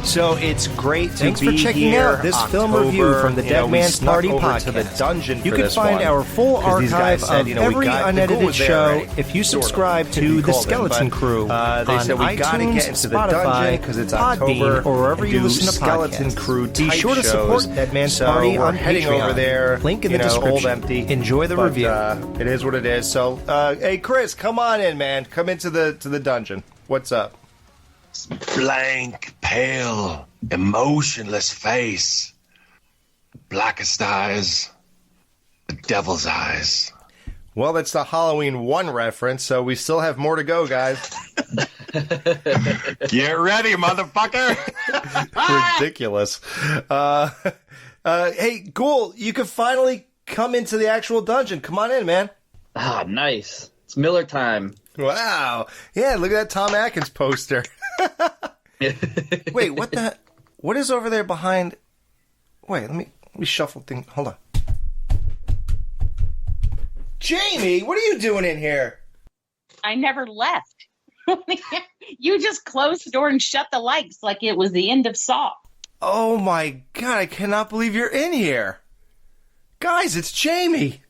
So it's great to Thanks be for checking here. out this film review from the Dead Man's Party podcast. To the dungeon you for can this find one, our full archive said, of every unedited show if you subscribe to The Skeleton Crew they on said we iTunes, gotta get into the Spotify, dungeon because it's October, Podbean, or wherever you listen to Skeleton podcasts. Crew Be sure to support Dead Man's so Party we're on heading Patreon. over there. Link in the description. Old empty. Enjoy the review. It is what it is. So, hey Chris, come on in, man. Come into the dungeon. What's up? Blank, pale, emotionless face, blackest eyes, the devil's eyes. Well, that's the Halloween 1 reference, so we still have more to go, guys. Get ready, motherfucker! Ridiculous. Hey, Ghoul, you can finally come into the actual dungeon. Come on in, man. Ah, nice. It's Miller time. Wow. Yeah, look at that Tom Atkins poster. Wait, what is over there behind? Wait, let me shuffle things. Hold on. Jamie, what are you doing in here? I never left. You just closed the door and shut the lights like it was the end of Saw. Oh my god, I cannot believe you're in here. Guys, it's Jamie.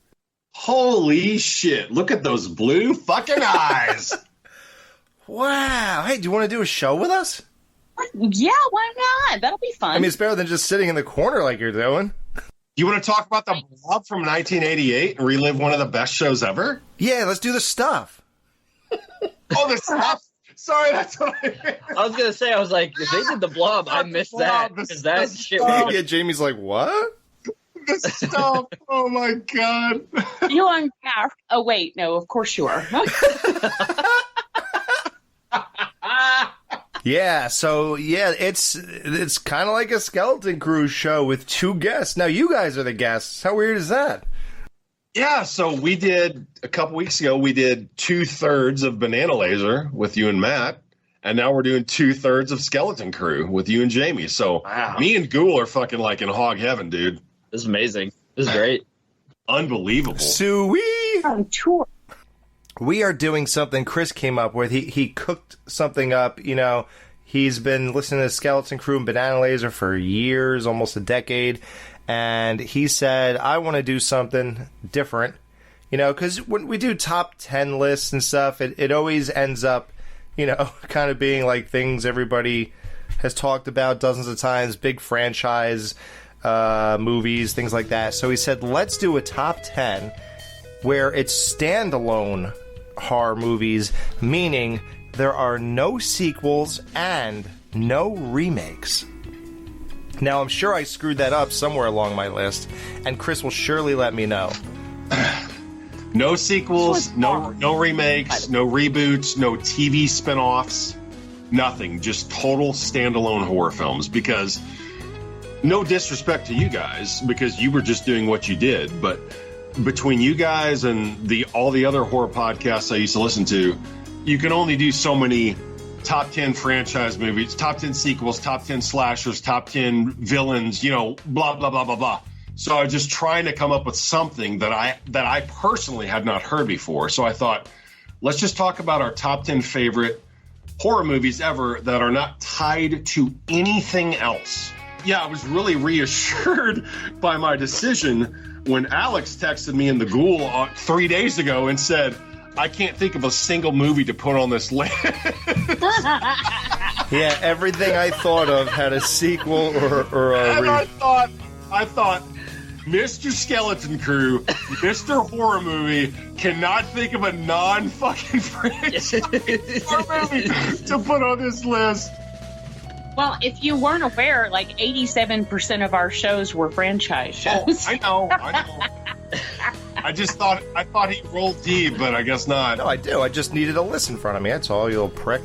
Holy shit, look at those blue fucking eyes. Wow. Hey, do you want to do a show with us? Yeah, why not? That'll be fun. I mean, it's better than just sitting in the corner like you're doing. You want to talk about the Blob from 1988 and relive one of the best shows ever? Yeah, let's do the stuff. Oh, the stuff? Sorry, that's what I was going to say, I was like, if they did the Blob, I missed that. Because that shit was... Yeah, Jamie's like, what? The stuff. Oh, my God. You on car. Oh, wait. No, of course you are. Yeah, so it's kind of like a Skeleton Crew show with 2 guests. Now you guys are the guests. How weird is that? Yeah, so we did a couple weeks ago. We did 2/3 of Banana Laser with you and Matt, and now we're doing 2/3 of Skeleton Crew with you and Jamie. So wow. Me and Ghoul are fucking like in hog heaven, dude. This is amazing. This is great. Unbelievable. Suey on tour. We are doing something Chris came up with. He cooked something up. You know, he's been listening to Skeleton Crew and Banana Laser for years, almost a decade. And he said, I want to do something different. You know, because when we do top 10 lists and stuff, it always ends up, you know, kind of being like things everybody has talked about dozens of times, big franchise movies, things like that. So he said, let's do a top 10 where it's standalone horror movies, meaning there are no sequels and no remakes. Now, I'm sure I screwed that up somewhere along my list, and Chris will surely let me know. No sequels, no remakes, no reboots, no TV spinoffs, nothing. Just total standalone horror films. Because, no disrespect to you guys, because you were just doing what you did, but between you guys and all the other horror podcasts I used to listen to, you can only do so many top 10 franchise movies, top 10 sequels, top 10 slashers, top 10 villains, you know, blah, blah, blah, blah, blah. So I was just trying to come up with something that I personally had not heard before. So I thought, let's just talk about our top 10 favorite horror movies ever that are not tied to anything else. Yeah, I was really reassured by my decision when Alex texted me in the Ghoul 3 days ago and said, I can't think of a single movie to put on this list. Yeah, everything I thought of had a sequel or a and I thought, Mr. Skeleton Crew, Mr. Horror Movie, cannot think of a non-fucking franchise horror movie to put on this list. Well, if you weren't aware, like 87% of our shows were franchise shows. Oh, I know. I thought he rolled deep, but I guess not. No, I do. I just needed a list in front of me. That's all, you little prick.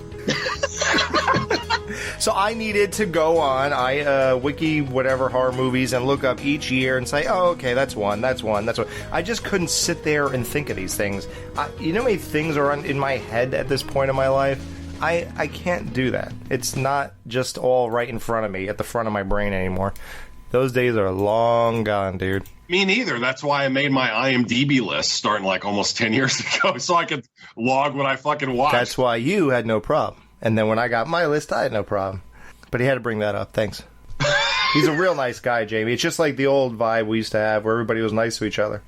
So I needed to go on wiki whatever horror movies and look up each year and say, oh, okay, that's one. I just couldn't sit there and think of these things. You know how many things are in my head at this point in my life? I can't do that. It's not just all right in front of me, at the front of my brain anymore. Those days are long gone, dude. Me neither. That's why I made my IMDb list starting like almost 10 years ago, so I could log what I fucking watched. That's why you had no problem. And then when I got my list, I had no problem. but he had to bring that up. Thanks. He's a real nice guy, Jamie. It's just like the old vibe we used to have where everybody was nice to each other.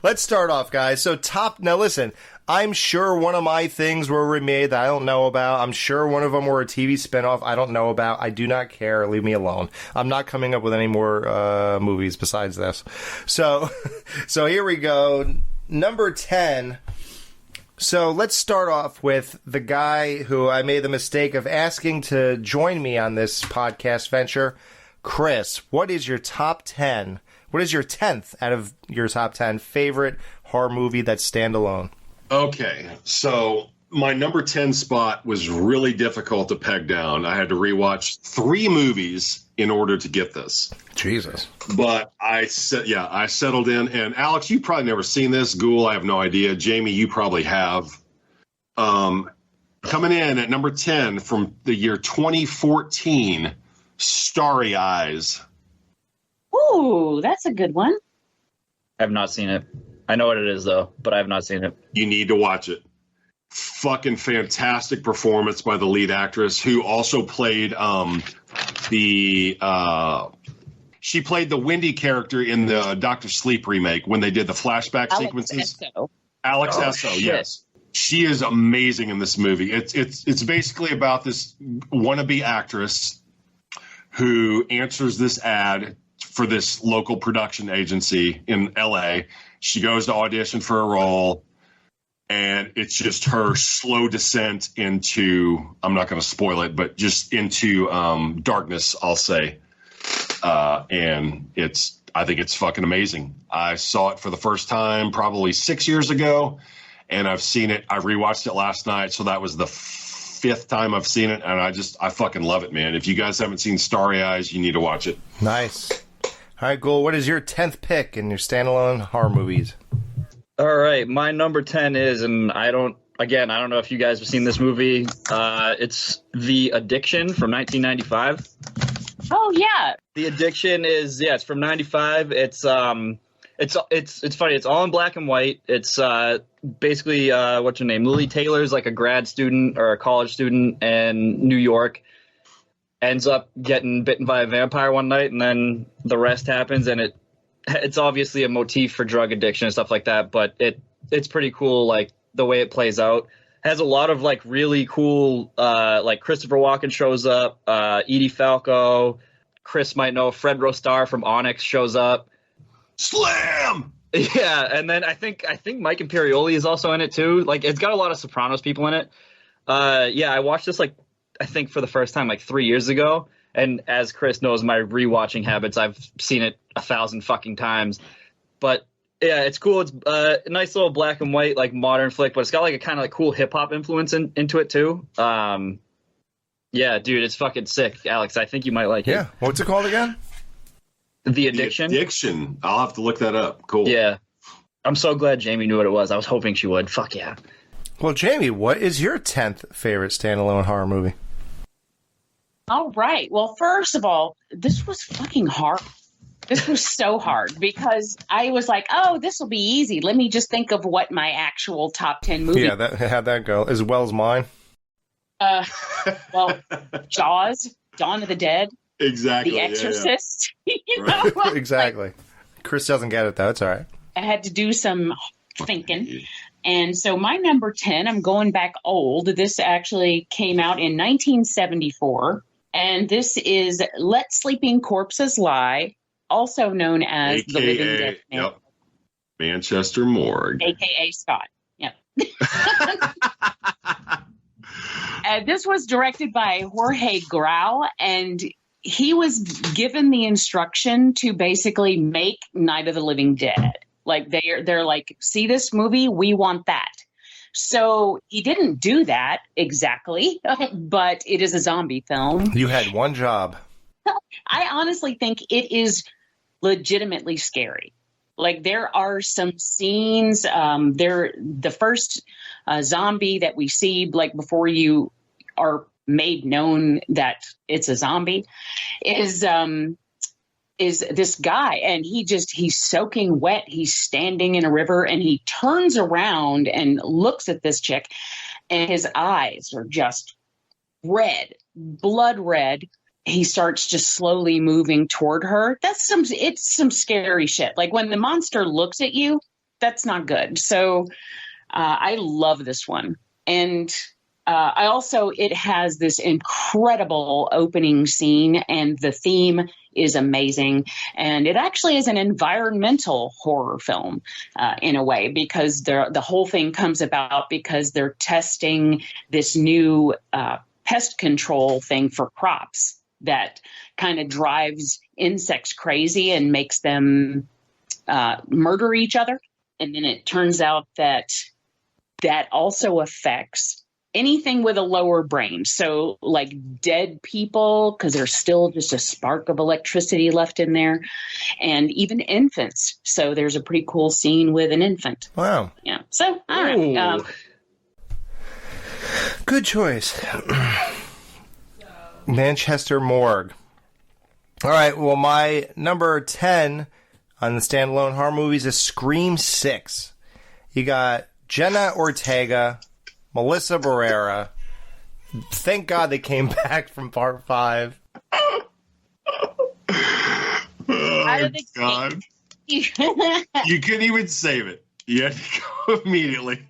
Let's start off, guys. So now listen, I'm sure one of my things were remade that I don't know about. I'm sure one of them were a TV spinoff I don't know about. I do not care. Leave me alone. I'm not coming up with any more movies besides this. So here we go. Number 10. So let's start off with the guy who I made the mistake of asking to join me on this podcast venture. Chris, what is your top 10? What is your 10th out of your top 10 favorite horror movie that's standalone? Okay, so my number 10 spot was really difficult to peg down. I had to rewatch 3 movies in order to get this. Jesus. But I settled in. And Alex, you've probably never seen this. Ghoul, I have no idea. Jamie, you probably have. Coming in at number 10 from the year 2014, Starry Eyes. Ooh, that's a good one. I have not seen it. I know what it is, though, but I have not seen it. You need to watch it. Fucking fantastic performance by the lead actress, who also played she played the Wendy character in the Dr. Sleep remake when they did the flashback sequences. Alex Esso, yes. She is amazing in this movie. It's basically about this wannabe actress who answers this ad for this local production agency in LA. She goes to audition for a role, and it's just her slow descent into, I'm not going to spoil it, but just into darkness, I'll say. And I think it's fucking amazing. I saw it for the first time probably 6 years ago, and I've seen it. I rewatched it last night, so that was the 5th time I've seen it, and I fucking love it, man. If you guys haven't seen Starry Eyes, you need to watch it. Nice. All right, Ghoul, what is your 10th pick in your standalone horror movies? All right, my number 10 is, and I don't know if you guys have seen this movie. It's The Addiction from 1995. Oh, yeah. The Addiction is, it's from 95. It's funny. It's all in black and white. It's basically, what's her name? Lily Taylor's like a grad student or a college student in New York. Ends up getting bitten by a vampire one night, and then the rest happens, and it's obviously a motif for drug addiction and stuff like that, but it's pretty cool, like the way it plays out. Has a lot of like really cool, like Christopher Walken shows up, Edie Falco, Chris might know, Fred Rostar from Onyx shows up. Slam! Yeah, and then I think Mike Imperioli is also in it too. Like, it's got a lot of Sopranos people in it. I watched this I think for the first time 3 years ago, and as Chris knows my rewatching habits, I've seen it 1,000 fucking times. But yeah, it's cool. It's a nice little black and white modern flick, but it's got a kind of cool hip hop influence into it too. Yeah, dude, it's fucking sick, Alex. I think you might like it. Yeah, what's it called again? The Addiction. The Addiction. I'll have to look that up. Cool. Yeah, I'm so glad Jamie knew what it was. I was hoping she would. Fuck yeah. Well, Jamie, what is your 10th favorite standalone horror movie? All right. Well, first of all, this was fucking hard. This was so hard because I was like, oh, this will be easy. Let me just think of what my actual top 10 movie. Yeah, how'd that go? As well as mine? Well, Jaws, Dawn of the Dead. Exactly. The Exorcist. Yeah. You know? Right. Exactly. Chris doesn't get it, though. It's all right. I had to do some thinking. And so my number 10, I'm going back old. This actually came out in 1974. And this is Let Sleeping Corpses Lie, also known as AKA, The Living Dead Man. Yep. Manchester Morgue. AKA Scott. Yep. This was directed by Jorge Grau, and he was given the instruction to basically make Night of the Living Dead. They're like, see this movie? We want that. So he didn't do that exactly, but it is a zombie film. You had one job. I honestly think it is legitimately scary. There are some scenes, the first zombie that we see, before you are made known that it's a zombie, is this guy, and he's soaking wet. He's standing in a river, and he turns around and looks at this chick, and his eyes are just red, blood red. He starts just slowly moving toward her. It's some scary shit. Like when the monster looks at you, that's not good. So I love this one. And it has this incredible opening scene, and the theme is amazing. And it actually is an environmental horror film in a way, because the whole thing comes about because they're testing this new pest control thing for crops that kind of drives insects crazy and makes them murder each other. And then it turns out that also affects anything with a lower brain. So like dead people, because there's still just a spark of electricity left in there, and even infants. So there's a pretty cool scene with an infant. Wow. Yeah. So, all right. Good choice. Manchester Morgue. All right, well, my number 10 on the standalone horror movies is Scream 6. You got Jenna Ortega, Melissa Barrera. Thank God they came back from part 5. Oh, God. You couldn't even save it. You had to go immediately.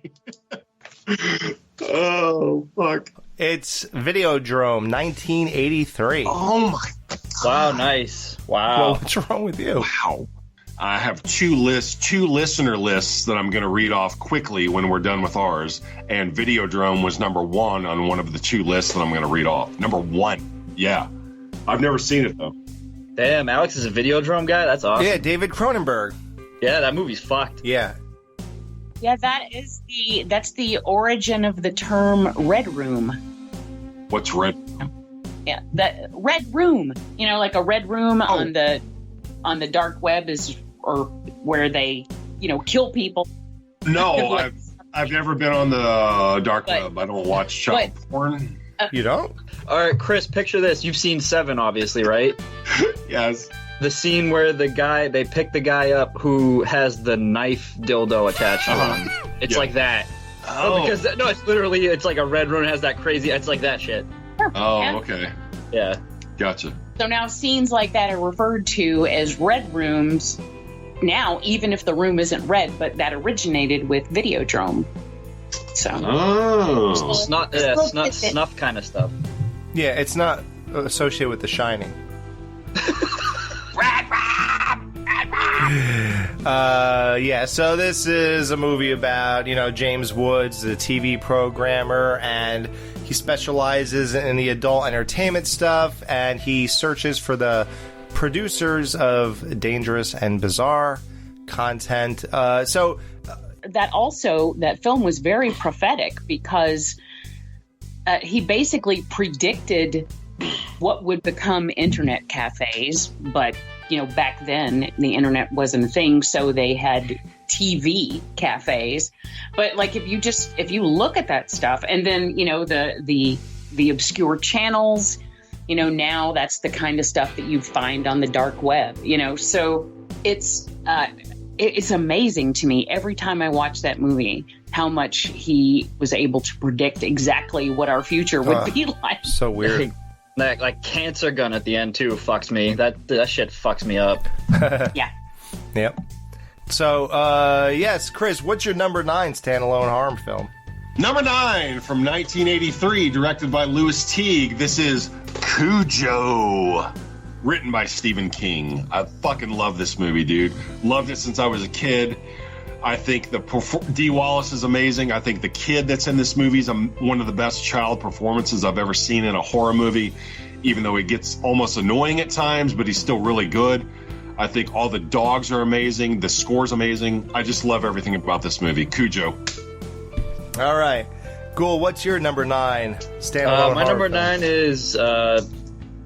Oh, fuck. It's Videodrome, 1983. Oh, my God. Wow, nice. Wow. Well, what's wrong with you? Wow. I have two listener lists that I'm going to read off quickly when we're done with ours. And Videodrome was number 1 on one of the 2 lists that I'm going to read off. Number 1. Yeah. I've never seen it, though. Damn, Alex is a Videodrome guy? That's awesome. Yeah, David Cronenberg. Yeah, that movie's fucked. Yeah. Yeah, that's the origin of the term red room. What's red? Yeah, that red room. You know, like a red room on the dark web is, or where they, kill people. No, I've never been on the dark web. I don't watch child porn. You don't? All right, Chris, picture this. You've seen Seven, obviously, right? Yes. The scene where they pick the guy up who has the knife dildo attached to him. It's like that. Oh. It's like a red room has that crazy, it's like that shit. Oh, okay. Yeah. Gotcha. So now scenes like that are referred to as red rooms now, even if the room isn't red, but that originated with Videodrome. So. Oh. Snuff kind of stuff. Yeah, it's not associated with The Shining. So this is a movie about, James Woods, the TV programmer, and he specializes in the adult entertainment stuff, and he searches for the producers of dangerous and bizarre content. That film was very prophetic because he basically predicted what would become internet cafes, but back then the internet wasn't a thing, so they had TV cafes. But like if you look at that stuff, and then the obscure channels, now that's the kind of stuff that you find on the dark web. So it's amazing to me every time I watch that movie how much he was able to predict exactly what our future would be like. So weird. That like cancer gun at the end too fucks me. That shit fucks me up. Yeah. Yep. So, yes, Chris, what's your number 9 standalone horror film? Number 9 from 1983, directed by Louis Teague. This is Cujo, written by Stephen King. I fucking love this movie, dude. Loved it since I was a kid. I think Dee Wallace is amazing. I think the kid that's in this movie is one of the best child performances I've ever seen in a horror movie, even though it gets almost annoying at times, but he's still really good. I think all the dogs are amazing. The score's amazing. I just love everything about this movie. Cujo. All right. Ghoul, what's your number 9 standalone My number film? 9 is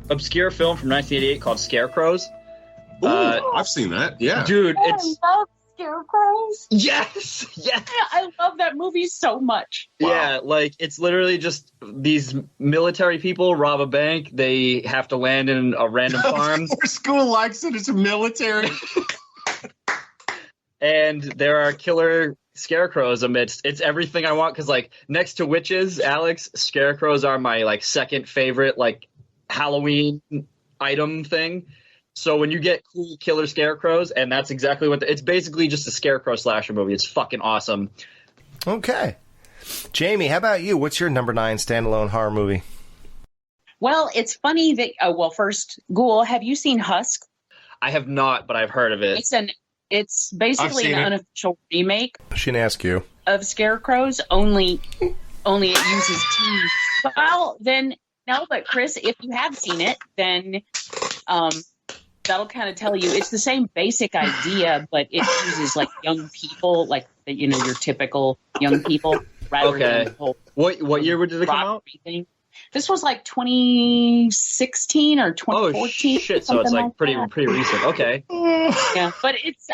obscure film from 1988 called Scarecrows. Ooh, I've seen that. Yeah. Dude, I love Scarecrows. Yes. I love that movie so much. Wow. Yeah, like it's literally just these military people rob a bank. They have to land in a random farm. Our school likes it. It's military. And there are killer scarecrows amidst it's everything I want because like next to witches, Alex, scarecrows are my like second favorite like Halloween item thing. So when you get cool killer scarecrows, and that's exactly what it's basically just a scarecrow slasher movie. It's fucking awesome. Okay. Jamie, how about you? What's your number 9 standalone horror movie? Well, it's funny that first, Ghoul, have you seen Husk? I have not, but I've heard of it. It's basically an unofficial remake. She didn't ask you. Of Scarecrows, only it uses teeth. Well, then no, but Chris, if you have seen it, then that'll kind of tell you it's the same basic idea, but it uses like young people, like your typical young people, rather than the whole what year did it come out? Thing. This was like 2016 or 2014. Oh shit! So it's like pretty recent. Okay. Yeah, but it's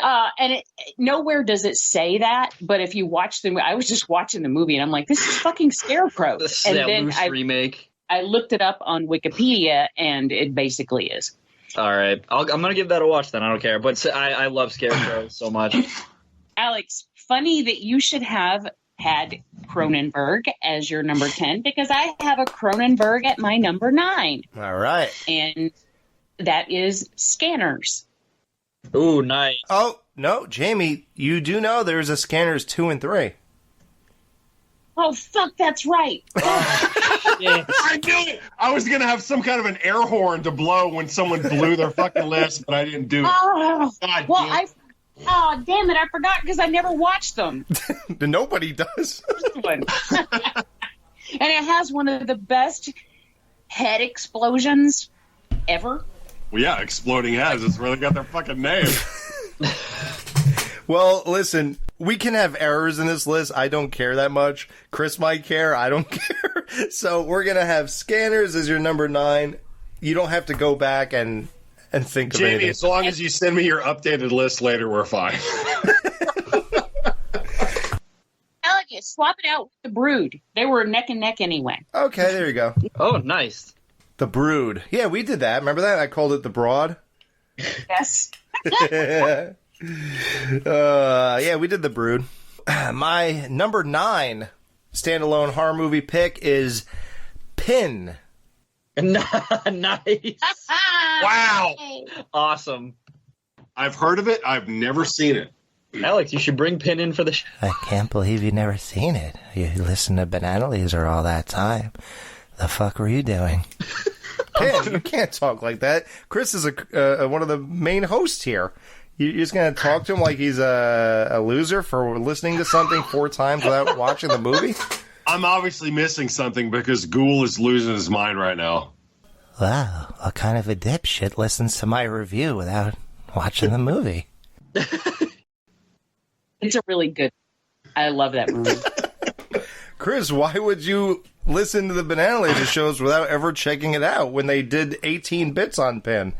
nowhere does it say that. But if you watch the, I was just watching the movie and I'm like, this is fucking Scarecrow. And then remake. I looked it up on Wikipedia and it basically is. All right, I'm gonna give that a watch then. I don't care, but I love Scarecrow so much. Alex, funny that you should have had Cronenberg as your number 10 because I have a Cronenberg at my number 9. All right. And that is Scanners. Ooh, nice. Oh, no, Jamie, you do know there's a Scanners 2 and 3. Oh, fuck, that's right. Yeah. I knew it. I was going to have some kind of an air horn to blow when someone blew their fucking list, but I didn't do it. Oh, damn it, I forgot because I never watched them. Nobody does. And it has one of the best head explosions ever. Well, yeah, Exploding Heads. It's where they got their fucking name. Well, listen, we can have errors in this list. I don't care that much. Chris might care. I don't care. So we're going to have Scanners as your number 9. You don't have to go back and think of anything. Jamie, as long as you send me your updated list later, we're fine. Elliot, swap it out with The Brood. They were neck and neck anyway. Okay, there you go. Oh, nice. The Brood. Yeah, we did that. Remember that? I called it The Broad. Yes. Yeah, we did The Brood. My number 9 standalone horror movie pick is Pin. Nice. Wow. Awesome. I've heard of it. I've never seen it. Alex, you should bring Pin in for the show. I can't believe you've never seen it. You listened to Banana Laser all that time. The fuck were you doing? Pin, you can't talk like that. Chris is one of the main hosts here. You're just going to talk to him like he's a loser for listening to something 4 times without watching the movie? I'm obviously missing something because Ghoul is losing his mind right now. Wow, what kind of a dipshit listens to my review without watching the movie? It's a really good. I love that movie. Chris, why would you listen to the Banana Laser shows without ever checking it out when they did 18 bits on Pin?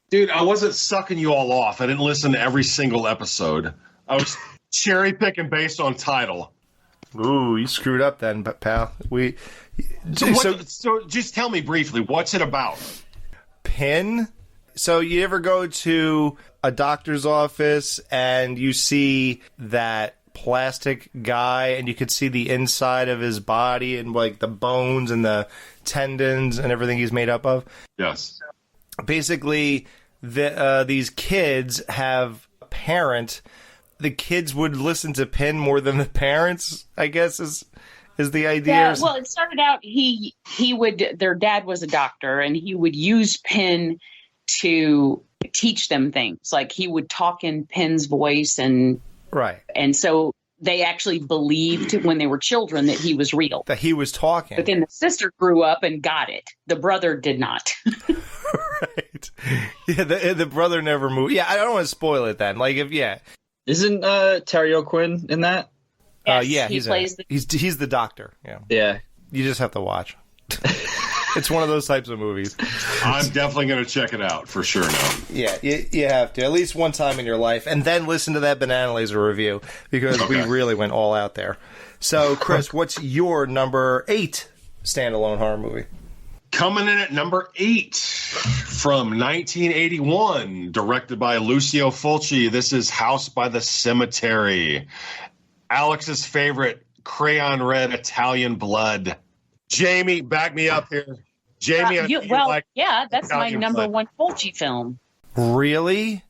Dude, I wasn't sucking you all off. I didn't listen to every single episode. I was cherry picking based on title. Ooh, you screwed up then, pal. So just tell me briefly, what's it about? Pin? So you ever go to a doctor's office and you see that plastic guy and you could see the inside of his body and like the bones and the tendons and everything he's made up of? Yes. Basically, these kids have a parent. The kids would listen to Pin more than the parents, I guess, is the idea. Yeah, well, it started out their dad was a doctor and he would use Pin to teach them things. Like he would talk in Pin's voice and so they actually believed when they were children that he was real. That he was talking. But then the sister grew up and got it. The brother did not. Right. Yeah, the brother never moved. Yeah, I don't want to spoil it then. Like Isn't Terry O'Quinn in that? Yes, he's the doctor. Yeah. Yeah. You just have to watch. It's one of those types of movies. I'm definitely going to check it out for sure now. Yeah, you have to. At least one time in your life. And then listen to that Banana Laser review because we really went all out there. So, Chris, what's your number 8 standalone horror movie? Coming in at number 8. From 1981, directed by Lucio Fulci, this is House by the Cemetery. Alex's favorite crayon red Italian blood. Jamie, back me up here. Jamie, that's my number one Fulci film. Really?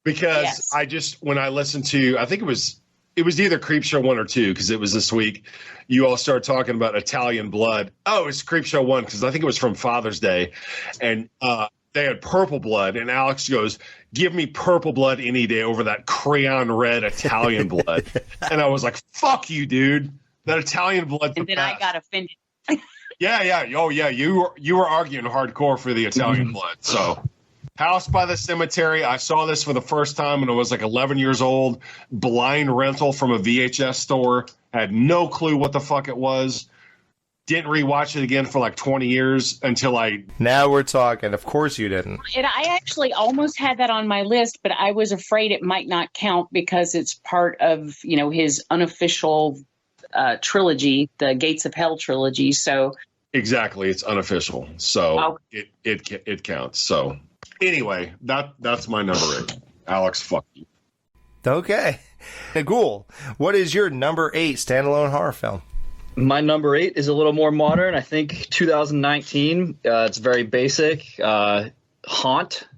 Because yes. When I listened to, I think it was either Creepshow 1 or 2, because it was this week, you all started talking about Italian blood. Oh, it's Creepshow 1, because I think it was from Father's Day. And they had purple blood, and Alex goes, give me purple blood any day over that crayon red Italian blood. And I was like, fuck you, dude. That Italian blood. And then I got offended. Yeah. Oh, yeah. You were arguing hardcore for the Italian blood. So, House by the Cemetery. I saw this for the first time when I was like 11 years old. Blind rental from a VHS store. Had no clue what the fuck it was. Didn't rewatch it again for like 20 years until I... Now we're talking. Of course you didn't. And I actually almost had that on my list, but I was afraid it might not count because it's part of, his unofficial trilogy, the Gates of Hell trilogy. So exactly, it's unofficial. So it counts. So anyway, that's my number 8. Alex, fuck you. Okay. Ghoul, what is your number 8 standalone horror film? My number 8 is a little more modern. I think 2019. It's very basic. Haunt,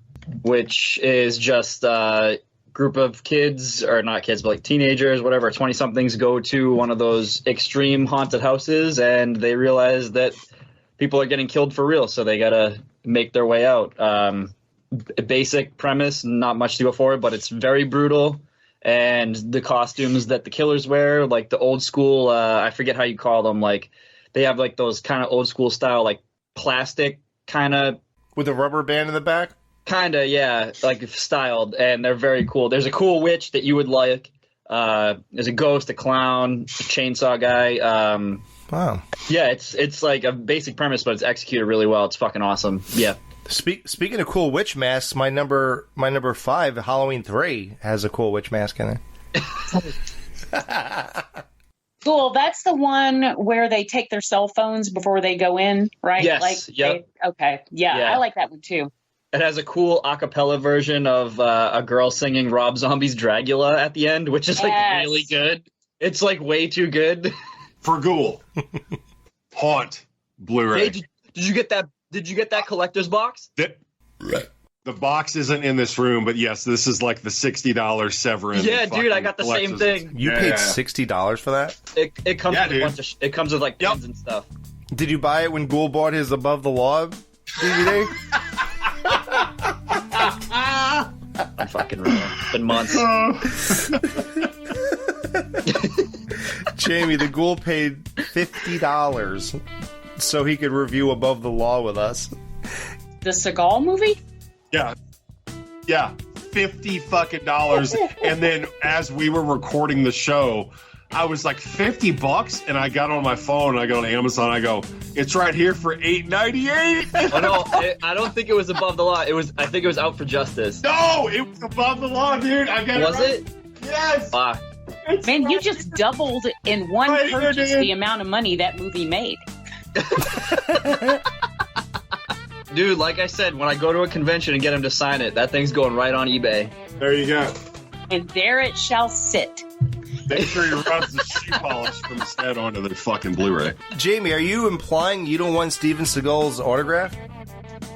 which is just a group of kids, or not kids, but like teenagers, whatever, 20-somethings go to one of those extreme haunted houses, and they realize that people are getting killed for real, so they got to make their way out. Basic premise, not much to go for, but it's very brutal. And the costumes that the killers wear, like the old school, I forget how you call them, like they have like those kind of old school style, like plastic kind of. With a rubber band in the back? Kind of, yeah, like styled, and they're very cool. There's a cool witch that you would like. There's a ghost, a clown, a chainsaw guy. Wow. Yeah, it's like a basic premise, but it's executed really well. It's fucking awesome. Yeah. Speaking of cool witch masks, my number 5, Halloween 3, has a cool witch mask in it. Cool. That's the one where they take their cell phones before they go in, right? Yes. Yep. Okay. Yeah, I like that one too. It has a cool a cappella version of a girl singing Rob Zombie's Dracula at the end, which is like really good. It's like way too good. For Ghoul. Haunt Blu-ray. Hey, did you get that? Did you get that collector's box? The box isn't in this room, but yes, this is like the $60 Severin. Yeah, dude, I got the same thing. You paid $60 for that? It comes with a bunch of it comes with like pins and stuff. Did you buy it when Ghoul bought his Above the Law DVD? I'm fucking wrong. It's been months. Jamie, the Ghoul paid $50 so he could review Above the Law with us. The Seagal movie? Yeah. $50 fucking dollars. And then as we were recording the show, I was like, $50? And I got on my phone and I go to Amazon. I go, it's right here for $8.98. Oh no, I don't think it was Above the Law. I think it was Out for Justice. No, it was Above the Law, dude. I got was it. Yes. Fuck. Man, you just doubled in one purchase the amount of money that movie made. Dude, like I said, when I go to a convention and get him to sign it, that thing's going right on eBay. There you go. And there it shall sit. Make sure you rub the shoe polish from his head onto the fucking Blu-ray. Jamie, are you implying you don't want Steven Seagal's autograph?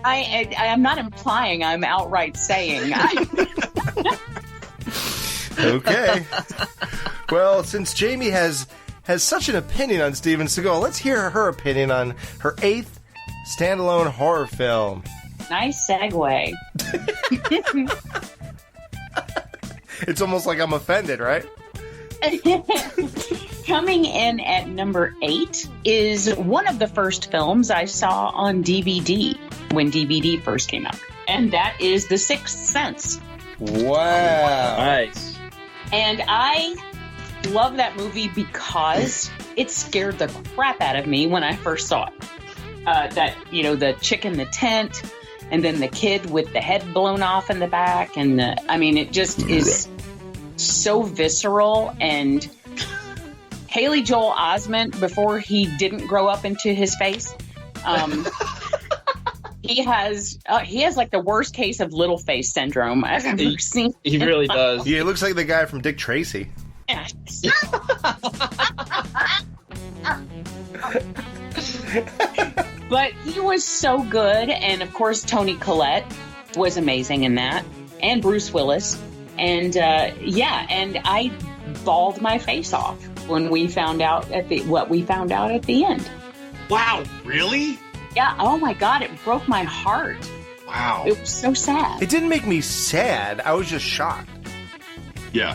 I'm not implying. I'm outright saying. Okay. Well, since Jamie has such an opinion on Steven Seagal, let's hear her opinion on her 8th standalone horror film. Nice segue. It's almost like I'm offended, right? Coming in at number 8 is one of the first films I saw on DVD when DVD first came out. And that is The Sixth Sense. Wow. Nice. And I love that movie because it scared the crap out of me when I first saw it. The chick in the tent, and then the kid with the head blown off in the back, and it just is so visceral. And Haley Joel Osment, before he didn't grow up into his face, He has like the worst case of little face syndrome I've ever seen. He really does. Yeah, he looks like the guy from Dick Tracy. But he was so good, and of course Toni Collette was amazing in that, and Bruce Willis, and and I bawled my face off when we found out what we found out at the end. Wow, really? Yeah. Oh my God, it broke my heart. Wow. It was so sad. It didn't make me sad. I was just shocked. Yeah.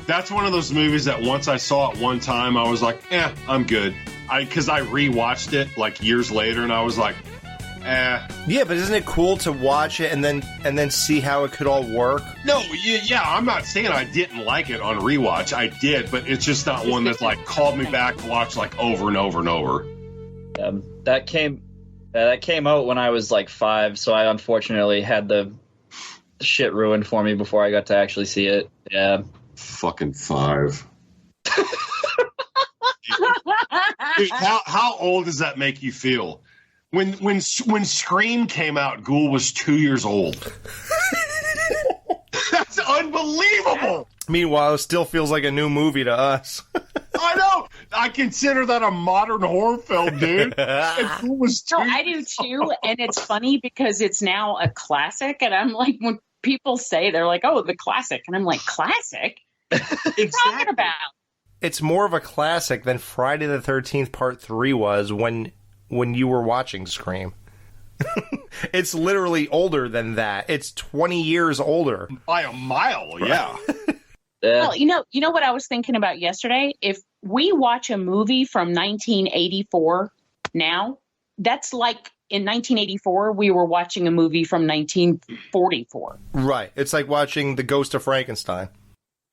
That's one of those movies that once I saw it one time, I was like, I'm good. Because I rewatched it like years later, and I was like, Yeah, but isn't it cool to watch it and then see how it could all work? No, yeah, I'm not saying I didn't like it on rewatch. I did, but it's just not one that's like called me back to watch like over and over and over. That came out when I was like 5, so I unfortunately had the shit ruined for me before I got to actually see it. Yeah. Fucking 5. Dude, how old does that make you feel? When Scream came out, Ghoul was 2 years old. That's unbelievable. Meanwhile, it still feels like a new movie to us. I know. I consider that a modern horror film, dude. And Ghoul was 2 I do too, and it's funny because it's now a classic, and I'm like, when people say, they're like, "Oh, the classic," and I'm like, "Classic? What are you talking about?" It's more of a classic than Friday the 13th Part 3 was when you were watching Scream. It's literally older than that. It's 20 years older. By a mile, yeah. Well, you know what I was thinking about yesterday? If we watch a movie from 1984 now, that's like in 1984 we were watching a movie from 1944. Right. It's like watching The Ghost of Frankenstein.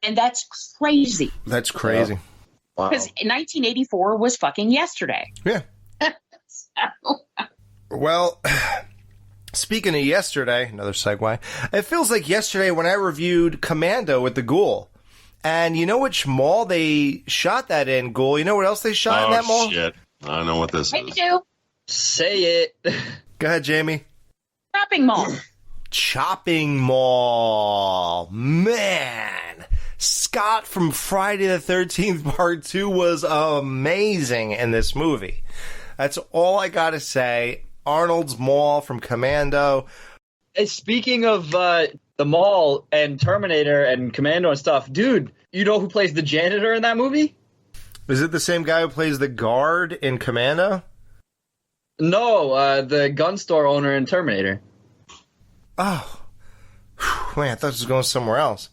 And that's crazy. That's crazy. Wow. Because 1984 was fucking yesterday. Yeah. Well, speaking of yesterday, another segue, it feels like yesterday when I reviewed Commando with the Ghoul. And you know which mall they shot that in, Ghoul? You know what else they shot in that mall? Shit. I don't know what this I is. do. Say it. Go ahead, Jamie. Shopping mall. Chopping Mall. Man. Scott from Friday the 13th Part 2 was amazing in this movie. That's all I gotta say. Arnold's Mall from Commando. Hey, speaking of the mall and Terminator and Commando and stuff, dude, you know who plays the janitor in that movie? Is it the same guy who plays the guard in Commando? No, the gun store owner in Terminator. Oh. Man, I thought this was going somewhere else.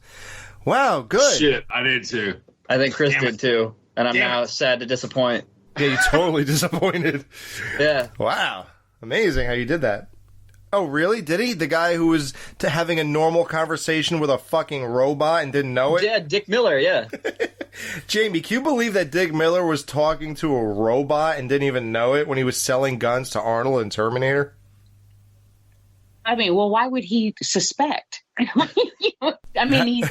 Wow, good. Shit, I did too. I think Chris Damn did it. too, and I'm Damn now it. sad to disappoint. Yeah, you're totally disappointed. Yeah. Wow. Amazing how you did that. Oh, really? Did he? The guy who was having a normal conversation with a fucking robot and didn't know it? Yeah, Dick Miller, yeah. Jamie, can you believe that Dick Miller was talking to a robot and didn't even know it when he was selling guns to Arnold in Terminator? I mean, well, why would he suspect? I mean,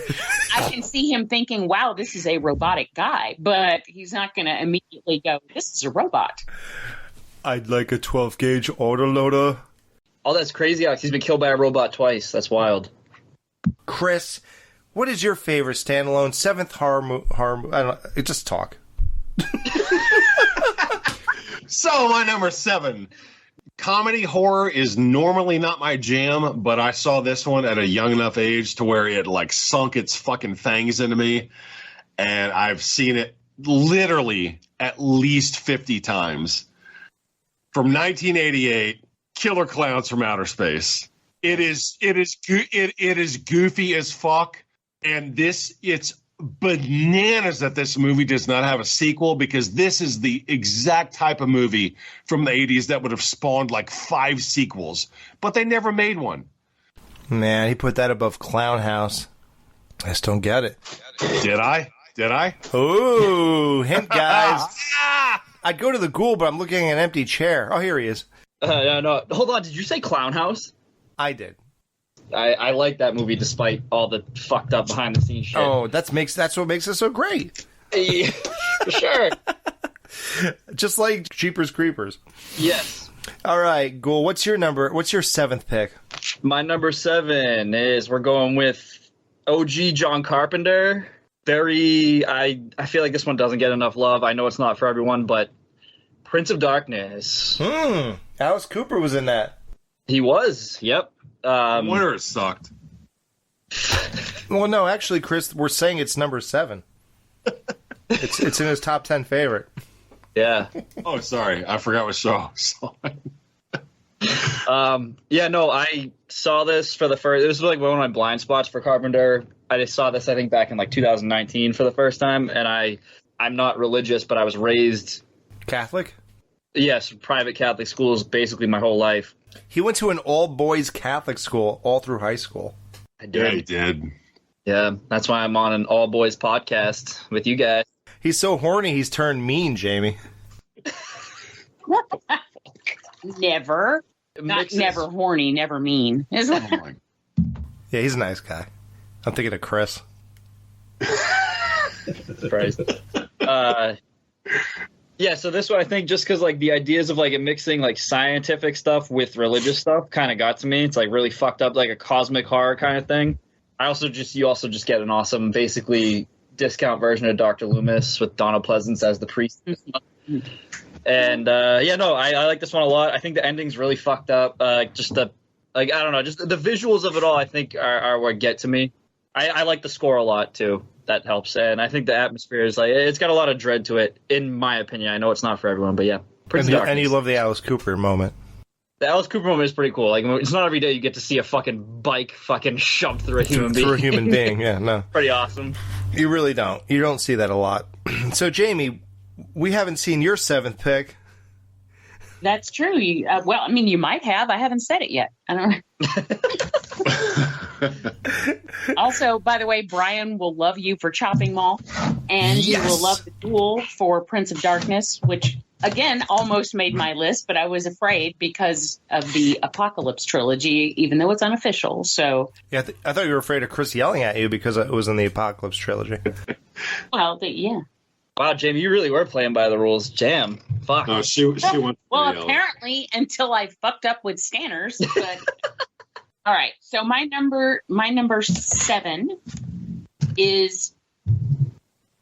I can see him thinking, wow, this is a robotic guy, but he's not going to immediately go, this is a robot. I'd like a 12-gauge autoloader. Oh, that's crazy, Alex. He's been killed by a robot twice. That's wild. Chris, what is your favorite standalone seventh horror I don't just talk. So, my number 7. Comedy horror is normally not my jam, but I saw this one at a young enough age to where it like sunk its fucking fangs into me. And I've seen it literally at least 50 times. From 1988, Killer Clowns from Outer Space. It is goofy as fuck. And it's bananas that this movie does not have a sequel, because this is the exact type of movie from the 80s that would have spawned like 5 sequels, but they never made one. Man, he put that above Clown House. I just don't get it. Did I? Ooh, hint, guys. I'd go to the Ghoul, but I'm looking at an empty chair. Oh, here he is. No, hold on. Did you say Clown House? I did. I like that movie despite all the fucked up behind the scenes shit. Oh, that's what makes it so great. Yeah, for sure. Just like Jeepers Creepers. Yes. All right, Ghoul, what's your 7th pick? My number 7 is we're going with OG John Carpenter. I feel like this one doesn't get enough love. I know it's not for everyone, but Prince of Darkness. Alice Cooper was in that. He was, yep. Wonder it sucked. Well, no, actually, Chris, we're saying it's number 7. It's in his top 10 favorite. Yeah. Oh, sorry. I forgot what show. Yeah, no, I saw this for the first. It was like one of my blind spots for Carpenter. I just saw this, I think, back in like 2019 for the first time, and I'm not religious, but I was raised Catholic? Yes, private Catholic schools basically my whole life. He went to an all-boys Catholic school all through high school. I did. Yeah, he did. Yeah, that's why I'm on an all-boys podcast with you guys. He's so horny, he's turned mean, Jamie. Never. Never horny, never mean. Oh my. Yeah, he's a nice guy. I'm thinking of Chris. Surprised. Yeah, so this one I think just because like the ideas of like it mixing like scientific stuff with religious stuff kind of got to me. It's like really fucked up, like a cosmic horror kind of thing. You also just get an awesome, basically discount version of Dr. Loomis with Donald Pleasance as the priest. And I like this one a lot. I think the ending's really fucked up. I don't know, just the visuals of it all I think are what get to me. I like the score a lot too. That helps, and I think the atmosphere is like it's got a lot of dread to it, in my opinion. I know it's not for everyone, but yeah, and you love the Alice Cooper moment. The Alice Cooper moment is pretty cool. Like it's not every day you get to see a fucking bike fucking shoved through a human being. Through a human being, yeah, no, pretty awesome. You really don't. You don't see that a lot. So, Jamie, we haven't seen your 7th pick. That's true. Well, I mean, you might have. I haven't said it yet. I don't know. Also, by the way, Brian will love you for Chopping Mall, and he will love the Ghoul for Prince of Darkness, which, again, almost made my list, but I was afraid because of the Apocalypse trilogy, even though it's unofficial. So, yeah, I thought you were afraid of Chris yelling at you because it was in the Apocalypse trilogy. Well, yeah. Wow, Jamie, you really were playing by the rules. Damn. Fuck. No, she went. Well, apparently, until I fucked up with scanners. But all right. So my number 7 is,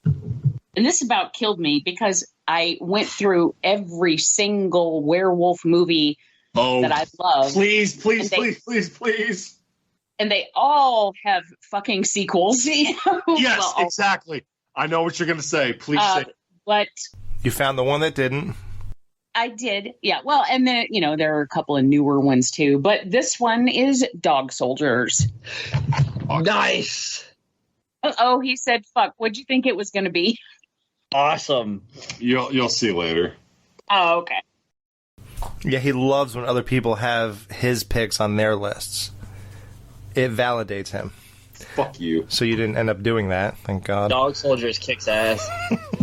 and this about killed me because I went through every single werewolf movie that I love. Please. And they all have fucking sequels. Yes, well, exactly. I know what you're going to say. Please say. But you found the one that didn't. I did. Yeah. Well, and then, there are a couple of newer ones too. But this one is Dog Soldiers. Nice. Oh, he said, fuck. What'd you think it was going to be? Awesome. You'll see later. Oh, okay. Yeah, he loves when other people have his picks on their lists. It validates him. Fuck you. So you didn't end up doing that, thank God. Dog Soldiers kicks ass.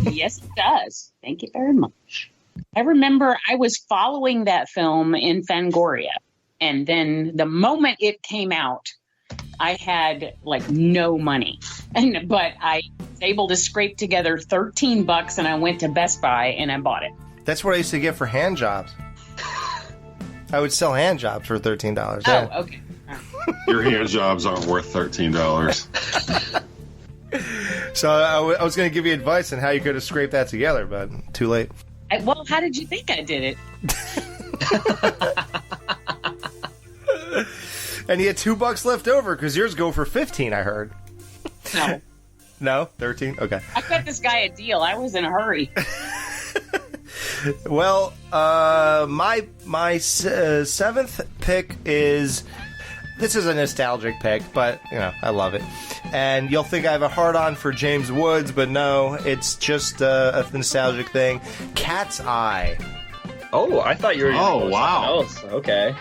Yes, it does. Thank you very much. I remember I was following that film in Fangoria, and then the moment it came out, I had like no money, but I was able to scrape together $13, and I went to Best Buy and I bought it. That's what I used to get for hand jobs. I would sell hand jobs for $13. Oh, okay. Your hand jobs aren't worth $13. So I was going to give you advice on how you could have scraped that together, but too late. Well, how did you think I did it? And you had $2 left over because yours go for $15. I heard. No. No, 13. Okay. I cut this guy a deal. I was in a hurry. Well, my 7th pick is. This is a nostalgic pick, but, I love it. And you'll think I have a hard-on for James Woods, but no, it's just a nostalgic thing. Cat's Eye. Oh, I thought you were going to go wow. something else. Okay.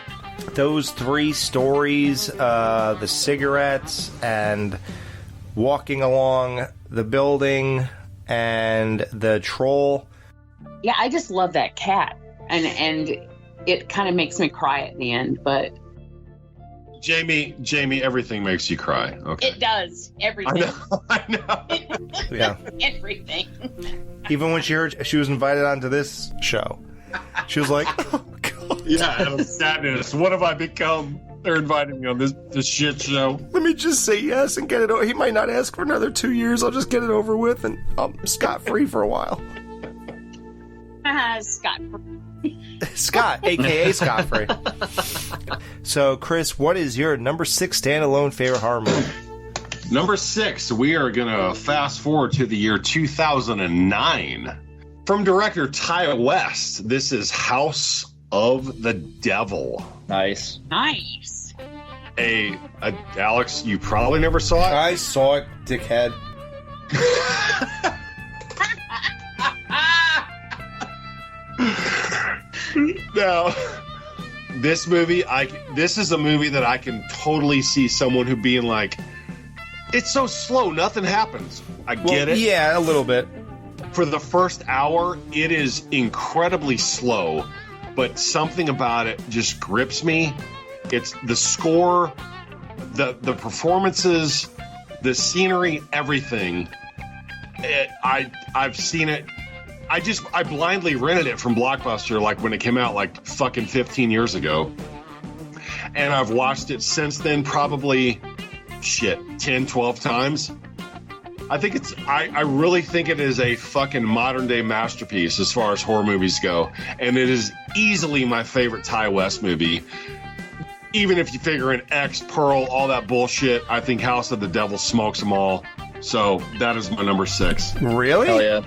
Those 3 stories, the cigarettes, and walking along the building, and the troll. Yeah, I just love that cat. And it kind of makes me cry at the end, but... Jamie, everything makes you cry. Okay. It does. Everything. I know. Yeah. Everything. Even when she heard she was invited onto this show, she was like, "Oh God." Yeah, Adam Statness. What have I become? They're inviting me on this shit show. Let me just say yes and get it over. He might not ask for another 2 years. I'll just get it over with and I'm scot-free for a while. Scott. Scott, a.k.a. Scot-free. So, Chris, what is your number 6 standalone favorite horror movie? Number 6, we are going to fast forward to the year 2009. From director Ty West, this is House of the Devil. Nice. Nice. Alex, you probably never saw it. I saw it, dickhead. Now, this is a movie that I can totally see someone who being like, it's so slow, nothing happens. I get it. Yeah, a little bit. For the first hour, it is incredibly slow, but something about it just grips me. It's the score, the performances, the scenery, everything. I've seen it. I blindly rented it from Blockbuster like when it came out like fucking 15 years ago. And I've watched it since then probably 10, 12 times. I really think it is a fucking modern day masterpiece as far as horror movies go. And it is easily my favorite Ty West movie. Even if you figure in X, Pearl, all that bullshit, I think House of the Devil smokes them all. So that is my number 6. Really? Hell yeah.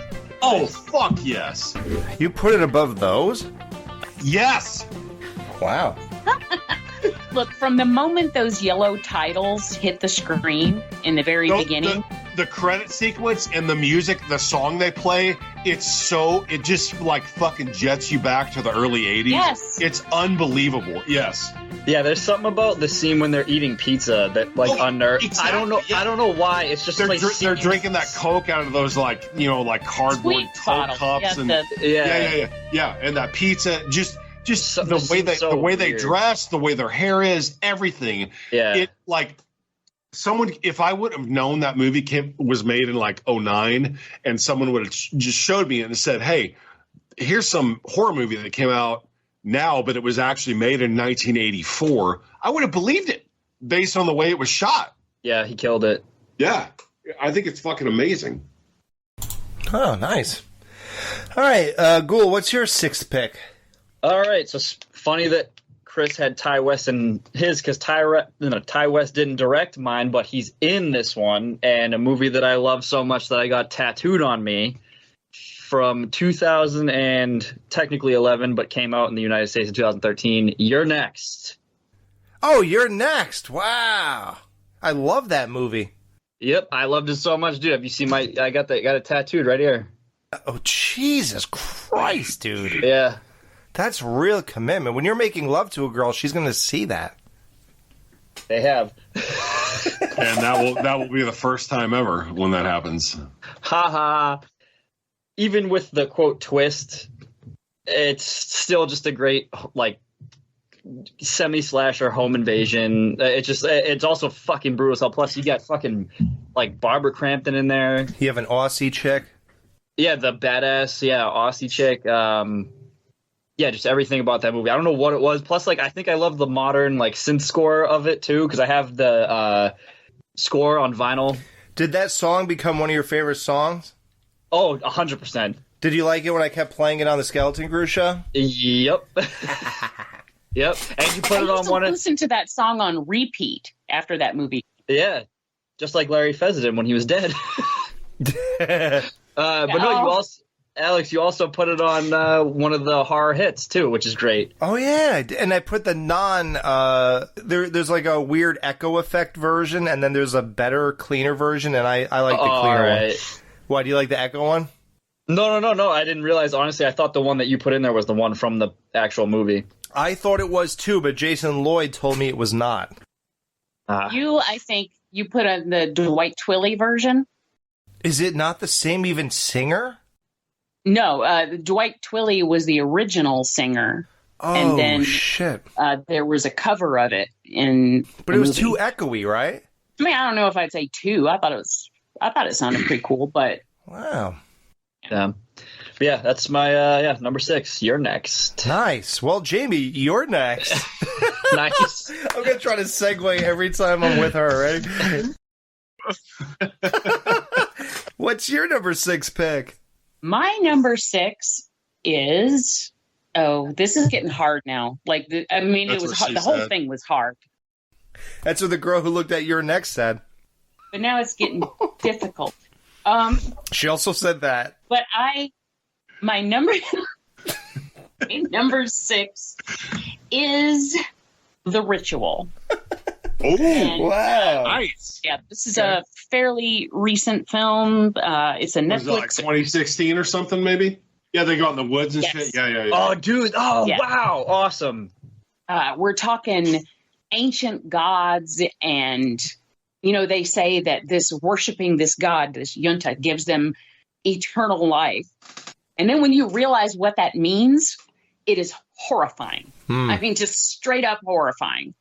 Oh, fuck yes. You put it above those? Yes. Wow. Look, from the moment those yellow titles hit the screen in the very beginning. The credit sequence and the music, the song they play, it just like fucking jets you back to the early 80s. Yes. It's unbelievable. Yes. Yeah, there's something about the scene when they're eating pizza that unnerves. Exactly, I don't know why. It's just they're drinking that Coke out of those like cardboard Sweet Coke bottle. cups and yeah, and that pizza just the way they dress, the way their hair is, everything. Yeah. It like someone, if I would have known that movie was made in like 2009 and someone would have just showed me and said, hey, here's some horror movie that came out now, but it was actually made in 1984, I would have believed it based on the way it was shot. Yeah, he killed it. Yeah. I think it's fucking amazing. Oh, nice. All right, Ghoul, what's your 6th pick? All right, so it's funny that Chris had Ty West in his because Ty West didn't direct mine, but he's in this one, and a movie that I love so much that I got tattooed on me from 2000 and technically 11, but came out in the United States in 2013. You're Next. Oh, You're Next. Wow. I love that movie. Yep, I loved it so much, dude. Have you seen I got it tattooed right here. Oh, Jesus Christ, dude. Yeah. That's real commitment. When you're making love to a girl, she's going to see that. They have. And that will be the first time ever when that happens. Haha. Even with the quote twist, it's still just a great like semi-slasher home invasion. It's also fucking brutal. So plus you got fucking like Barbara Crampton in there. You have an Aussie chick. Yeah, the badass, Aussie chick. Yeah, just everything about that movie. I don't know what it was. Plus, like, I think I love the modern like synth score of it too, because I have the score on vinyl. Did that song become one of your favorite songs? Oh, 100%. Did you like it when I kept playing it on the Skeleton Crew show? Yep. Yep. And you put it on one. Listen to that song on repeat after that movie. Yeah, just like Larry Fessenden when he was dead. But no, you also. Alex, you also put it on one of the horror hits, too, which is great. Oh, yeah. And I put the there's like a weird echo effect version, and then there's a better, cleaner version, and I like the cleaner one. Why, do you like the echo one? No. I didn't realize, honestly, I thought the one that you put in there was the one from the actual movie. I thought it was, too, but Jason Lloyd told me it was not. I think you put on the Dwight Twilley version. Is it not the same even singer? No, Dwight Twilley was the original singer. Oh, and then, shit. There was a cover of it in But it was too echoey, right? I mean, I don't know if I'd say too. I thought it sounded pretty cool, but... Wow. Yeah. But yeah, that's my number 6. You're next. Nice. Well, Jamie, you're next. Nice. I'm going to try to segue every time I'm with her, right? What's your number 6 pick? My number 6 is... Oh, this is getting hard now. Like, it was hard. The whole thing was hard. That's what the girl who looked at Your Next said. But now it's getting difficult. She also said that. But my number 6 is The Ritual. Oh, wow. Nice. Yeah, this is a fairly recent film. It's a Was it Netflix. like 2016 or something, maybe? Yeah, they go out in the woods and Yes. shit. Yeah. Oh, dude. Oh, Yeah. wow. Awesome. We're talking ancient gods, and they say that worshiping this god, this yunta, gives them eternal life. And then when you realize what that means, it is horrifying. I mean, just straight up horrifying.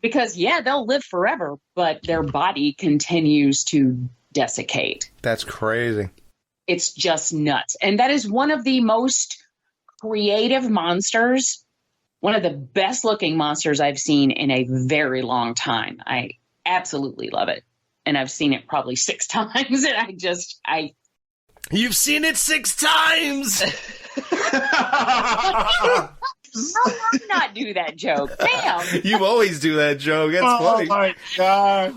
Because they'll live forever, but their body continues to desiccate. That's crazy. It's just nuts. And that is one of the most creative monsters, one of the best looking monsters I've seen in a very long time. I absolutely love it. And I've seen it probably 6 times. And You've seen it 6 times! not do that joke. Damn. You always do that joke. That's funny. Oh my god.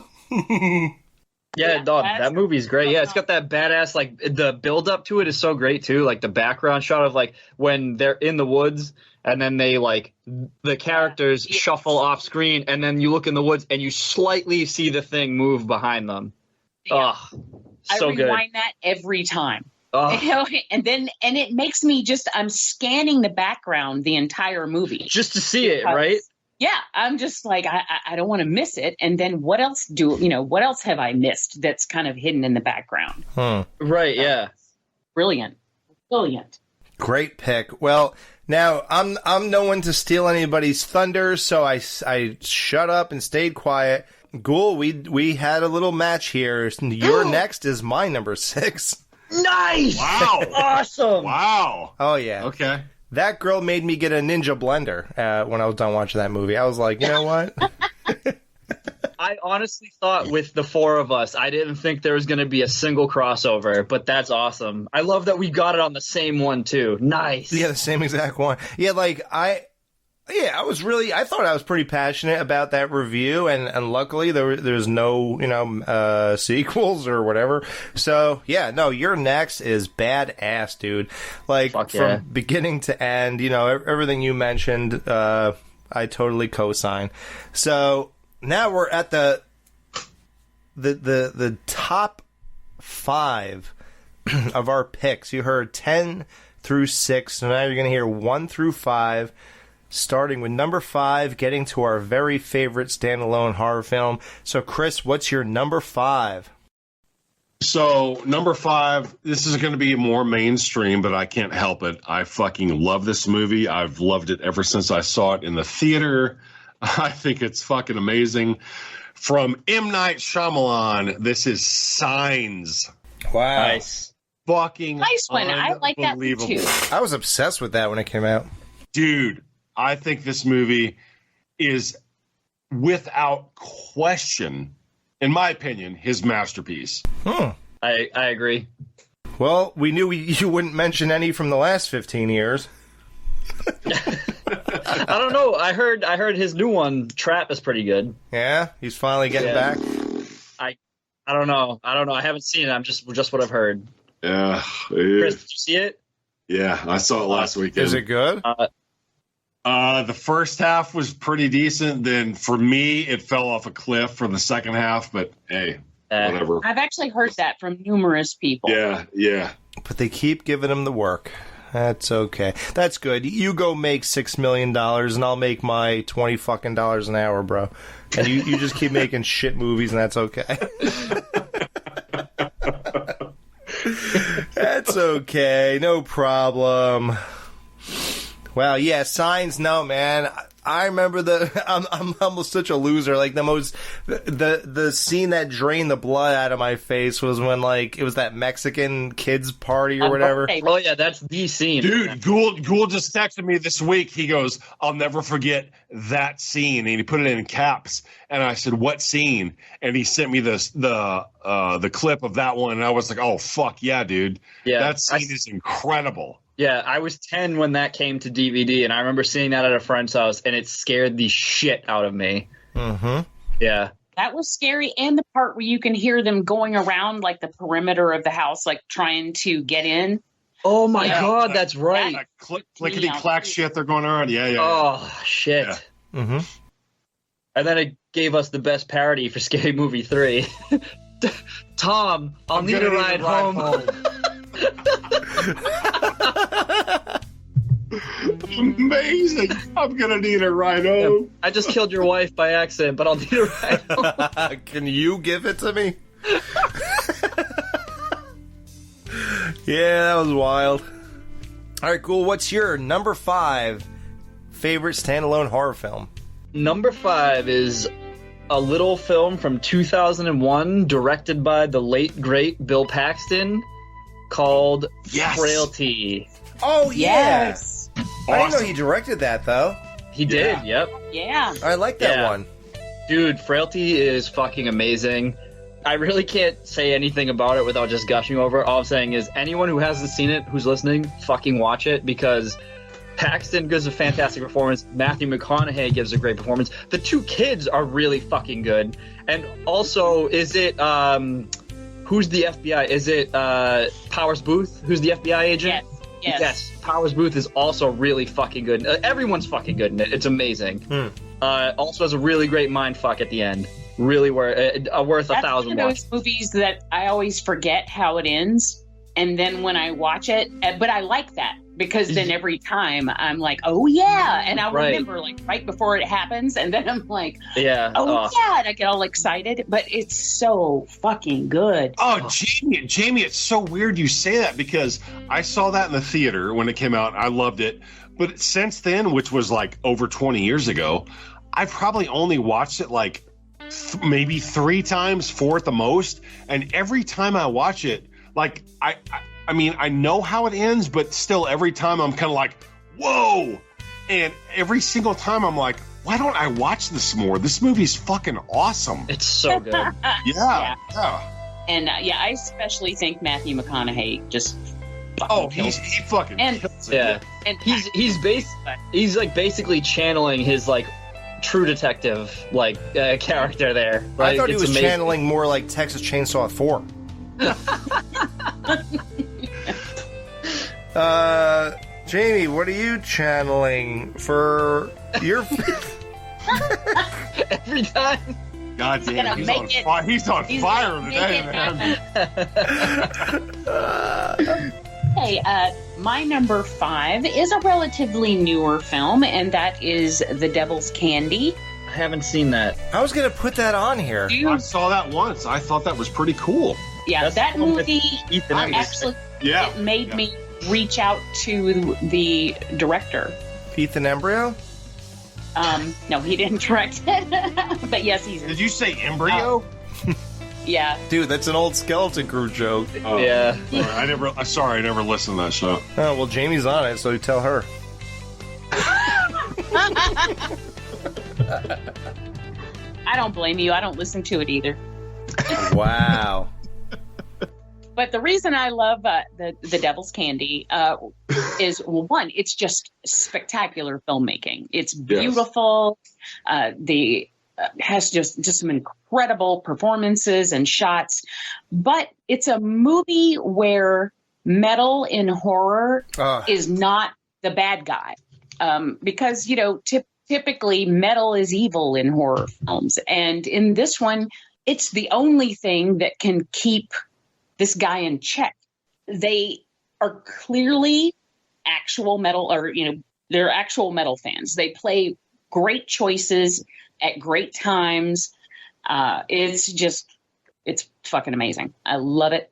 Yeah, dog, that movie's great. Yeah, it's got that badass, like, the build up to it is so great too. Like the background shot of like when they're in the woods and then they like the characters shuffle off screen and then you look in the woods and you slightly see the thing move behind them. Yeah. Oh, so I good. rewind that every time. Oh, And it makes me I'm scanning the background the entire movie. just to see it, right? Yeah, I'm just like, I don't want to miss it. And then what else have I missed that's kind of hidden in the background? Right, yeah. Brilliant. Great pick. Well, now I'm no one to steal anybody's thunder, so I shut up and stayed quiet. Ghoul, we had a little match here. Your next is my number 6. Nice! Wow. Awesome! Wow. Oh yeah. Okay. That girl made me get a Ninja blender when I was done watching that movie. I was like, you know what? I honestly thought with the 4 of us, I didn't think there was going to be a single crossover, but that's awesome. I love that we got it on the same one, too. Nice. Yeah, the same exact one. Yeah, like, I thought I was pretty passionate about that review, and luckily there's no, sequels or whatever. So, yeah, no, Your Next is badass, dude. Like, from beginning to end, everything you mentioned, I totally co-sign. So, now we're at the top 5 of our picks. You heard 10 through 6, so now you're going to hear 1 through 5. Starting with number 5, getting to our very favorite standalone horror film. So, Chris, what's your number 5? So, number 5, this is going to be more mainstream, but I can't help it. I fucking love this movie. I've loved it ever since I saw it in the theater. I think it's fucking amazing. From M. Night Shyamalan, this is Signs. Wow. Nice. Fucking Nice one. I like that one too. I was obsessed with that when it came out. Dude, I think this movie is, without question, in my opinion, his masterpiece. I agree. Well, we knew you wouldn't mention any from the last 15 years. I don't know. I heard his new one, Trap, is pretty good. Yeah, he's finally getting back. I don't know. I haven't seen it. I'm just what I've heard. Yeah. Chris, did you see it? Yeah, I saw it last weekend. Is it good? The first half was pretty decent. Then for me, it fell off a cliff for the second half. But hey, whatever. I've actually heard that from numerous people. Yeah. But they keep giving him the work. That's okay. That's good. You go make $6 million, and I'll make my $20 fucking an hour, bro. And you just keep making shit movies, and that's okay. That's okay. No problem. Well, yeah, Signs, no, man. I remember I'm almost such a loser. Like the scene that drained the blood out of my face was when like it was that Mexican kids party or whatever. Oh yeah, that's the scene. Dude, Ghoul just texted me this week. He goes, "I'll never forget that scene," and he put it in caps. And I said, "What scene?" And he sent me the clip of that one, and I was like, "Oh fuck yeah, dude! Yeah, that scene is incredible." Yeah, I was 10 when that came to DVD, and I remember seeing that at a friend's house, and it scared the shit out of me. Mm-hmm. Yeah. That was scary, and the part where you can hear them going around like the perimeter of the house, like trying to get in. Oh my God, that's right. That clickety clack shit they're going on. Yeah. Oh shit. Yeah. Mm-hmm. And then it gave us the best parody for Scary Movie 3. Tom, I'll need a ride home. Amazing. I'm gonna need a ride home. I just killed your wife by accident, but I'll need a ride home. Can you give it to me? Yeah, that was wild. All right, cool. What's your number 5 favorite standalone horror film? Number 5 is a little film from 2001 directed by the late, great Bill Paxton called Frailty. Oh, yeah. Yes. I didn't know he directed that, though. He did, yep. Yeah. I like that one. Dude, Frailty is fucking amazing. I really can't say anything about it without just gushing over it. All I'm saying is anyone who hasn't seen it, who's listening, fucking watch it, because Paxton gives a fantastic performance. Matthew McConaughey gives a great performance. The two kids are really fucking good. And also, is it, who's the FBI? Is it Powers Booth, who's the FBI agent? Yes. Powers Booth is also really fucking good. Everyone's fucking good in it. It's amazing. Also has a really great mind fuck at the end. Really worth 1,000 That's one of those movies that I always forget how it ends, and then when I watch it, but I like that because then every time I'm like, oh yeah, and I'll remember like right before it happens, and then I'm like, yeah, and I get all excited. But it's so fucking good. Oh, Jamie, it's so weird you say that because I saw that in the theater when it came out. I loved it, but since then, which was like over 20 years ago, I've probably only watched it like maybe 3 times, 4 at the most, and every time I watch it, like I mean, I know how it ends, but still every time I'm kind of like, whoa, and every single time I'm like, why don't I watch this more? This movie's fucking awesome. It's so good. Yeah. And I especially think Matthew McConaughey just he fucking kills it. And he's like basically channeling his like True Detective like character there. Like, I thought he was channeling more like Texas Chainsaw 4. Jamie, what are you channeling for your every time? God damn, he's on fire today, man. Hey, my number 5 is a relatively newer film, and that is The Devil's Candy. I haven't seen that. I was going to put that on here. I saw that once. I thought that was pretty cool. Yeah, that movie actually it made me reach out to the director. Ethan Embryo? No, he didn't direct it. But yes, he's. Did you say embryo? Yeah. Dude, that's an old Skeleton Crew joke. Oh, yeah. I never listened to that show. Oh, well, Jamie's on it, so you tell her. I don't blame you. I don't listen to it either. Wow. But the reason I love the Devil's Candy is, well, one, it's just spectacular filmmaking. It's beautiful. Has just some incredible performances and shots. But it's a movie where metal in horror is not the bad guy. Because, typically metal is evil in horror films. And in this one, it's the only thing that can keep this guy in check. They are clearly actual metal, or, they're actual metal fans. They play great choices at great times. It's fucking amazing. I love it.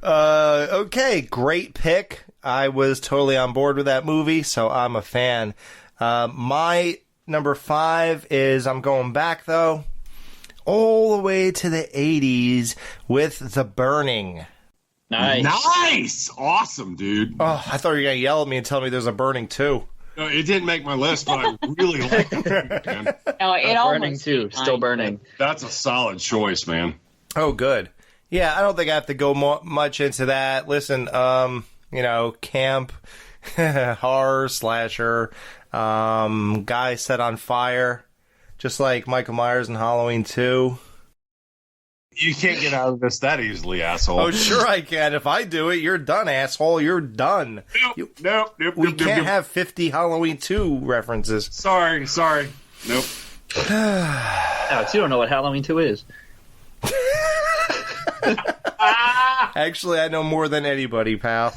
Okay, great pick. I was totally on board with that movie, so I'm a fan. My number 5 is, I'm going back, though, all the way to the 80s with The Burning. Nice! Awesome, dude. Oh, I thought you were going to yell at me and tell me there's a Burning 2. No, it didn't make my list, but I really like it, man. No, it Burning almost too. Still burning. That's a solid choice, man. Oh, good. Yeah, I don't think I have to go much into that. Listen, camp, horror, slasher, guy set on fire, just like Michael Myers in Halloween 2. You can't get out of this that easily, asshole. Oh, sure I can. If I do it, you're done, asshole. You're done. Nope. We can't have 50 Halloween 2 references. Sorry. Nope. Alex, you don't know what Halloween 2 is. Actually, I know more than anybody, pal.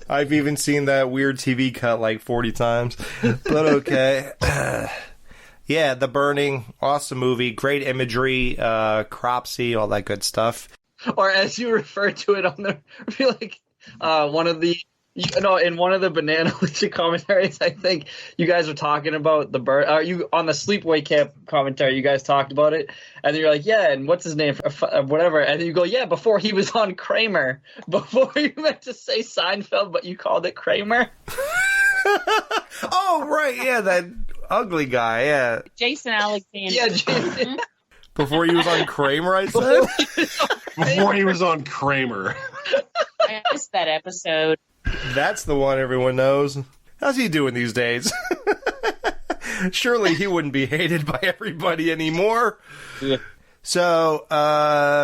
I've even seen that weird TV cut like 40 times. But okay. Yeah, The Burning, awesome movie, great imagery, cropsy, all that good stuff. Or as you refer to it on the, I feel like one of the, in one of the Banana Legion commentaries, I think you guys were talking about the burn. You on the Sleepaway Camp commentary, you guys talked about it, and then you're like, yeah, and what's his name, whatever, and then you go, yeah, before he was on Kramer, before you meant to say Seinfeld, but you called it Kramer. Oh right, yeah, that ugly guy, yeah. Jason Alexander. Yeah, Jason. Before he was on Kramer, I said. Before he was on Kramer. I missed that episode. That's the one everyone knows. How's he doing these days? Surely he wouldn't be hated by everybody anymore. Yeah. So,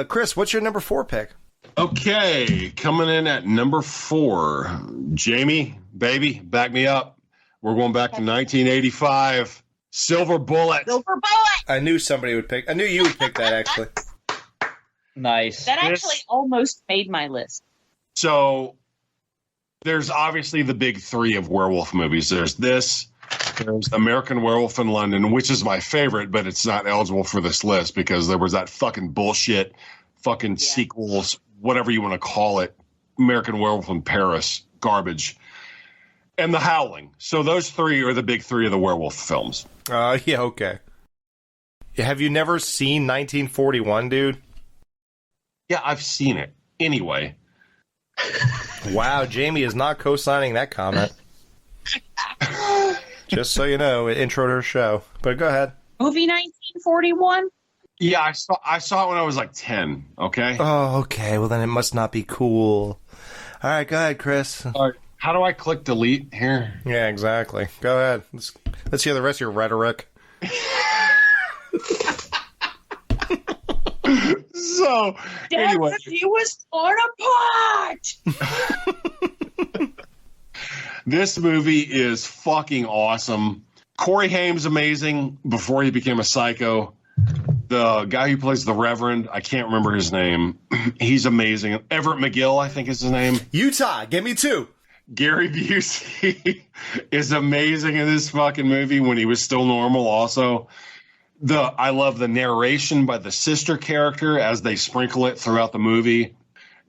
Chris, what's your number 4 pick? Okay, coming in at number 4. Jamie, baby, back me up. We're going back to 1985. Silver Bullet. Silver Bullet! I knew somebody would pick. I knew you would pick that, actually. Nice. That actually almost made my list. So, there's obviously the big 3 of werewolf movies. There's American Werewolf in London, which is my favorite, but it's not eligible for this list because there was that fucking bullshit, sequels, whatever you want to call it, American Werewolf in Paris, garbage, and The Howling. So those 3 are the big 3 of the werewolf films. Yeah, okay. Have you never seen 1941, dude? Yeah, I've seen it. Anyway. Wow, Jamie is not co-signing that comment. Just so you know, it introed her show. But go ahead. Movie 1941? Yeah, I saw it when I was like 10, okay? Oh, okay. Well, then it must not be cool. All right, go ahead, Chris. All right. How do I click delete here? Yeah, exactly. Go ahead. Let's hear the rest of your rhetoric. So, anyway. He was torn apart! This movie is fucking awesome. Corey Haim's amazing before he became a psycho. The guy who plays the Reverend, I can't remember his name. He's amazing. Everett McGill, I think is his name. Utah, give me 2. Gary Busey is amazing in this fucking movie when he was still normal also. I love the narration by the sister character as they sprinkle it throughout the movie.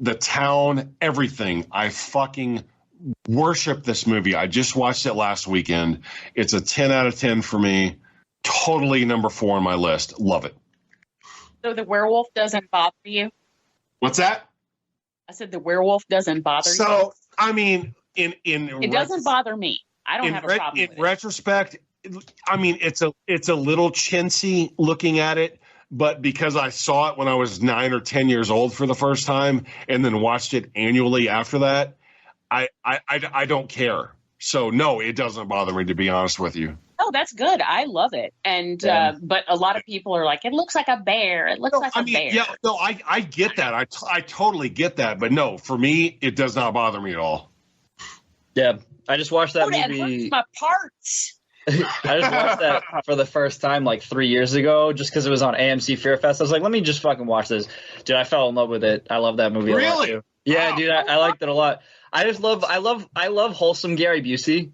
The town, everything. I fucking worship this movie. I just watched it last weekend. It's a 10 out of 10 for me. Totally number 4 on my list. Love it. So the werewolf doesn't bother you? What's that? I said the werewolf doesn't bother you? So, I mean, it doesn't bother me. I don't have a problem with it. In retrospect, I mean, it's a little chintzy looking at it, but because I saw it when I was 9 or 10 years old for the first time and then watched it annually after that, I don't care. So no, it doesn't bother me, to be honest with you. Oh, that's good. I love it. And but a lot of people are like, it looks like a bear. It looks like a bear. Yeah, no, I get that. I totally get that. But no, for me, it does not bother me at all. Yeah, I just watched that That movie. hurts my parts. I just watched that for the first time like 3 years ago, just because it was on AMC Fear Fest. I was like, let me just fucking watch this. Dude, I fell in love with it. I love that movie a lot Really? too. Yeah, Wow. dude, I liked it a lot. I love wholesome Gary Busey.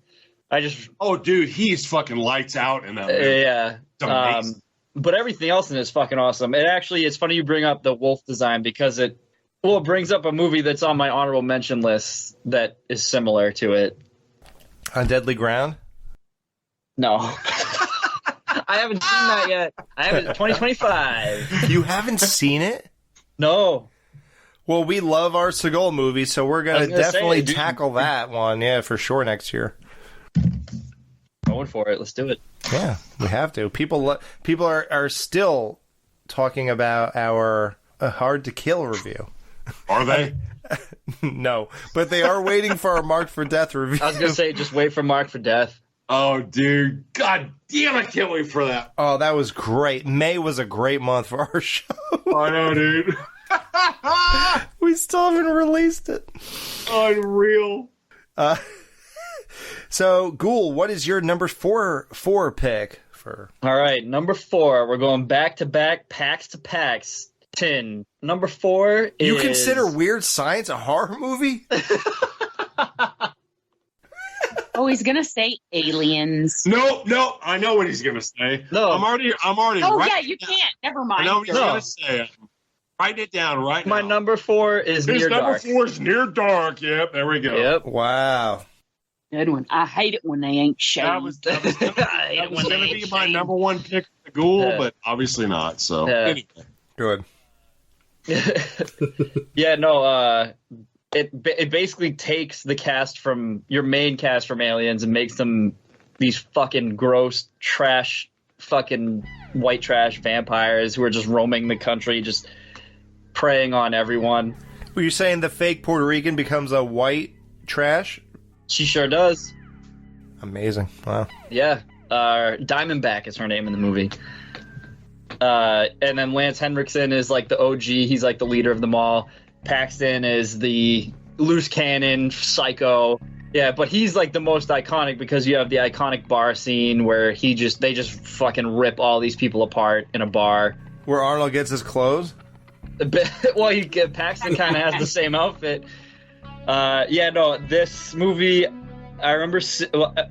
Oh, dude, he's fucking lights out in that movie. Yeah. It's amazing. But everything else in it is fucking awesome. It's funny you bring up the wolf design because it brings up a movie that's on my honorable mention list that is similar to it. On Deadly Ground? No. I haven't seen that yet. I haven't. 2025. You haven't seen it? No. Well, we love our Seagal movies, so we're going to definitely tackle that one. Yeah, for sure next year. Going for it. Let's do it. Yeah, we have to. People are still talking about our Hard to Kill review. Are they? No, but they are waiting for our Marked for Death review. I was going to say, just wait for Marked for Death. Oh, dude. God damn, I can't wait for that. Oh, that was great. May was a great month for our show. I know, dude. We still haven't released it. Unreal. So, Ghoul, what is your number four pick for? All right, number 4. We're going back to back, packs to packs. 10. Number 4 is. You consider Weird Science a horror movie? Oh, he's gonna say aliens. No, I know what he's gonna say. No. I'm already. Oh yeah, you can't. Never mind. I know what he's gonna say. Write it down right now. My number 4 is Near Dark. His number 4 is Near Dark. Yep, there we go. Yep. Wow. Good one. I hate it when they ain't shaved. That was gonna be my number 1 pick for the Ghoul, but obviously not. So anyway. Good. Yeah, no, it basically takes the cast from your main cast from Aliens and makes them these fucking gross trash fucking white trash vampires who are just roaming the country, just preying on everyone. Were you saying the fake Puerto Rican becomes a white trash? She sure does. Amazing. Wow. Yeah. Diamondback is her name in the movie. And then Lance Henriksen is like the OG. He's like the leader of them all. Paxton is the loose cannon psycho. Yeah, but he's like the most iconic because you have the iconic bar scene where they just fucking rip all these people apart in a bar. Where Arnold gets his clothes? Well, Paxton kind of has the same outfit. Yeah, no, this movie, I remember,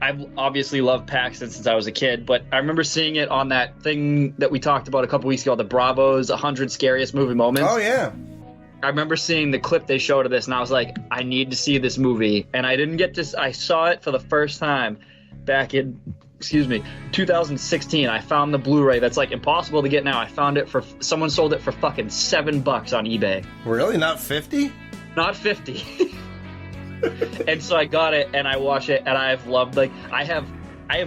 I've obviously loved Paxton since I was a kid, but I remember seeing it on that thing that we talked about a couple weeks ago, the Bravo's 100 Scariest Movie Moments. Oh, yeah. I remember seeing the clip they showed of this, and I was like, I need to see this movie. And I didn't get to, I saw it for the first time back in, 2016. I found the Blu-ray that's like impossible to get now. I found it someone sold it for fucking $7 on eBay. Really? Not 50? Not 50. And so I got it and I watched it and I've loved, like, I have a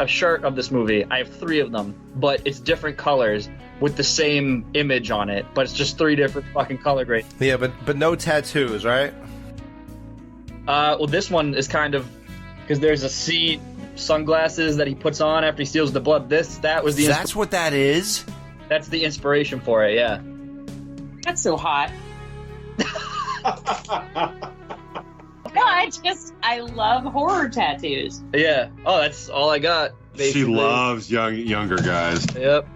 shirt of this movie. I have 3 of them, but it's different colors with the same image on it, but it's just 3 different fucking color grades. Yeah, but no tattoos, right? Well, this one is kind of, because there's a sunglasses that he puts on after he steals the blood. That's what that is? That's the inspiration for it, yeah. That's so hot. No, I love horror tattoos. Yeah. Oh, that's all I got, basically. She loves younger guys. Yep.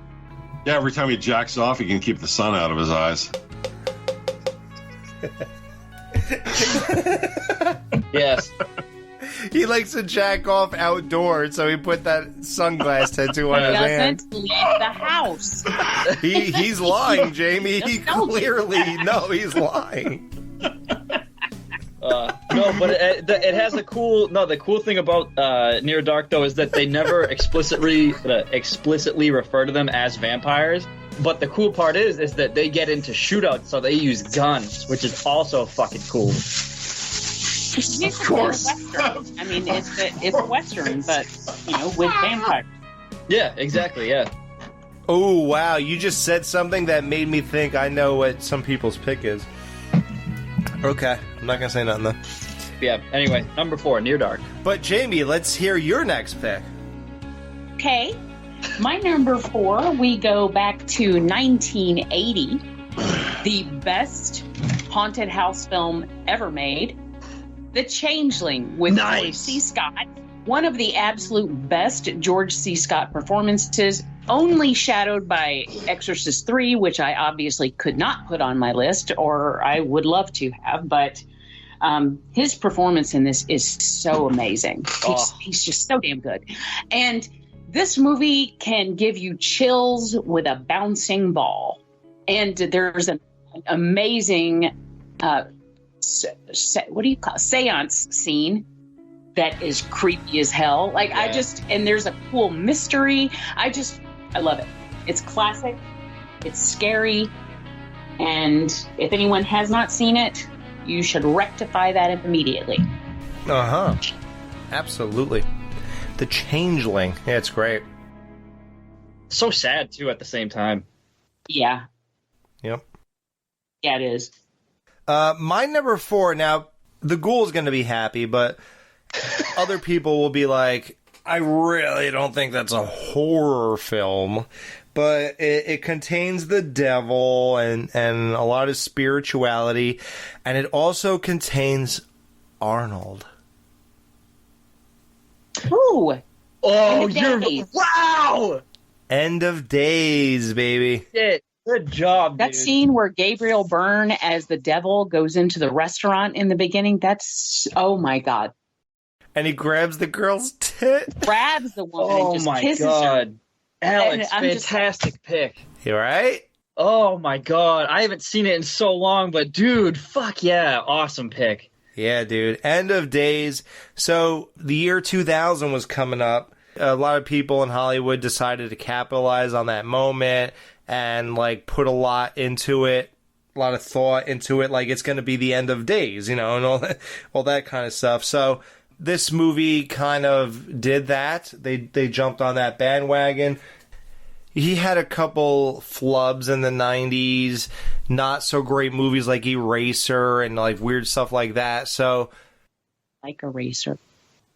Yeah, every time he jacks off, he can keep the sun out of his eyes. Yes. He likes to jack off outdoors, so he put that sunglass tattoo on his hand. Doesn't leave the house. He's lying, Jamie. He clearly he's lying. No, but it has the cool thing about Near Dark, though, is that they never explicitly refer to them as vampires. But the cool part is that they get into shootouts, so they use guns, which is also fucking cool. Of course. I mean, it's a Western, but, with vampires. Yeah, exactly, yeah. Oh, wow. You just said something that made me think I know what some people's pick is. Okay. I'm not going to say nothing, though. Yeah, anyway, number 4, Near Dark. But, Jamie, let's hear your next pick. Okay. My number 4, we go back to 1980. The best haunted house film ever made. The Changeling with George C. Scott. One of the absolute best George C. Scott performances, only shadowed by Exorcist 3, which I obviously could not put on my list, or I would love to have, but his performance in this is so amazing. He's just so damn good. And this movie can give you chills with a bouncing ball. And there's an amazing seance scene that is creepy as hell. Like, Yeah. and there's a cool mystery. I love it. It's classic. It's scary. And if anyone has not seen it, you should rectify that immediately. Uh-huh. Absolutely. The Changeling. Yeah, it's great. So sad too at the same time. Yeah. Yep. Yeah, it is. My number 4, now, the Ghoul is going to be happy, but other people will be like, I really don't think that's a horror film. But it contains the devil and a lot of spirituality. And it also contains Arnold. Ooh. Oh, End of Days. wow! End of Days, baby. Shit. Good job, That dude. scene where Gabriel Byrne as the devil goes into the restaurant in the beginning, that's, oh my God. And he grabs the girl's tit. Grabs the woman and Oh just my kisses her. god. Alex, And I'm just- fantastic pick. You right? Oh my god. I haven't seen it in so long, but dude, fuck yeah. Awesome pick. Yeah, dude. End of Days. So the year 2000 was coming up. A lot of people in Hollywood decided to capitalize on that moment and like put a lot into it, a lot of thought into it. Like it's going to be the end of days, you know, and all that kind of stuff. So this movie kind of did that. They jumped on that bandwagon. He had a couple flubs in the 90s, not so great movies like Eraser and like weird stuff like that. So Like Eraser.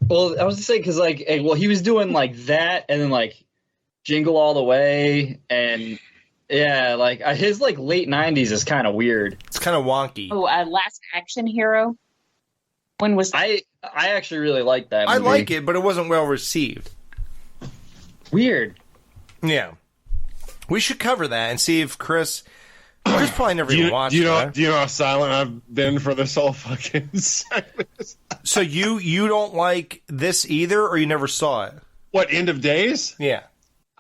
Well, I was to say, because, like, he was doing, like, that, and then, like, Jingle All the Way, and, yeah, like, his, like, late 90s is kind of weird. it's kind of wonky. Oh, Last Action Hero. When was I actually really like that I movie. like it, but it wasn't well received. Weird. Yeah. We should cover that and see if Chris probably never even watched do you know, it. do you know how silent I've been for this whole fucking segment? So you don't like this either, or you never saw it? What, End of Days? Yeah.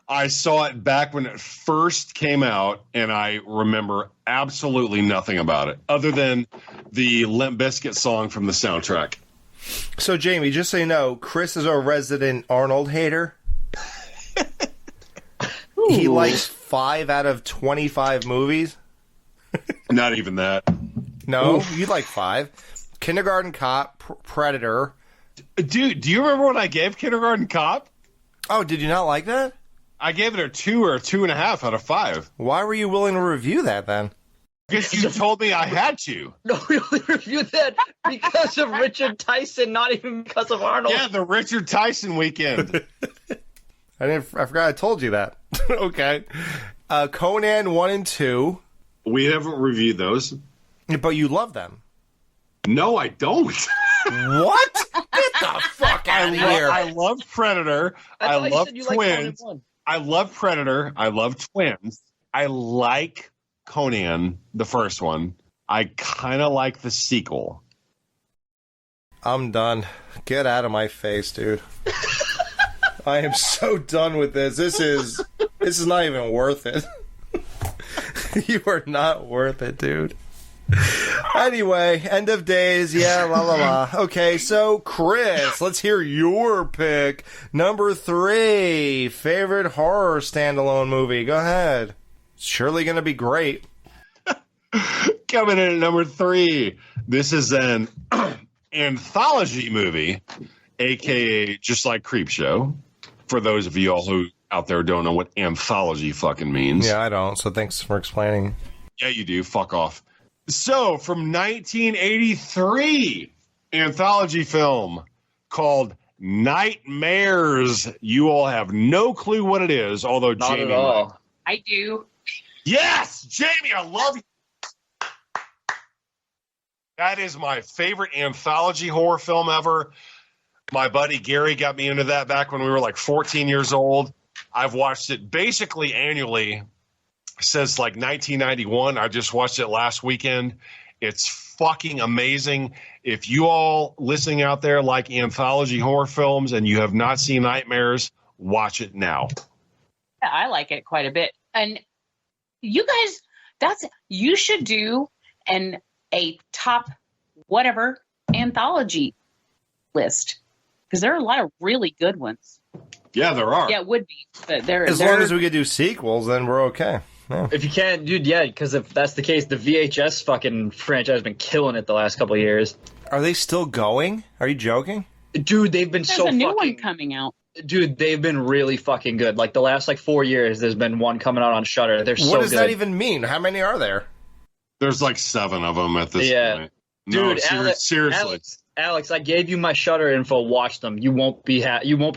I saw it back when it first came out, and I remember absolutely nothing about it, other than the Limp Bizkit song from the soundtrack. So Jamie, just so you know, Chris is our resident Arnold hater. He likes 5 out of 25 movies. Not even that. No, you like 5. Kindergarten Cop, Predator. Dude, do you remember what I gave Kindergarten Cop? Oh, did you not like that? I gave it a 2 or a 2.5 out of 5. Why were you willing to review that then? Because you told me I had to. No, we only reviewed that because of Richard Tyson, not even because of Arnold. Yeah, the Richard Tyson weekend. I forgot I told you that. Okay. Conan 1 and 2. We haven't reviewed those. But you love them. No, I don't. What? Get the fuck out of here. I love Predator. I thought you love said you liked Conan Twins. 1. I love Predator. I love Twins. I like Conan, the first one. I kind of like the sequel. I'm done. Get out of my face, dude. I am so done with this. This is not even worth it. You are not worth it, dude. Anyway, End of Days, yeah, la la la. Okay, so Chris, let's hear your pick. Number 3, favorite horror standalone movie. Go ahead. It's surely going to be great. Coming in at number 3, this is an anthology movie, a.k.a. just like Creepshow. For those of you all who out there don't know what anthology fucking means. Yeah, I don't, so thanks for explaining. Yeah, you do. Fuck off. So, from 1983, anthology film called Nightmares. You all have no clue what it is, although Not Jamie at all. might. I do. Yes, Jamie, I love you. That is my favorite anthology horror film ever. My buddy Gary got me into that back when we were like 14 years old. I've watched it basically annually since like 1991. I just watched it last weekend. It's fucking amazing. If you all listening out there like anthology horror films and you have not seen Nightmares, watch it now. I like it quite a bit. And you guys, you should do a top whatever anthology list. because there are a lot of really good ones. Yeah, there are. Yeah, it would be. But As long as we could do sequels, then we're okay. Yeah. If you can't, dude, yeah, because if that's the case, the VHS fucking franchise has been killing it the last couple of years. Are they still going? Are you joking? Dude, they've been there's so a new fucking... one coming out. Dude, they've been really fucking good. Like, the last, 4 years, there's been one coming out on Shudder. They're so good. What does that even mean? How many are there? There's 7 of them at this point. Dude, No, seriously. Alex, I gave you my Shudder info. Watch them. You won't be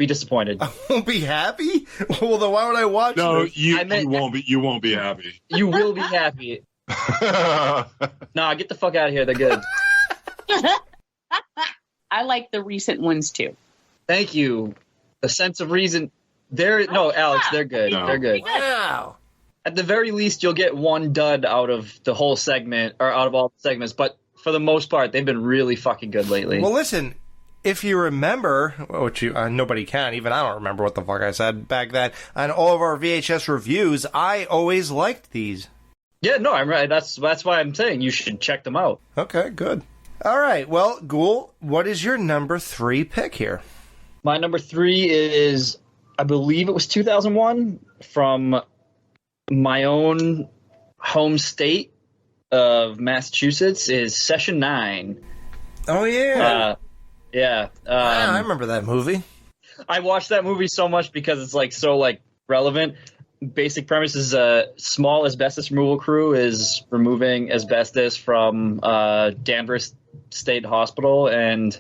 disappointed. I won't be happy? Well, then why would I watch them? You won't be happy. You will be happy. Nah, get the fuck out of here. They're good. I like the recent ones too. Thank you. A sense of reason. Alex, they're good. No. They're good. Wow. At the very least, you'll get one dud out of the whole segment, or out of all the segments, but for the most part, they've been really fucking good lately. Well, listen, if you remember, which nobody can, even I don't remember what the fuck I said back then, on all of our VHS reviews, I always liked these. Yeah, no, I'm right. That's why I'm saying you should check them out. Okay, good. All right, well, Ghoul, what is your number 3 pick here? My number 3 is, I believe it was 2001, from my own home state of Massachusetts, is Session 9. Oh, yeah. Yeah. I remember that movie. I watched that movie so much because it's so relevant. Basic premise is a small asbestos removal crew is removing asbestos from Danvers State Hospital, and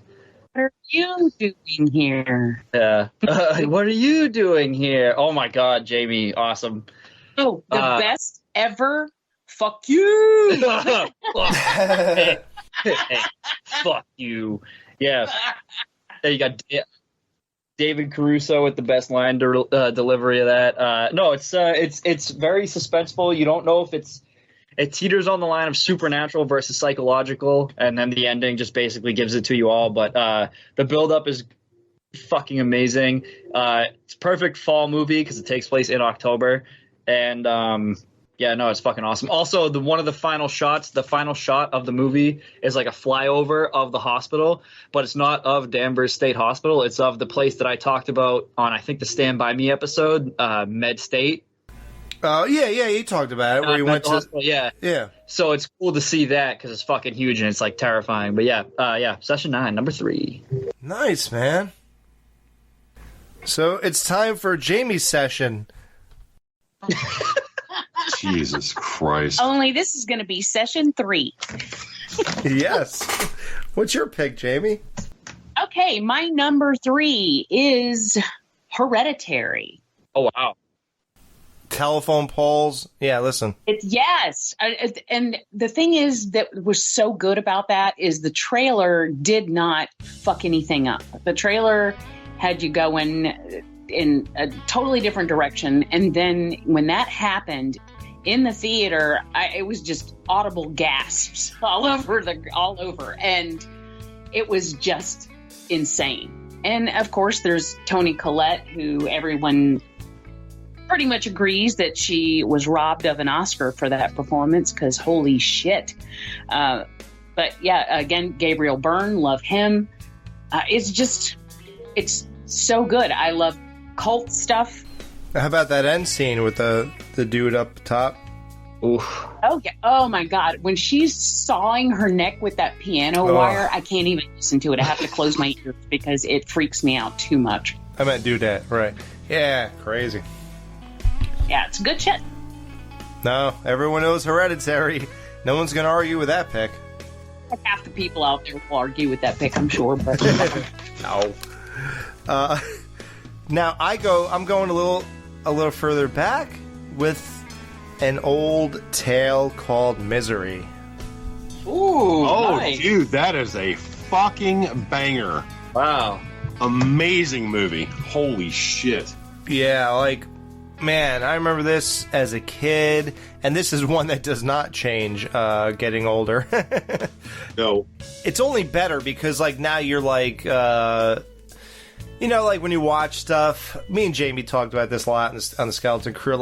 What are you doing here? what are you doing here? Oh my God, Jamie, awesome. Oh, the best ever. Fuck you. hey, fuck you. Yeah. There you got David Caruso with the best line delivery of that. No, it's very suspenseful. You don't know if it teeters on the line of supernatural versus psychological, and then the ending just basically gives it to you all. But the build-up is fucking amazing. It's a perfect fall movie because it takes place in October, and yeah, no, it's fucking awesome. Also, the final shot of the movie is like a flyover of the hospital, but it's not of Danvers State Hospital. It's of the place that I talked about on, I think, the Stand By Me episode, Med State. Oh, yeah, you talked about it, where you went to... Hospital, yeah. Yeah. So it's cool to see that because it's fucking huge and it's, terrifying. But yeah, Session 9, number 3. Nice, man. So it's time for Jamie's session. Jesus Christ. Only this is going to be Session 3. Yes. What's your pick, Jamie? Okay, my number 3 is Hereditary. Oh, wow. Telephone poles. Yeah, listen. Yes. And the thing is that was so good about that is the trailer did not fuck anything up. The trailer had you going in a totally different direction. And then when that happened in the theater, it was just audible gasps all over. And it was just insane. And of course, there's Toni Collette, who everyone pretty much agrees that she was robbed of an Oscar for that performance because holy shit. But yeah, again, Gabriel Byrne, love him. It's so good. I love cult stuff. How about that end scene with the dude up top? Oof. Oh yeah. Oh my God. When she's sawing her neck with that piano wire, I can't even listen to it. I have to close my ears because it freaks me out too much. I meant do that, right. Yeah, crazy. Yeah, it's good shit. No, everyone knows Hereditary. No one's going to argue with that pick. Like half the people out there will argue with that pick, I'm sure. But no. Now I'm going a little further back with an old tale called Misery. Ooh, nice. Dude, that is a fucking banger. Wow. Amazing movie. Holy shit. Yeah, man, I remember this as a kid, and this is one that does not change getting older. No. It's only better because, now you're when you watch stuff, me and Jamie talked about this a lot on the Skeleton Crew,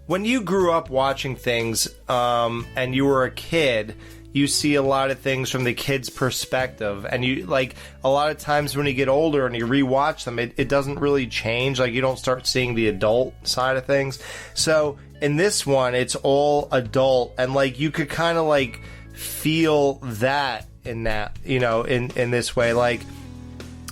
when you grew up watching things and you were a kid, you see a lot of things from the kid's perspective, and you like a lot of times when you get older and you rewatch them, it doesn't really change. Like, you don't start seeing the adult side of things. So in this one, it's all adult, and like you could kind of like feel that in that, you know, in this way. Like,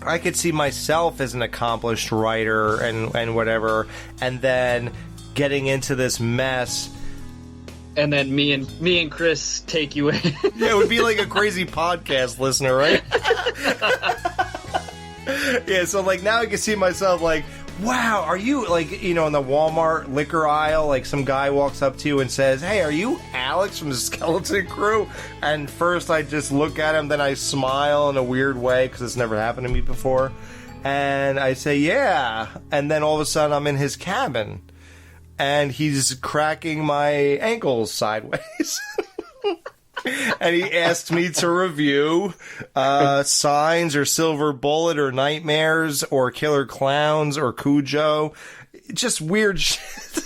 I could see myself as an accomplished writer and whatever, and then getting into this mess. And then me and Chris take you in. Yeah, it would be like a crazy podcast listener, right? Yeah, so like now I can see myself like, wow, are you like, you know, in the Walmart liquor aisle, like some guy walks up to you and says, hey, are you Alex from the Skeleton Crew? And first I just look at him, then I smile in a weird way because it's never happened to me before. And I say, yeah. And then all of a sudden I'm in his cabin. And he's cracking my ankles sideways. And he asked me to review Signs or Silver Bullet or Nightmares or Killer Clowns or Cujo. Just weird shit.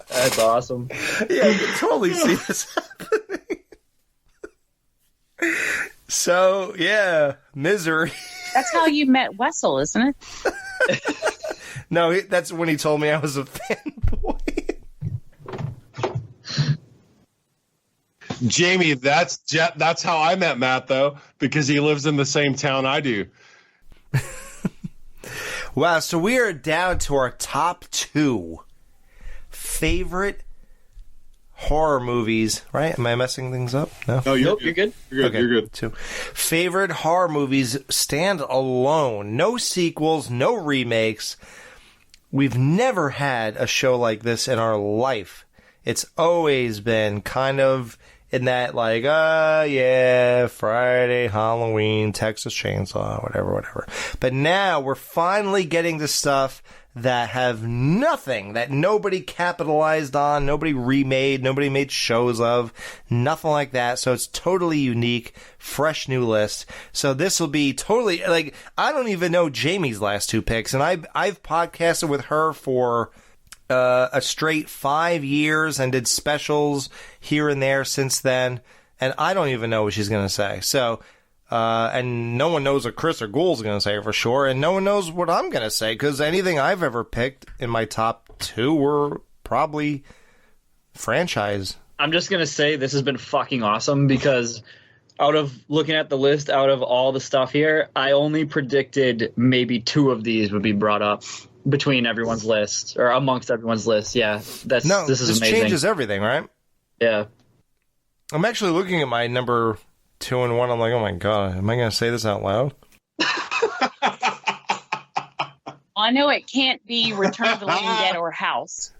That's awesome. Yeah, I can totally see this happening. So, yeah, Misery. That's how you met Wessel, isn't it? No, that's when he told me I was a fanboy. Jamie, that's how I met Matt, though, because he lives in the same town I do. Wow, so we are down to our top 2 favorite horror movies, right? Am I messing things up? No? No, You're good. You're good. Okay, You're good. 2 favorite horror movies stand alone. No sequels, no remakes. We've never had a show like this in our life. It's always been kind of in that, like, yeah, Friday, Halloween, Texas Chainsaw, whatever. But now we're finally getting to stuff that have nothing, that nobody capitalized on, nobody remade, nobody made shows of, nothing like that. So it's totally unique, fresh new list. So this will be totally, like, I don't even know Jamie's last 2 picks, and I've podcasted with her for a straight 5 years and did specials here and there since then, and I don't even know what she's going to say. So, and no one knows what Chris or Ghoul's going to say for sure, and no one knows what I'm going to say, because anything I've ever picked in my top 2 were probably franchise. I'm just going to say this has been fucking awesome, because out of looking at the list, out of all the stuff here, I only predicted maybe 2 of these would be brought up between everyone's list, or amongst everyone's list. Yeah, this is amazing. This changes everything, right? Yeah. I'm actually looking at my number 2 and 1. I'm like, oh my god, am I going to say this out loud? I know it can't be Return of the Living Dead or House.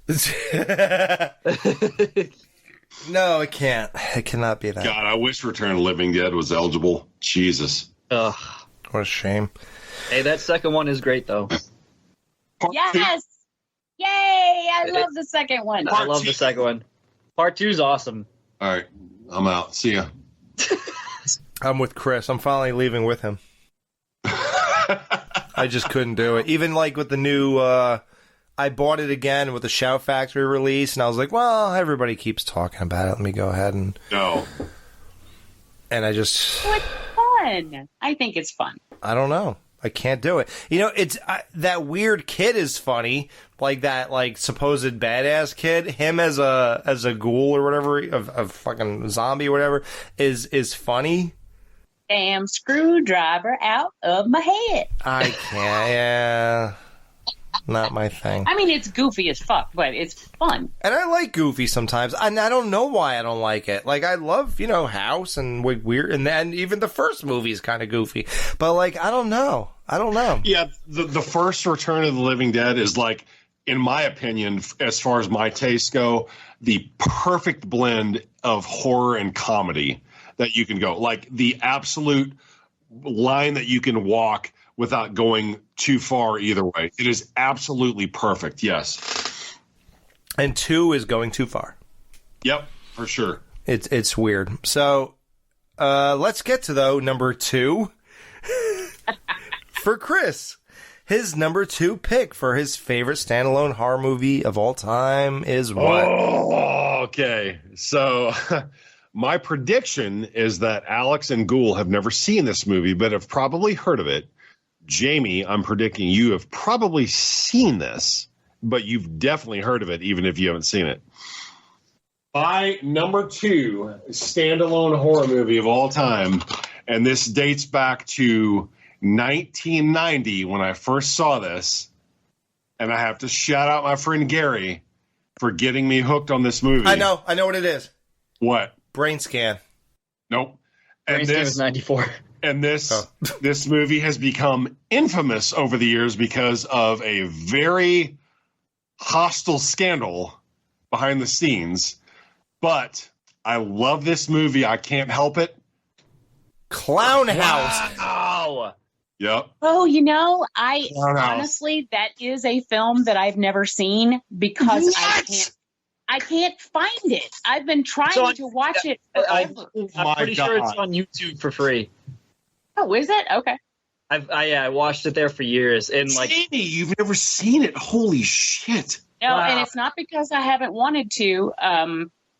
No, it can't. It cannot be that. God, I wish Return of the Living Dead was eligible. Jesus. Ugh. What a shame. Hey, that second one is great, though. Yes! Yay! I love the second one. I love the second one. Part 2 is awesome. All right, I'm out. See ya. I'm with Chris. I'm finally leaving with him. I just couldn't do it. Even like with the new, I bought it again with the Shout Factory release, and I was like, well, everybody keeps talking about it. Let me go ahead and... No. And I just... Oh, it's fun. I think it's fun. I don't know. I can't do it. You know, it's that weird kid is funny, like that, like supposed badass kid. Him as a ghoul or whatever, of fucking zombie or whatever, is funny. Damn screwdriver out of my head. I can't. Yeah, not my thing. I mean, it's goofy as fuck, but it's fun. And I like Goofy sometimes. And I don't know why I don't like it. Like, I love, House and weird, and then even the first movie is kind of goofy. But, like, I don't know. Yeah, the first Return of the Living Dead is, like, in my opinion, as far as my tastes go, the perfect blend of horror and comedy that you can go. Like, the absolute line that you can walk without going too far either way. It is absolutely perfect, yes. And 2 is going too far. Yep, for sure. It's weird. So, let's get to, though, number 2. For Chris. His number 2 pick for his favorite standalone horror movie of all time is what? Oh, Okay, so my prediction is that Alex and Ghoul have never seen this movie, but have probably heard of it. Jamie, I'm predicting you have probably seen this, but you've definitely heard of it, even if you haven't seen it. My number 2 standalone horror movie of all time, and this dates back to 1990 when I first saw this, and I have to shout out my friend Gary for getting me hooked on this movie. I know what it is. What? Brain Scan. Nope. Brain Scan was 94. And this movie has become infamous over the years because of a very hostile scandal behind the scenes. But I love this movie. I can't help it. Clown House. Wow. Yep. Oh, Clown House. honestly, that is a film that I've never seen because I can't find it. I've been trying to watch it forever. I'm pretty sure it's on YouTube for free. Oh, is it? Okay. I watched it there for years, and like, Jamie, you've never seen it. Holy shit. No, Wow. and it's not because I haven't wanted to.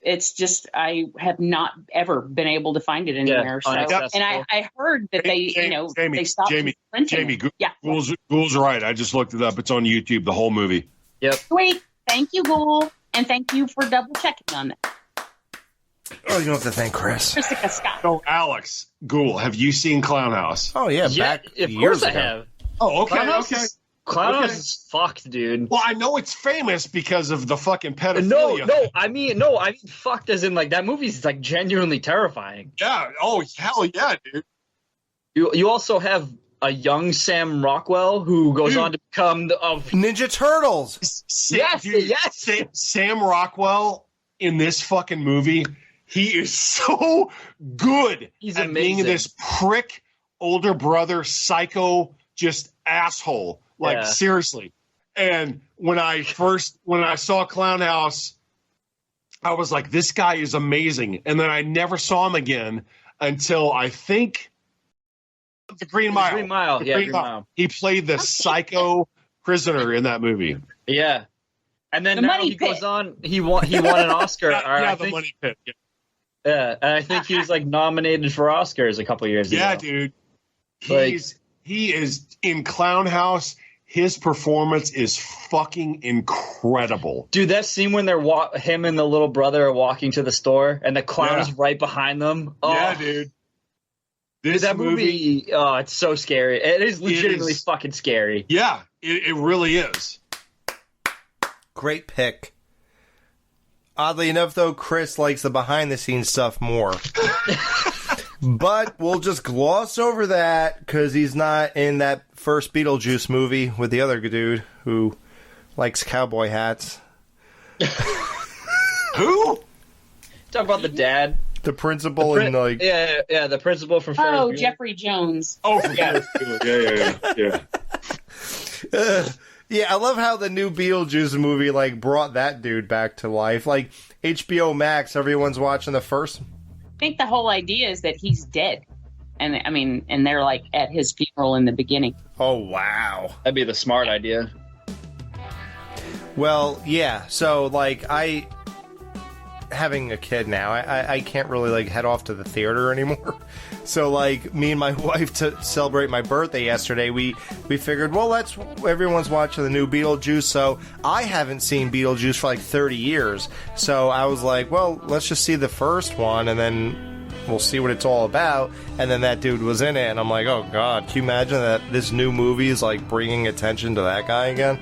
It's just I have not ever been able to find it anywhere. So, unaccessible. and I heard that they stopped printing. Jamie, Yeah. Ghoul's right. I just looked it up. It's on YouTube, the whole movie. Yep. Sweet. Thank you, Ghoul, and thank you for double checking on that. Oh, you don't have to thank Chris. Jessica Scott. So, Alex, Ghoul, have you seen Clown House? Oh yeah, back of years course I ago. have. Oh, okay, Clown House okay. Clown Okay. House is fucked, dude. Well, I know it's famous because of the fucking pedophilia. No, I mean fucked as in like that movie's like genuinely terrifying. Yeah. Oh, hell yeah, dude. You also have a young Sam Rockwell who goes on to become Ninja Turtles. Sam Rockwell in this fucking movie, he is so good He's at amazing. being this prick older brother psycho just asshole. Like, Yeah. seriously. And when I saw Clown House, I was like, this guy is amazing. And then I never saw him again until I think The Green Mile. Green Mile. Yeah, Green Mile. He played the psycho prisoner in that movie. Yeah. And then The now Money he Pit. goes on. He won an Oscar. Yeah, I the think, Money Pit. Yeah, yeah, and I think he was like nominated for Oscars a couple years ago. yeah, dude. Like- He is in Clown House. His performance is fucking incredible. Dude, that scene when they're him and the little brother are walking to the store and the clown's right behind them. Oh, Yeah, dude. Dude, that movie, it's so scary. It is legitimately fucking scary. Yeah, it really is. Great pick. Oddly enough, though, Chris likes the behind-the-scenes stuff more. But we'll just gloss over that because he's not in that first Beetlejuice movie with the other dude who likes cowboy hats. Who? Talk about the dad. The principal and like... Yeah, the principal from Ferris Oh, Bueller. Jeffrey Jones. Oh, yeah. Yeah. Yeah, I love how the new Beetlejuice movie like brought that dude back to life. Like HBO Max, everyone's watching the first. I think the whole idea is that he's dead. And I mean, and they're like at his funeral in the beginning. Oh, wow. That'd be the smart idea. Well, yeah. So, like, having a kid now, I can't really, like, head off to the theater anymore. So, like, me and my wife, to celebrate my birthday yesterday, we figured, well, everyone's watching the new Beetlejuice, so I haven't seen Beetlejuice for, like, 30 years. So I was like, well, let's just see the first one, and then we'll see what it's all about. And then that dude was in it, and I'm like, oh, God, can you imagine that this new movie is, like, bringing attention to that guy again?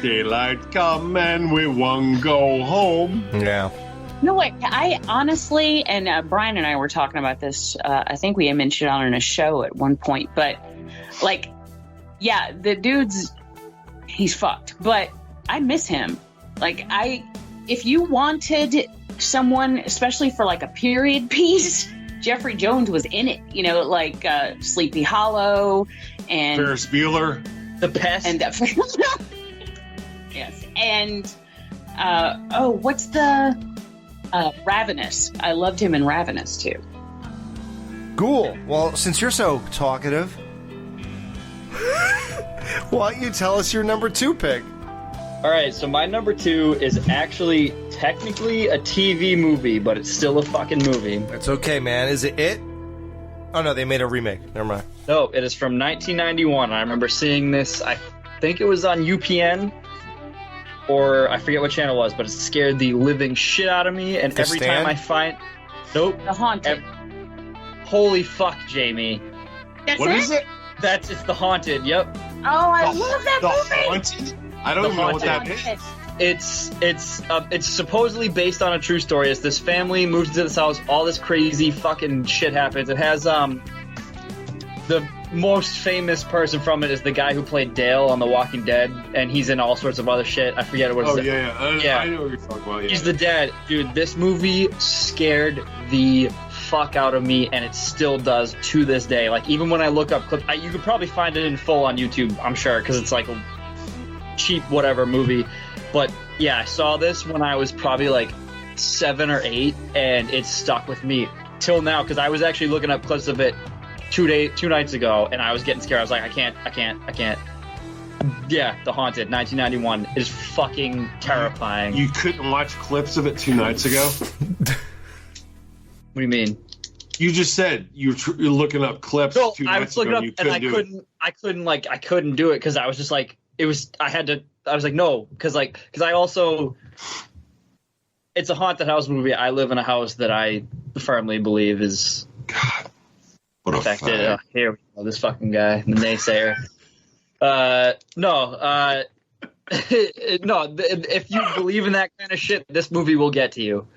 Daylight come and we won't go home. Yeah. No, wait, I honestly, and Brian and I were talking about this, I think we had mentioned it on a show at one point, but, like, yeah, the dude's, he's fucked, but I miss him. Like, if you wanted someone, especially for, like, a period piece, Jeffrey Jones was in it, you know, like, Sleepy Hollow, and... Ferris Bueller. The Pest. And, yes, and, what's the... Ravenous. I loved him in Ravenous, too. Ghoul, well, since you're so talkative, why don't you tell us your number 2 pick? All right, so my number 2 is actually technically a TV movie, but it's still a fucking movie. It's okay, man. Is it? Oh, no, they made a remake. Never mind. No, it is from 1991. I remember seeing this. I think it was on UPN, or I forget what channel it was, but it scared the living shit out of me. And every time I find... Nope. The Haunted. Holy fuck, Jamie. What is it? It's The Haunted, yep. Oh, I love that movie. Haunted? I don't even know what that is. It's supposedly based on a true story. It's this family moves to this house, all this crazy fucking shit happens. It has the most famous person from it is the guy who played Dale on The Walking Dead, and he's in all sorts of other shit. I forget what it's. Yeah. I know what you're talking about. Yeah. He's the dad, dude. This movie scared the fuck out of me, and it still does to this day. Like, even when I look up clips, you could probably find it in full on YouTube, I'm sure, because it's like a cheap whatever movie. But yeah, I saw this when I was probably like 7 or 8, and it stuck with me till now, because I was actually looking up clips of it 2 nights ago, and I was getting scared. I was like, I can't. Yeah, The Haunted, 1991 is fucking terrifying. You couldn't watch clips of it 2 nights ago? What do you mean? You just said you're looking up clips 2 nights ago. I couldn't do it because I was just like, I was like, no, because I also, it's a haunted house movie. I live in a house that I firmly believe is what affected. Here we go, this fucking guy, the naysayer. No, if you believe in that kind of shit, this movie will get to you.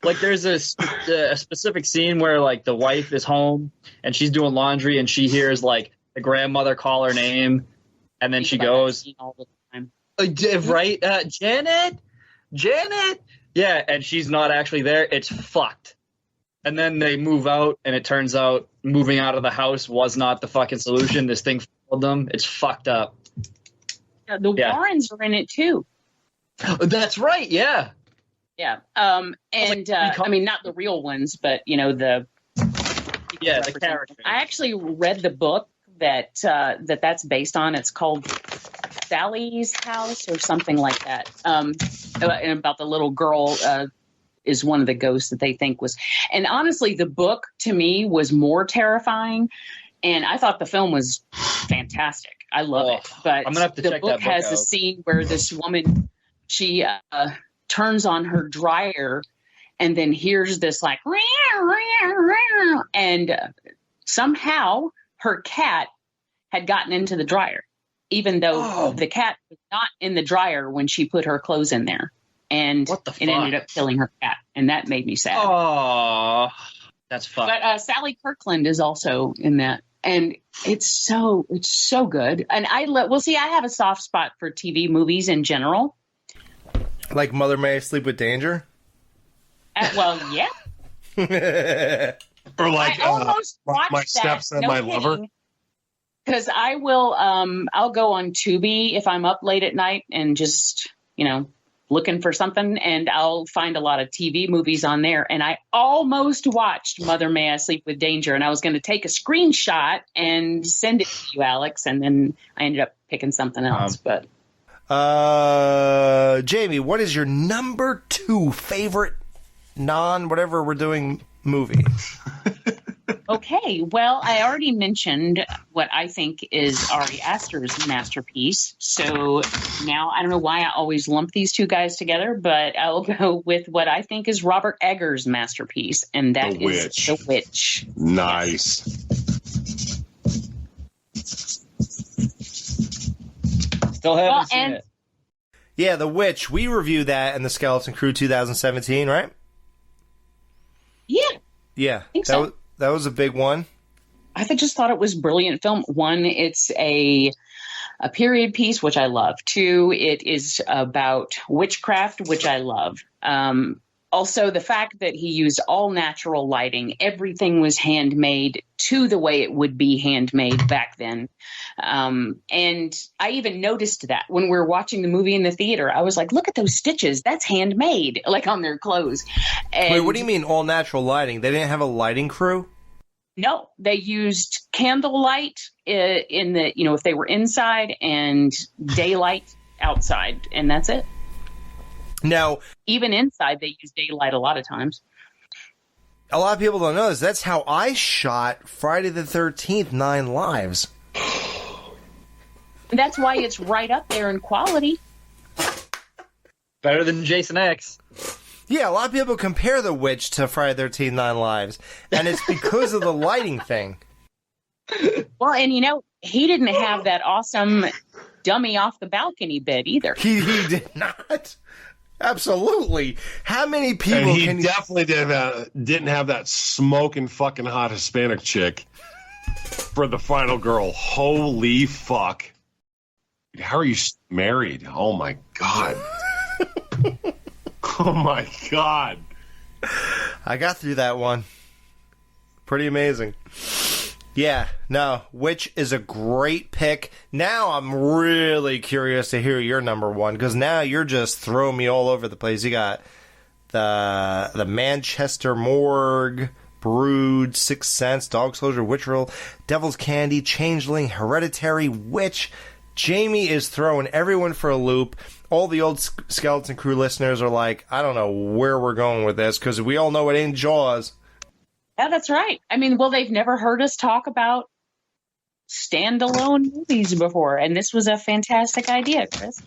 Like, there's a specific scene where, like, the wife is home and she's doing laundry and she hears, like, the grandmother call her name, and then she goes, all the time. Right? Janet? Yeah, and she's not actually there. It's fucked. And then they move out, and it turns out moving out of the house was not the fucking solution. This thing followed them. It's fucked up. The Warrens are in it, too. That's right, yeah. Yeah. I mean, not the real ones, but, the character. I actually read the book that's based on. It's called Sally's House or something like that. And about the little girl is one of the ghosts that they think was. And honestly, the book to me was more terrifying, and I thought the film was fantastic. I love it. But I'm gonna have to check that book has out. a scene where this woman, she turns on her dryer and then hears this like, and somehow her cat had gotten into the dryer, even though the cat was not in the dryer when she put her clothes in there. And it ended up killing her cat. And that made me sad. Oh, that's fucked. But Sally Kirkland is also in that. And it's so good. And I have a soft spot for TV movies in general. Like Mother May I Sleep with Danger? Well, yeah. Or like I almost watched My Stepson, My Lover. Because I will, I'll go on Tubi if I'm up late at night and just, looking for something, and I'll find a lot of TV movies on there. And I almost watched Mother May I Sleep with Danger, and I was going to take a screenshot and send it to you, Alex, and then I ended up picking something else. But Jamie, what is your number 2 favorite non-whatever we're doing movie? Okay, well, I already mentioned what I think is Ari Aster's masterpiece. So now I don't know why I always lump these two guys together, but I'll go with what I think is Robert Eggers' masterpiece, and that is The Witch. Nice. Still haven't seen it. Yeah, The Witch. We reviewed that in the Skeleton Crew 2017, right? Yeah. Yeah. I think so. That was a big one. I just thought it was a brilliant film. One, it's a period piece, which I love. 2, it is about witchcraft, which I love. Also, the fact that he used all natural lighting, everything was handmade to the way it would be handmade back then. And I even noticed that when we were watching the movie in the theater. I was like, look at those stitches. That's handmade, like on their clothes. And wait, what do you mean all natural lighting? They didn't have a lighting crew? No, they used candlelight in the, if they were inside, and daylight outside, and that's it. Now, Even inside, they use daylight a lot of times. a lot of people don't know this. That's how I shot Friday the 13th, 9 Lives. And that's why it's right up there in quality. Better than Jason X. Yeah, a lot of people compare The Witch to Friday the 13th, 9 Lives. And it's because of the lighting thing. Well, and he didn't have that awesome dummy off the balcony bit either. He did not. Absolutely. How many people And he can definitely didn't have that smoking fucking hot Hispanic chick for the final girl. Holy fuck. How are you married? Oh my God. Oh my God. I got through that one. Pretty amazing. Yeah, no, Witch is a great pick. Now I'm really curious to hear your number one, because now you're just throwing me all over the place. You got the Manchester Morgue, Brood, Sixth Sense, Dog Soldier, Witch Roll, Devil's Candy, Changeling, Hereditary, Witch. Jamie is throwing everyone for a loop. All the old Skeleton Crew listeners are like, I don't know where we're going with this, because we all know it ain't Jaws. Yeah, that's right. I mean, well, they've never heard us talk about standalone movies before, and this was a fantastic idea, Chris.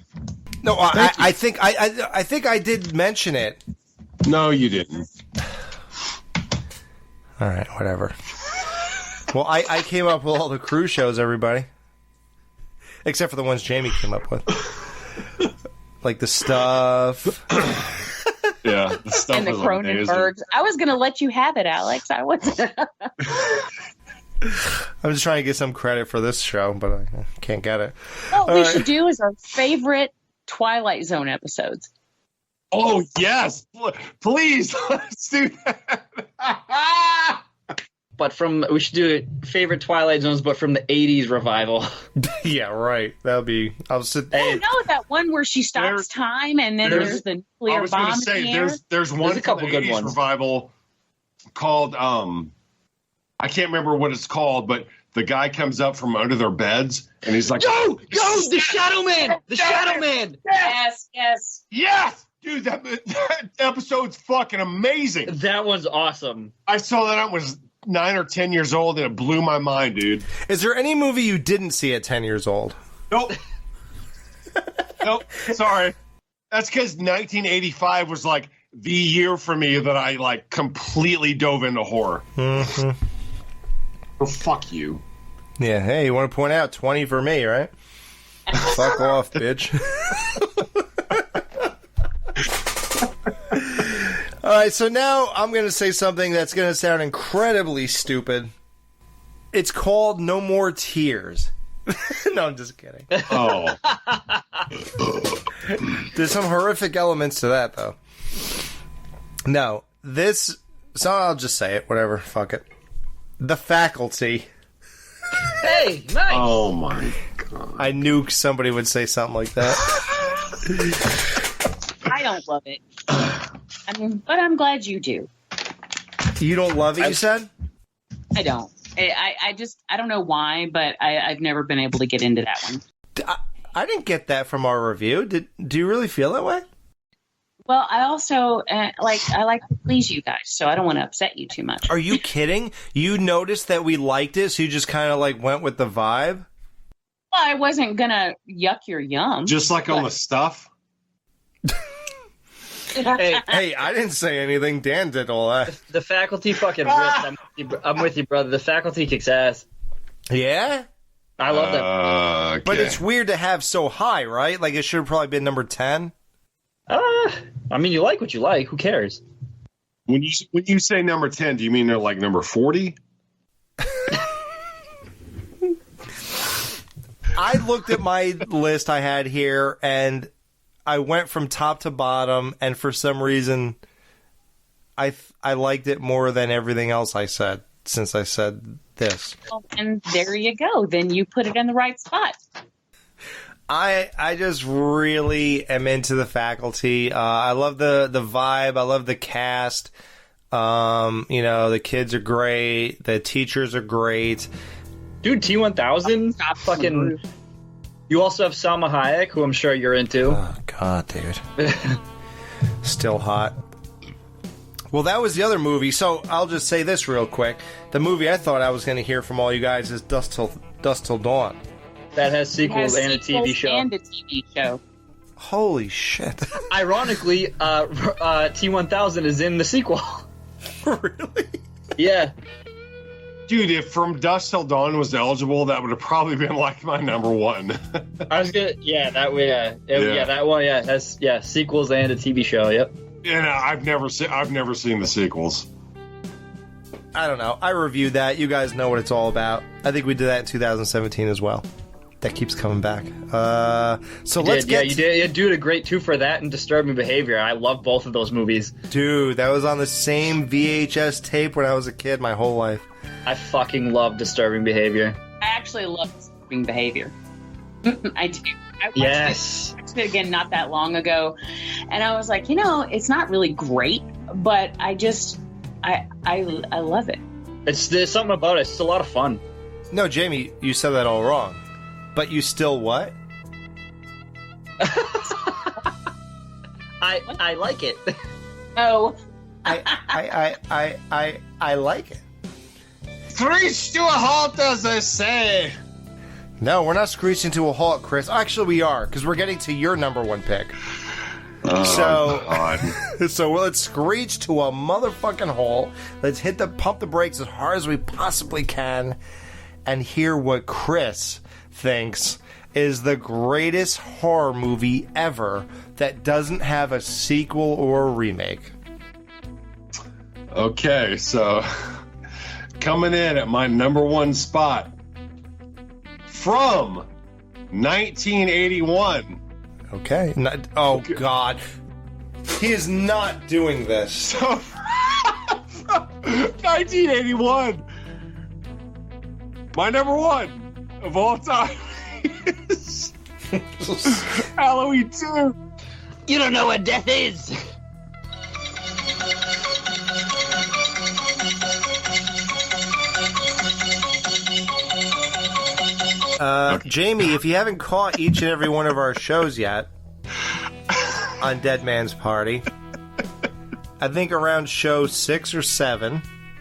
No, I think I did mention it. No, you didn't. All right, whatever. Well, I came up with all the Crew shows, everybody. Except for the ones Jamie came up with. Like The Stuff. Yeah, the stuff And the was Cronenbergs. amazing. I was going to let you have it, Alex. I was. I'm just trying to get some credit for this show, but I can't get it. What All we right. should do is our favorite Twilight Zone episodes. Oh, yes. Please, let's do that. But we should do it, favorite Twilight Zones, but from the 80s revival. Yeah, right. That'll be. I'll sit. Oh, no, that one where she stops time and then there's the I nuclear was going bomb to say, in the air. there's one There's a couple from the good 80s ones. revival called, I can't remember what it's called, but the guy comes up from under their beds and he's like, Yo, the Shadow Man! The Shadow Man! Yes, yes. yes! Dude, that episode's fucking amazing. That one's awesome. I saw that I was 9 or 10 years old and it blew my mind, dude. Is there any movie you didn't see at 10 years old? Nope. Nope. Sorry. That's because 1985 was like the year for me that I like completely dove into horror. Mm-hmm. Oh, fuck you. Yeah, hey, you want to point out 20 for me, right? Fuck off, bitch. All right, so now I'm going to say something that's going to sound incredibly stupid. It's called No More Tears. No, I'm just kidding. Oh. There's some horrific elements to that, though. No, so I'll just say it, whatever, fuck it. The Faculty. Hey, nice! Oh my god. I knew somebody would say something like that. I don't love it. I mean, but I'm glad you do. You don't love it, you said? I don't. I don't know why, but I've never been able to get into that one. I didn't get that from our review. Do you really feel that way? Well, I also I like to please you guys, so I don't want to upset you too much. Are you kidding? You noticed that we liked it, so you just kind of like went with the vibe? Well, I wasn't gonna yuck your yum. Just like on the stuff? Hey, I didn't say anything. Dan did all that. The Faculty fucking rips. I'm with you, brother. The Faculty kicks ass. Yeah? I love that. Okay. But it's weird to have so high, right? Like, it should have probably been number 10. I mean, you like what you like. Who cares? When you say number 10, do you mean they're like number 40? I looked at my list I had here, and I went from top to bottom, and for some reason, I liked it more than everything else I said, since I said this. Well, and there you go. Then you put it in the right spot. I just really am into the Faculty. I love the vibe. I love the cast. The kids are great. The teachers are great. Dude, T-1000? Stop Fucking... You also have Salma Hayek, who I'm sure you're into. Oh, God, dude. Still hot. Well, that was the other movie, so I'll just say this real quick. The movie I thought I was going to hear from all you guys is Dusk Till Dawn. That has sequels and a TV show. And a TV show. Holy shit. Ironically, T-1000 is in the sequel. Really? Yeah. Dude, if From Dusk Till Dawn was eligible, that would have probably been like my number one. I was gonna, that way, that one, has sequels and a TV show. Yep. And I've never seen the sequels. I don't know. I reviewed that. You guys know what it's all about. I think we did that in 2017 as well. That keeps coming back. Let's get... you did. You did a great two for that and Disturbing Behavior. I love both of those movies. Dude, that was on the same VHS tape when I was a kid my whole life. I fucking love Disturbing Behavior. I actually love Disturbing Behavior. I do. I watched it again not that long ago, and I was like, it's not really great, but I love it. There's something about it. It's a lot of fun. No, Jamie, you said that all wrong. But you still what? I like it. Oh. I like it. Screech to a halt, as they say. No, we're not screeching to a halt, Chris. Actually, we are, because we're getting to your number one pick. God. So let's screech to a motherfucking halt. Let's pump the brakes as hard as we possibly can and hear what Chris thinks is the greatest horror movie ever that doesn't have a sequel or a remake. Okay, so coming in at my number one spot from 1981. Okay. God. He is not doing this. So, 1981. My number one of all time is Halloween 2. You don't know what death is. Jamie, if you haven't caught each and every one of our shows yet on Dead Man's Party, I think around show 6 or 7.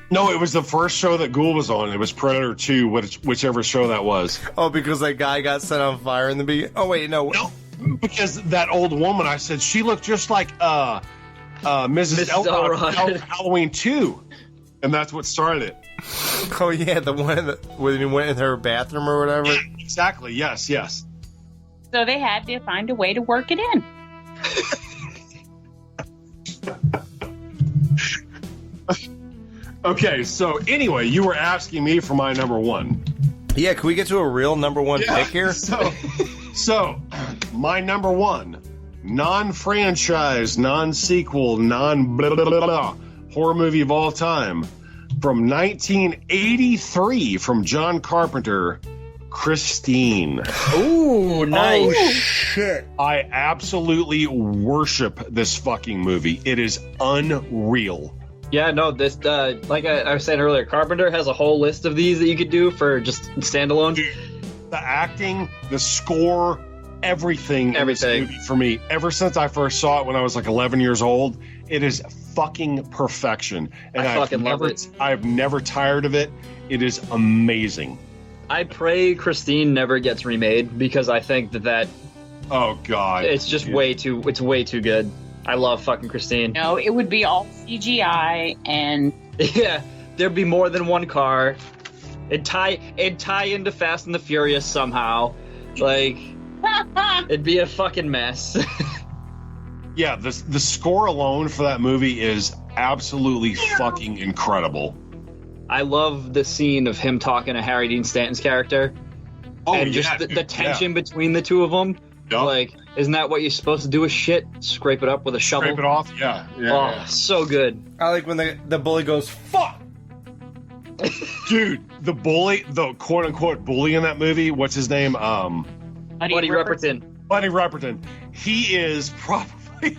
No, it was the first show that Ghoul was on. It was Predator 2, whichever show that was. Oh, because that guy got set on fire in the beginning? Oh, wait, no. No, because that old woman, I said, she looked just like Mrs. Elrod from Halloween 2. And that's what started it. Oh, yeah, the one when he went in her bathroom or whatever? Yeah, exactly, yes. So they had to find a way to work it in. Okay, so anyway, you were asking me for my number one. Yeah, can we get to a real number one pick here? So, my number one, non-franchise, non-sequel, non-blah-blah-blah horror movie of all time, from 1983, from John Carpenter, Christine. Ooh, nice. Oh, shit. I absolutely worship this fucking movie. It is unreal. Yeah, no, this, like I was saying earlier, Carpenter has a whole list of these that you could do for just standalone. The acting, the score, everything in this movie for me, ever since I first saw it when I was like 11 years old, it is fucking perfection. And I fucking love it. I've never tired of it. It is amazing. I pray Christine never gets remade because I think that oh god, it's just way too good. I love fucking Christine. No, it would be all CGI and yeah, there'd be more than one car. It'd tie into Fast and the Furious somehow. Like it'd be a fucking mess. Yeah, the score alone for that movie is absolutely fucking incredible. I love the scene of him talking to Harry Dean Stanton's character. Oh, and just the tension between the two of them. Yep. Like, isn't that what you're supposed to do with shit? Scrape it up with a shovel? Scrape it off? Yeah. So good. I like when the bully goes, fuck! Dude, the bully, the quote-unquote bully in that movie, what's his name? Buddy Repperton. Buddy Repperton. He is probably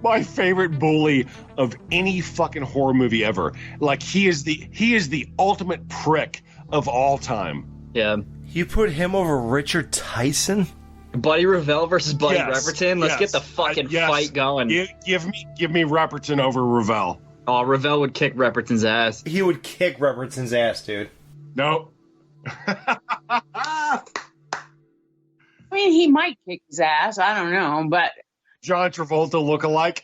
my favorite bully of any fucking horror movie ever. Like, he is the ultimate prick of all time. Yeah. You put him over Richard Tyson? Buddy Revell versus Buddy Yes, Repperton. Let's yes. get the fucking Yes. fight going. Give me Repperton over Revell. Oh, Revell would kick Repperton's ass. He would kick Repperton's ass, dude. Nope. I mean, he might kick his ass. I don't know, but John Travolta lookalike.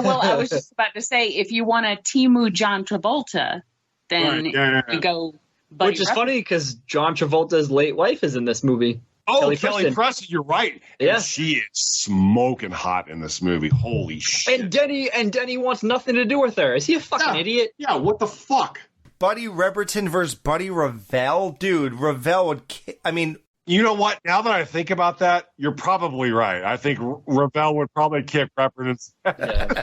well, I was just about to say, if you want a Timu John Travolta, then Right, yeah. you go. Buddy Which is Repperton. funny because John Travolta's late wife is in this movie. Oh, Kelly Preston. Preston, you're right. Yeah. And she is smoking hot in this movie. Holy shit. And Denny wants nothing to do with her. Is he a fucking idiot? Yeah, what the fuck? Buddy Repperton versus Buddy Revell? Dude, Revell would kick. I mean, You know what? Now that I think about that, you're probably right. I think Revell would probably kick Repperton's Yeah.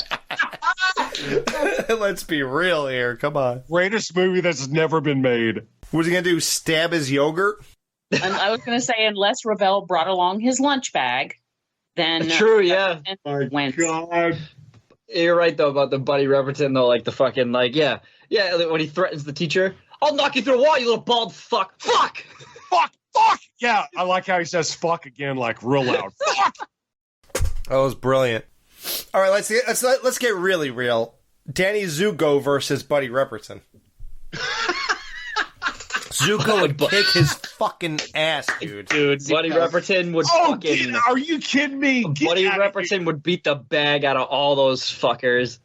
let's be real here. Come on. greatest movie that's never been made. What's he going to do? Stab his yogurt? And I was going to say, unless Revell brought along his lunch bag, then True, yeah. Repperton wins. God. You're right though about the Buddy Repperton though, like the fucking yeah. When he threatens the teacher, I'll knock you through a wall, you little bald fuck. Fuck. Fuck. Yeah, I like how he says fuck again, like real loud. Fuck. That was brilliant. All right, let's get really real. Danny Zuko versus Buddy Repperton. Zuko would kick his fucking ass, dude. Dude, Buddy Repperton would Are you kidding me? Get Buddy out of here. Repperton would beat the bag out of all those fuckers.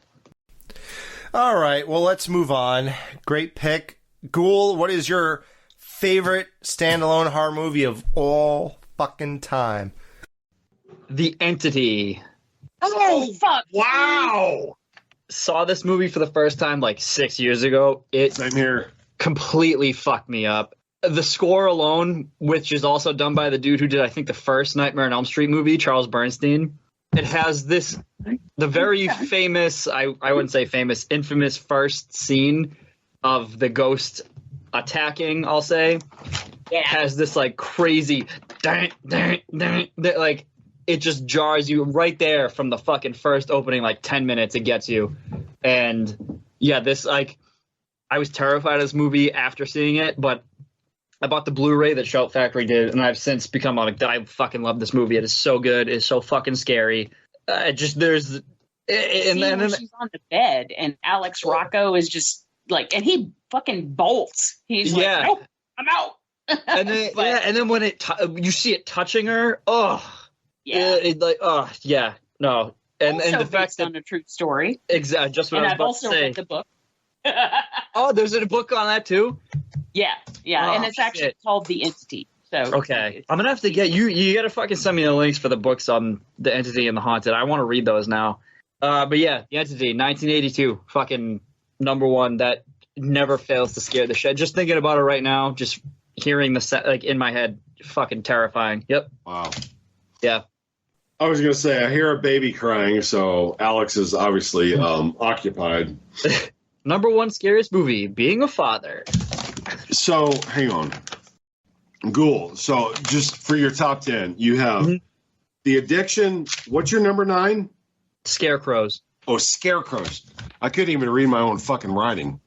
All right, well, let's move on. Great pick. Ghoul, what is your favorite standalone horror movie of all fucking time? The Entity. Oh, fuck. Wow. Saw this movie for the first time like 6 years ago. It Same here. completely fucked me up. The score alone, which is also done by the dude who did, I think, the first Nightmare on Elm Street movie, Charles Bernstein. It has the very famous, I wouldn't say famous, infamous first scene of the ghost attacking, I'll say. It has this like crazy, like it just jars you right there from the fucking first opening, like 10 minutes it gets you. And yeah, this like, I was terrified of this movie after seeing it, but I bought the Blu-ray that Shout Factory did, and I've since become like, I fucking love this movie. It is so good. It is so fucking scary. There's, and then She's on the bed, and Alex Rocco is just like, and he fucking bolts. He's Yeah. like, nope, I'm out. and then But- and then when you see it touching her, no, and Also the fact based that on a true story. exactly just what And I was I've about also to say. read the book. Oh, there's a book on that too. Yeah, Oh, and it's actually shit. called The Entity. So Okay, I'm gonna have to get you. You gotta fucking send me the links for the books on the Entity and the Haunted. I want to read those now. But yeah, the Entity, 1982, fucking number one. That never fails to scare the shit. Just thinking about it right now, just hearing the set like in my head, fucking terrifying. Yep. Wow. Yeah. I was going to say, I hear a baby crying, so Alex is obviously occupied. Number one scariest movie, being a father. So, hang on. Ghoul. So, just for your top 10, you have The Addiction. What's your number 9? Scarecrows. Oh, Scarecrows. I couldn't even read my own fucking writing.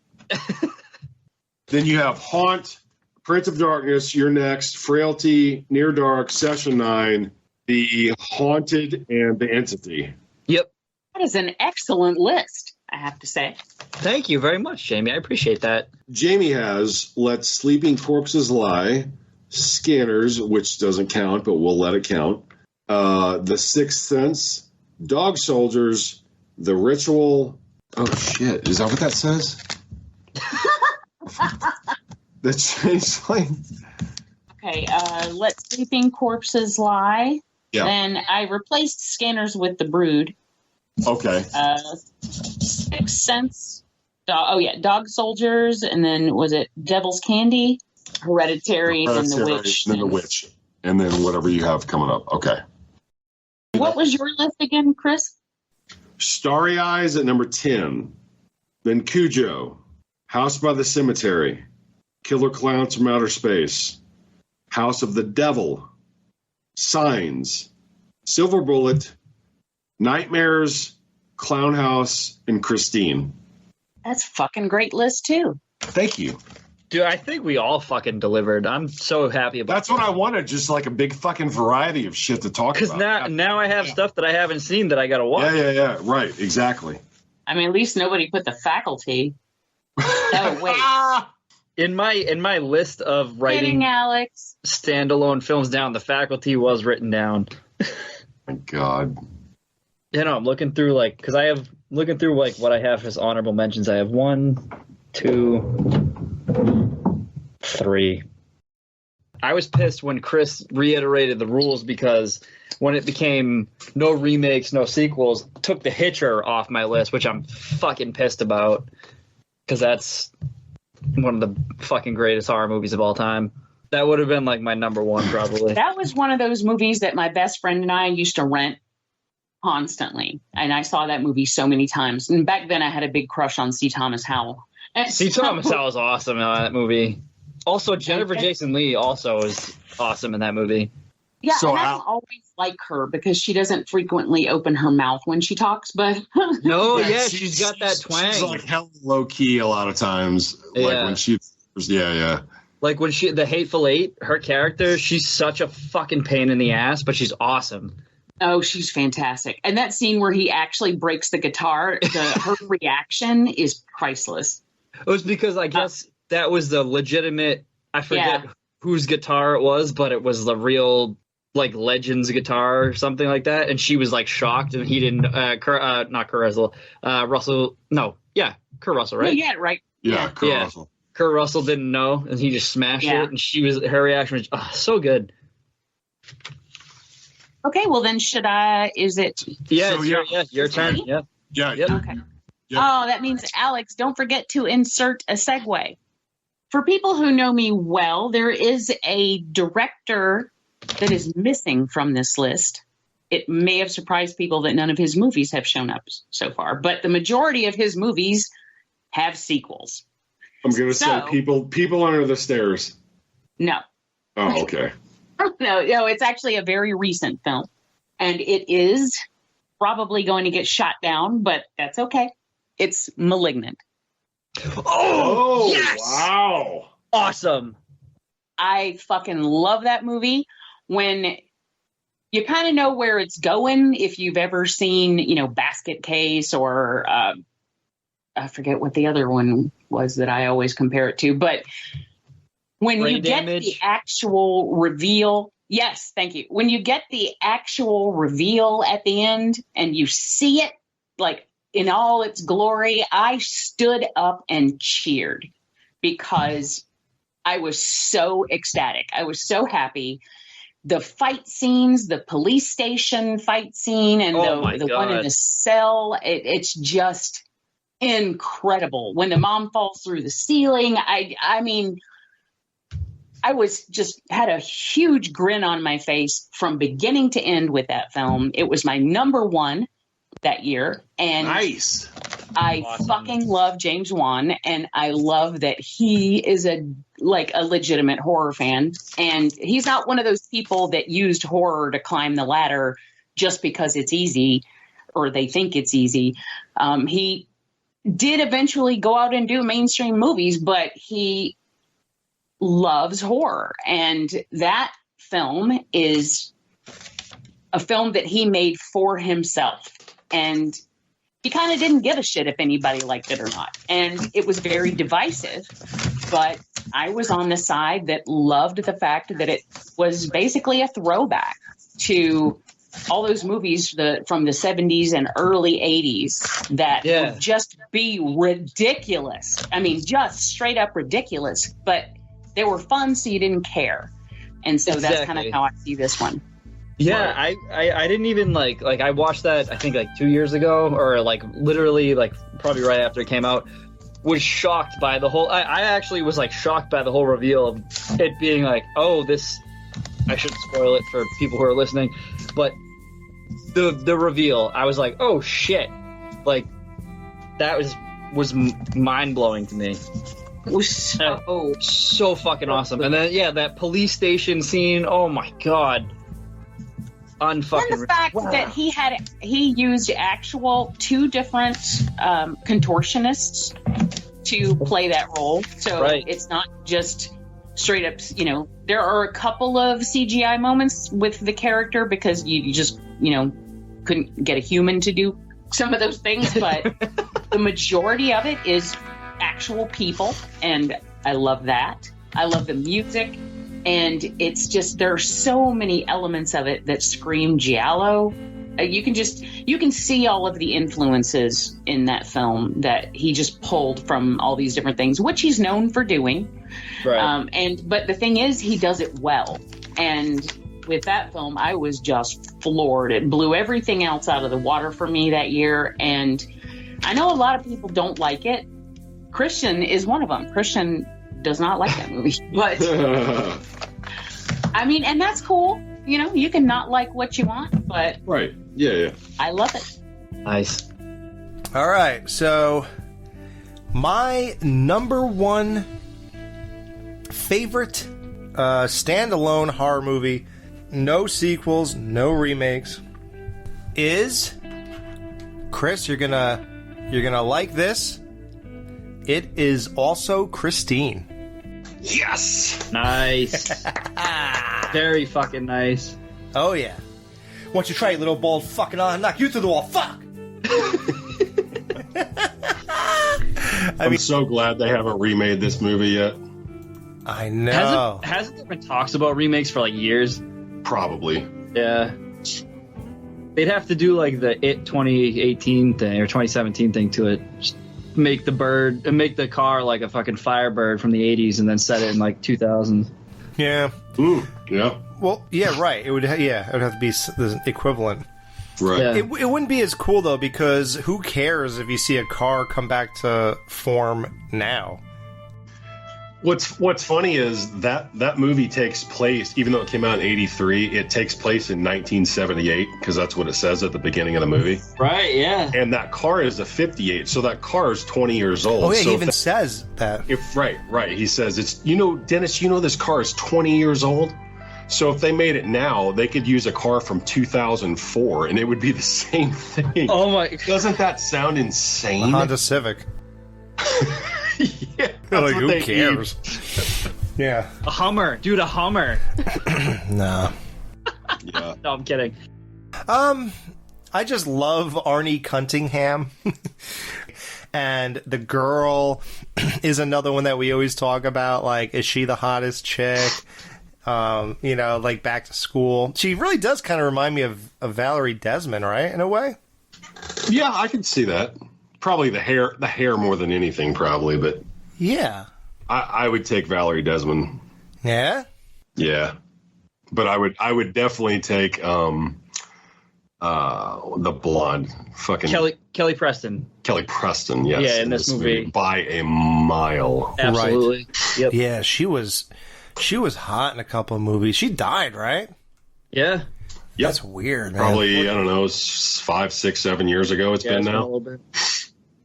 Then you have Haunt, Prince of Darkness, You're Next, Frailty, Near Dark, Session 9, The Haunted, and The Entity. Yep. that is an excellent list, I have to say. Thank you very much, Jamie. I appreciate that. Jamie has Let Sleeping Corpses Lie, Scanners, which doesn't count, but we'll let it count, The Sixth Sense, Dog Soldiers, The Ritual. Oh, shit. Is that what that says? The Changeling. Okay, Let Sleeping Corpses Lie. Yeah. Then I replaced Scanners with The Brood. Okay. Sixth Sense. Dog Soldiers. And then was it Devil's Candy? Hereditary, and The Witch. And then The Witch. And then whatever you have coming up. Okay. What was your list again, Chris? Starry Eyes at number 10. Then Cujo. House by the Cemetery. Killer Clowns from Outer Space. House of the Devil. Signs. Silver Bullet. Nightmares. Clown House. And Christine. That's a fucking great list, too. Thank you. Dude, I think we all fucking delivered. I'm so happy about That's what I wanted, just like a big fucking variety of shit to talk about. Because now I have stuff that I haven't seen that I gotta watch. Yeah. Right, exactly. I mean, at least nobody put The Faculty. Oh, wait. In my list of writing Kidding, Alex. standalone films down, The Faculty was written down. My God. You know, I'm looking through what I have as honorable mentions. I have 1, 2, 3. I was pissed when Chris reiterated the rules because when it became no remakes, no sequels, took The Hitcher off my list, which I'm fucking pissed about because that's one of the fucking greatest horror movies of all time. That would have been like my number one, probably. That was one of those movies that my best friend and I used to rent constantly. And I saw that movie so many times. And back then I had a big crush on C. Thomas Howell. C. Thomas Howell was awesome in that movie. Also, Jennifer Jason Leigh also is awesome in that movie. Yeah, So and I don't always like her because she doesn't frequently open her mouth when she talks, but No, yeah, she's got that twang. She's like hella low key a lot of times. Like Yeah. when she, yeah. Like when the Hateful Eight, her character, she's such a fucking pain in the ass, but she's awesome. oh, she's fantastic. And that scene where he actually breaks the guitar, her reaction is priceless. It was because I guess that was the legitimate, I forget whose guitar it was, but it was the real, like, Legends guitar or something like that. And she was, like, shocked, and he didn't, not Kurt Russell, Kurt Russell, right? No, yeah, right. Yeah, Kurt Russell. Kurt Russell didn't know, and he just smashed it, and her reaction was so good. Okay, well then is it? Yeah, So, your turn. Yeah. Yeah. Yep. Okay. Yep. Oh, that means, Alex, don't forget to insert a segue. For people who know me well, there is a director that is missing from this list. It may have surprised people that none of his movies have shown up so far, but the majority of his movies have sequels. I'm going to say people under the stairs. No. Oh, okay. No, it's actually a very recent film, and it is probably going to get shot down, but that's okay. It's Malignant. Oh, yes! Wow. Awesome. I fucking love that movie. When you kind of know where it's going, if you've ever seen, Basket Case or I forget what the other one was that I always compare it to, but when Brain you get Damage? the actual reveal, yes, thank you. When you get the actual reveal at the end and you see it like in all its glory, I stood up and cheered because I was so ecstatic. I was so happy. The fight scenes, the police station fight scene, and the one in the cell, it's just incredible. When the mom falls through the ceiling, I mean, I was just had a huge grin on my face from beginning to end with that film. It was my number one that year. And Nice. I fucking love James Wan, and I love that he is a legitimate horror fan. And he's not one of those people that used horror to climb the ladder just because it's easy or they think it's easy. He did eventually go out and do mainstream movies, but he loves horror. And that film is a film that he made for himself. And he kind of didn't give a shit if anybody liked it or not. And it was very divisive, but I was on the side that loved the fact that it was basically a throwback to all those movies from the 70s and early 80s that would just be ridiculous. I mean, just straight up ridiculous, but they were fun, so you didn't care. And so that's kind of how I see this one. Yeah, I didn't even like I watched that I think 2 years ago, or literally probably right after it came out. Was shocked by the whole. I actually was shocked by the whole reveal of it being this. I shouldn't spoil it for people who are listening, but the reveal, I was like, oh shit, that was mind blowing to me. It was So fucking awesome. And then that police station scene. Oh my god. And the fact that he used actual two different contortionists to play that role. So Right. it's not just straight up, there are a couple of CGI moments with the character because you just, couldn't get a human to do some of those things, but the majority of it is actual people, and I love that. I love the music, and it's just, there are so many elements of it that scream giallo. You can see all of the influences in that film that he just pulled from all these different things, which he's known for doing. Right. But the thing is, he does it well. And with that film, I was just floored. It blew everything else out of the water for me that year. And I know a lot of people don't like it. Christian is one of them. Christian does not like that movie. But, I mean, and that's cool. You can not like what you want, but Right. Yeah. I love it. Nice. All right, so my number one favorite standalone horror movie, no sequels, no remakes, is, Chris, you're gonna like this. It is also Christine. Yes. Nice. Very fucking nice. Oh yeah. Why don't you try it, little bald fucking on, knock you through the wall, fuck! I'm so glad they haven't remade this movie yet. I know. Hasn't there been talks about remakes for like years? Probably. Yeah. They'd have to do like the It 2018 thing or 2017 thing to it. Just make the car like a fucking Firebird from the 80s and then set it in like 2000. Yeah. Ooh, yeah. Well, yeah, right. It would have to be the equivalent. Right. Yeah. It wouldn't be as cool though, because who cares if you see a car come back to form now? What's funny is that movie takes place, even though it came out in '83, it takes place in 1978 because that's what it says at the beginning of the movie. Right, yeah. And that car is a '58, so that car is 20 years old. Oh yeah, so he even says that. Right. He says it's Dennis, this car is 20 years old. So if they made it now, they could use a car from 2004, and it would be the same thing. Oh my! Doesn't that sound insane? A Honda Civic. Yeah, Like, what who they cares? Yeah. A Hummer, dude, a Hummer. No. need. Yeah. No, I'm kidding. I just love Arnie Cunningham. And the girl is another one that we always talk about. Like, is she the hottest chick? Like Back to School. She really does kind of remind me of Valerie Desmond, right? In a way. Yeah, I can see that. Probably the hair more than anything, probably. But Yeah. I would take Valerie Desmond. Yeah? Yeah, but I would definitely take the blonde fucking Kelly Preston. Kelly Preston. Yes, Yeah, in this movie. by a mile. Absolutely. Yep. Yeah, she was hot in a couple of movies. She died, right? Yeah. Yep. That's weird, man. Probably, I don't know, 5, 6, 7 years ago it's been It's been a now. little bit.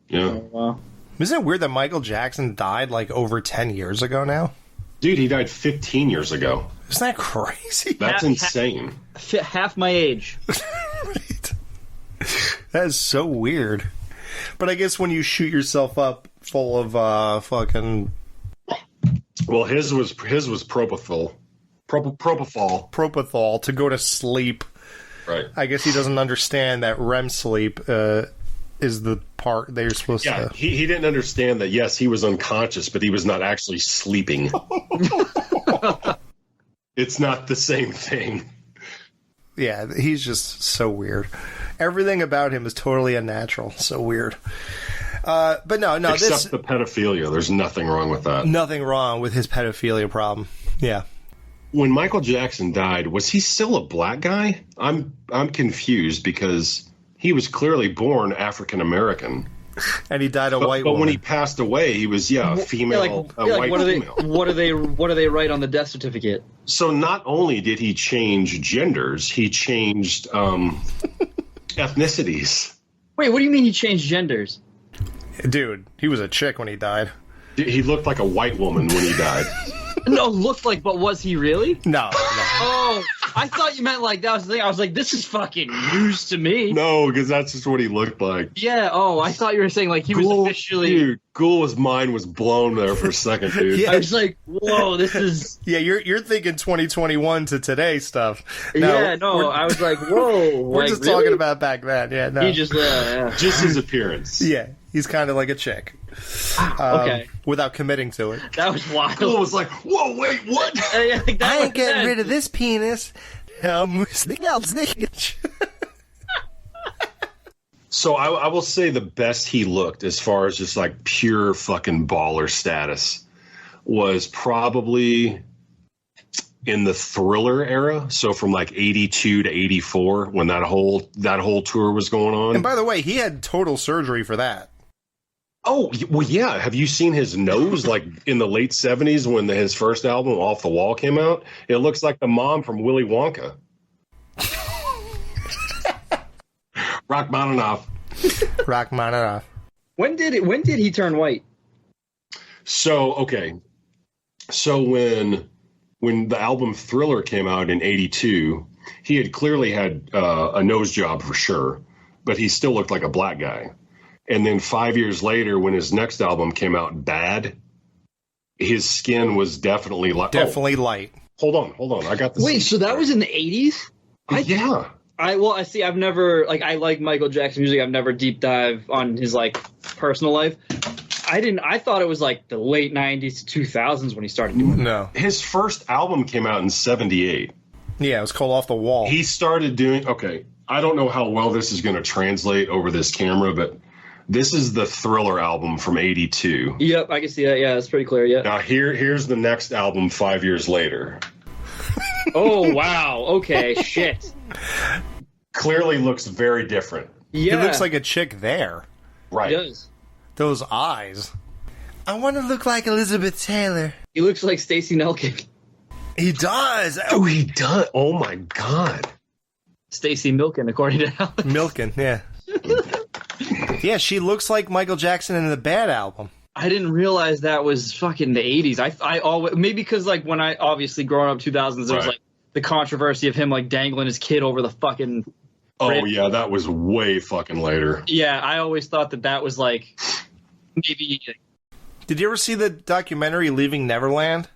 Yeah. Oh, wow. Isn't it weird that Michael Jackson died like over 10 years ago now? Dude, he died 15 years ago. Isn't that crazy? That's insane. Half my age. Right. That is so weird. But I guess when you shoot yourself up full of fucking Well, his was propofol. propofol to go to sleep, Right. I guess he doesn't understand that REM sleep is the part they're supposed Yeah, to. he didn't understand that, yes, he was unconscious, but he was not actually sleeping. It's not the same thing. Yeah, he's just so weird. Everything about him is totally unnatural. So weird. But no, Except the pedophilia. There's nothing wrong with that. nothing wrong with his pedophilia problem. Yeah. When Michael Jackson died, was he still a black guy? I'm confused because he was clearly born African American. And he died a white But woman. when he passed away, he was a female, white what female. What do they write on the death certificate? So not only did he change genders, he changed ethnicities. Wait, what do you mean he changed genders? Dude, he was a chick when he died. He looked like a white woman when he died. No, looked like, but was he really? No. Oh, I thought you meant like that was the thing. I was like, this is fucking news to me. No, because that's just what he looked like. Yeah. Oh, I thought you were saying like he was officially. Dude, Ghoul's mind was blown there for a second, dude. Yeah. I was like, whoa, this is. Yeah, you're thinking 2021 to today stuff. I was like, whoa. We're like, just really? talking about back then. Yeah, no. He just, Just his appearance. Yeah, he's kind of like a chick. Okay. Without committing to it. That was wild. Ghoul was like, whoa, wait, what? Yeah, like, that I ain't makes getting sense. rid of this penis. So I will say the best he looked as far as just like pure fucking baller status was probably in the Thriller era. So from like 82 to 84 when that whole tour was going on. And by the way, he had total surgery for that. Oh, well, yeah. Have you seen his nose like in the late 70s when his first album, Off the Wall, came out? It looks like the mom from Willy Wonka. Rachmaninoff. Rachmaninoff. When did he turn white? So, okay. So when the album Thriller came out in 82, he had clearly had a nose job for sure, but he still looked like a black guy. And then 5 years later, when his next album came out, Bad, his skin was definitely light. Definitely light. Hold on. I got this. Wait, so that was in the 80s? Yeah. I see. I've never I like Michael Jackson music. I've never deep dive on his like personal life. I thought it was like the late 90s to 2000s when he started doing it. No. His first album came out in 78. Yeah, it was called Off the Wall. He started doing, okay, I don't know how well this is going to translate over this camera, but this is the Thriller album from 82. Yep, I can see that. Yeah, that's pretty clear. Yeah. Now here's the next album 5 years later. Oh, wow. Okay, shit. Clearly looks very different. He Yeah. looks like a chick there. Right. He does. Those eyes. I want to look like Elizabeth Taylor. He looks like Stacey Nelkin. He does. Oh, he does. Oh, my God. Stacey Milken, according to Alan. Milking, yeah. Yeah, she looks like Michael Jackson in the Bad album. I didn't realize that was fucking the 80s. I always, maybe because like when I obviously growing up 2000s, there was Right. like the controversy of him like dangling his kid over the fucking. Oh, Right. yeah, that was way fucking later. Yeah, I always thought that was like maybe. Did you ever see the documentary Leaving Neverland?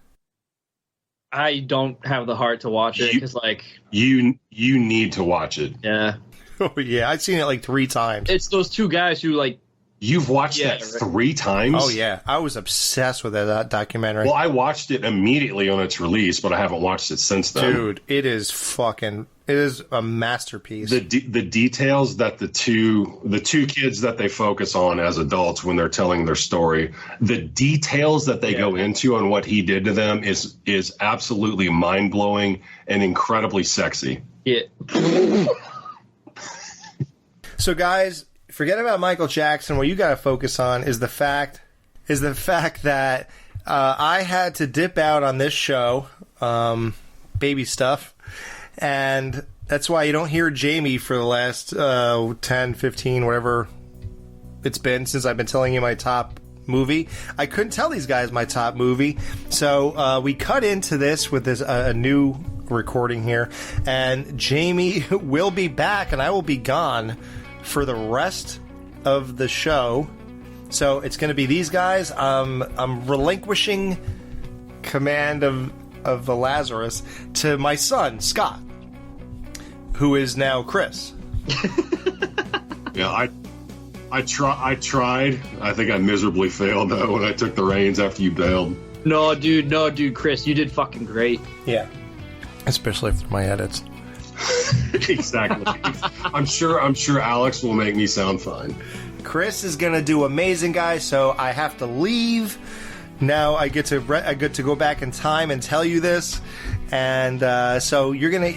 I don't have the heart to watch it because like You need to watch it. yeah, Oh, yeah. I've seen it like 3 times. it's those two guys who like You've watched Yeah, that right. 3 times? Oh, yeah. I was obsessed with that documentary. Well, I watched it immediately on its release, but I haven't watched it since then. Dude, it is a masterpiece. The details that the two kids that they focus on as adults when they're telling their story, the details that they go into on what he did to them is absolutely mind-blowing and incredibly sexy. yeah. So, guys, forget about Michael Jackson. What you got to focus on is the fact that I had to dip out on this show, baby stuff, and that's why you don't hear Jamie for the last 10, 15, whatever it's been since I've been telling you my top movie. I couldn't tell these guys my top movie, so we cut into this with this a new recording here, and Jamie will be back, and I will be gone for the rest of the show. So it's going to be these guys. I'm relinquishing command of the Lazarus to my son Scott, who is now Chris. Yeah, I tried. I think I miserably failed though when I took the reins after you bailed. No, dude, Chris, you did fucking great. Yeah, especially for my edits. Exactly. I'm sure Alex will make me sound fine. Chris is gonna do amazing, guys. So I have to leave now. I get to go back in time and tell you this, and so you're gonna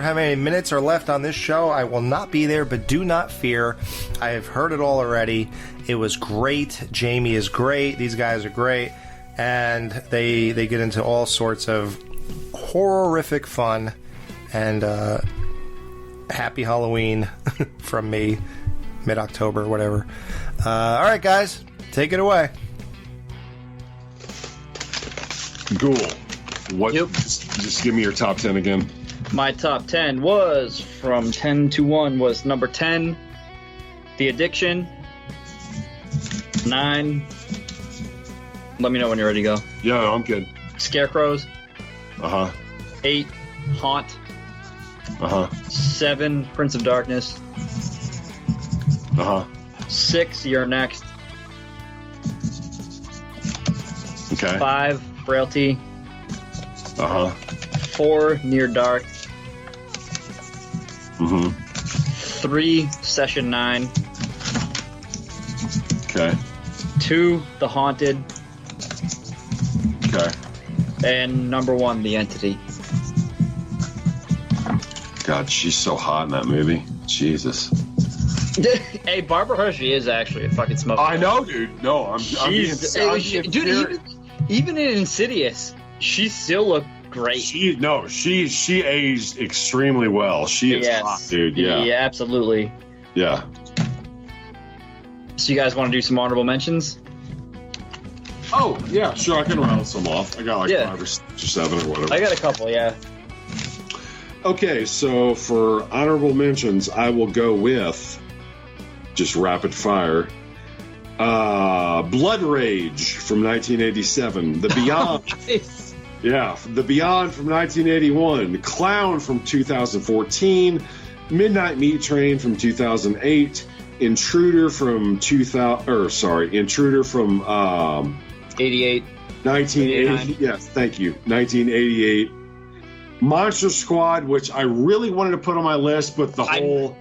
how many minutes are left on this show. I will not be there, but do not fear. I have heard it all already. It was great. Jamie is great. These guys are great, and they get into all sorts of horrific fun. And happy Halloween from me, mid-October, whatever. All right, guys, take it away. Ghoul. What? Yep. Just give me your top 10 again. My top 10 was, from 10 to 1, was number 10, The Addiction. 9, let me know when you're ready to go. Yeah, I'm good. Scarecrows. Uh-huh. 8, Haunt. Uh-huh. 7, Prince of Darkness. Uh-huh. 6, You're Next. Okay. 5, Frailty. Uh-huh. 4, Near Dark. Mm-hmm. 3, Session 9. Okay. 2, The Haunted. Okay. And number 1, The Entity. God, she's so hot in that movie. Jesus. Hey, Barbara Hershey is actually a fucking smoke. I know, dude. No, I'm being dude, even in Insidious, she still looked great. She aged extremely well. She is hot, dude. Yeah. Yeah, absolutely. Yeah. So you guys want to do some honorable mentions? Oh, yeah, sure. I can rattle some off. I got like 5 or 6 or 7 or whatever. I got a couple, yeah. Okay, so for honorable mentions, I will go with just rapid fire. Blood Rage from 1987. The Beyond. Nice. Yeah, The Beyond from 1981. Clown from 2014. Midnight Meat Train from 2008. Intruder from 88. 1980. Yes, thank you. 1988. Monster Squad, which I really wanted to put on my list, but the whole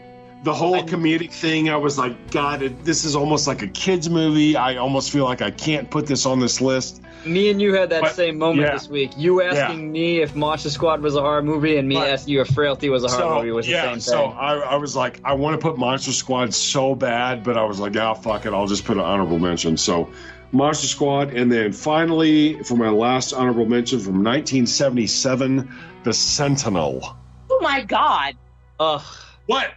comedic thing, I was like, God, this is almost like a kid's movie. I almost feel like I can't put this on this list. Me and you had that same moment this week. You asking me if Monster Squad was a horror movie, and me asking you if Frailty was a horror movie was the same thing. So I was like, I want to put Monster Squad so bad, but I was like, fuck it, I'll just put an honorable mention. So Monster Squad, and then finally, for my last honorable mention from 1977, The Sentinel. Oh my God. Ugh. What?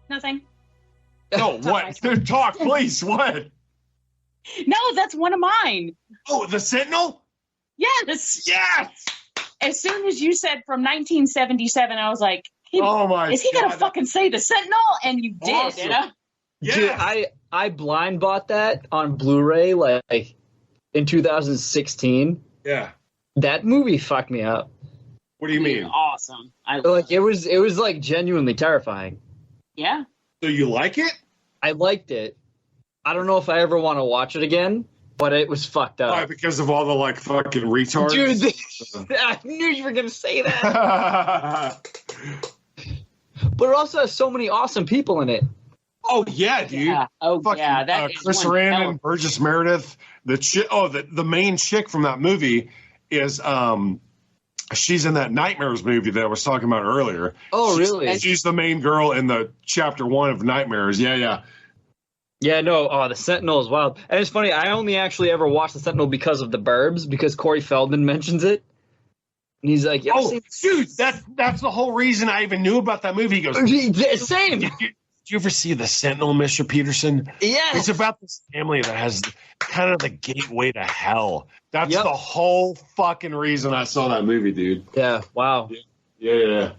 Nothing. No, what? Talk, please. What? No, that's one of mine. Oh, The Sentinel? Yes. Yes. As soon as you said from 1977, I was like, is he going to fucking say The Sentinel? And you did, awesome. you know? Yeah. Dude, I blind bought that on Blu-ray like in 2016. Yeah. That movie fucked me up. What do you mean? Awesome. It was like genuinely terrifying. Yeah. So you like it? I liked it. I don't know if I ever want to watch it again, but it was fucked up. Why, because of all the like fucking retards? Dude, I knew you were gonna say that. But it also has so many awesome people in it. Oh yeah, dude. Yeah. Oh fucking, yeah. That is Chris one Sarandon, hell. Burgess Meredith. The main chick from that movie is she's in that Nightmares movie that I was talking about earlier. Oh, really? She's the main girl in the chapter 1 of Nightmares. Yeah. Yeah, no. Oh, The Sentinel is wild. And it's funny, I only actually ever watched The Sentinel because of The Burbs, because Corey Feldman mentions it. And he's like, dude, that's the whole reason I even knew about that movie. He goes, same. Did you ever see The Sentinel, Mr. Peterson? Yeah. It's about this family that has kind of the gateway to hell. That's the whole fucking reason I saw that movie, dude. Yeah, wow. Yeah.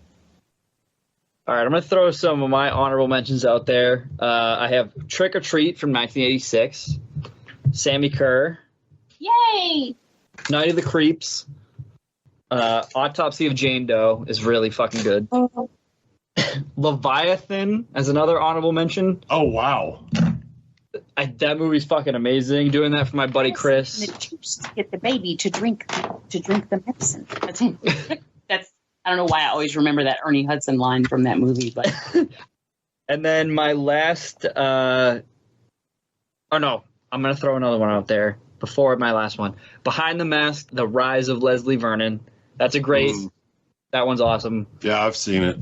All right, I'm going to throw some of my honorable mentions out there. I have Trick or Treat from 1986, Sammy Kerr, Yay. Night of the Creeps, Autopsy of Jane Doe is really fucking good. Leviathan as another honorable mention. Oh, wow. That movie's fucking amazing. Doing that for my buddy Chris. The juice to get the baby to drink the medicine. That's I don't know why I always remember that Ernie Hudson line from that movie, but And then my last I'm gonna throw another one out there before my last one. Behind the Mask, The Rise of Leslie Vernon. That's a great that one's awesome. Yeah, I've seen it.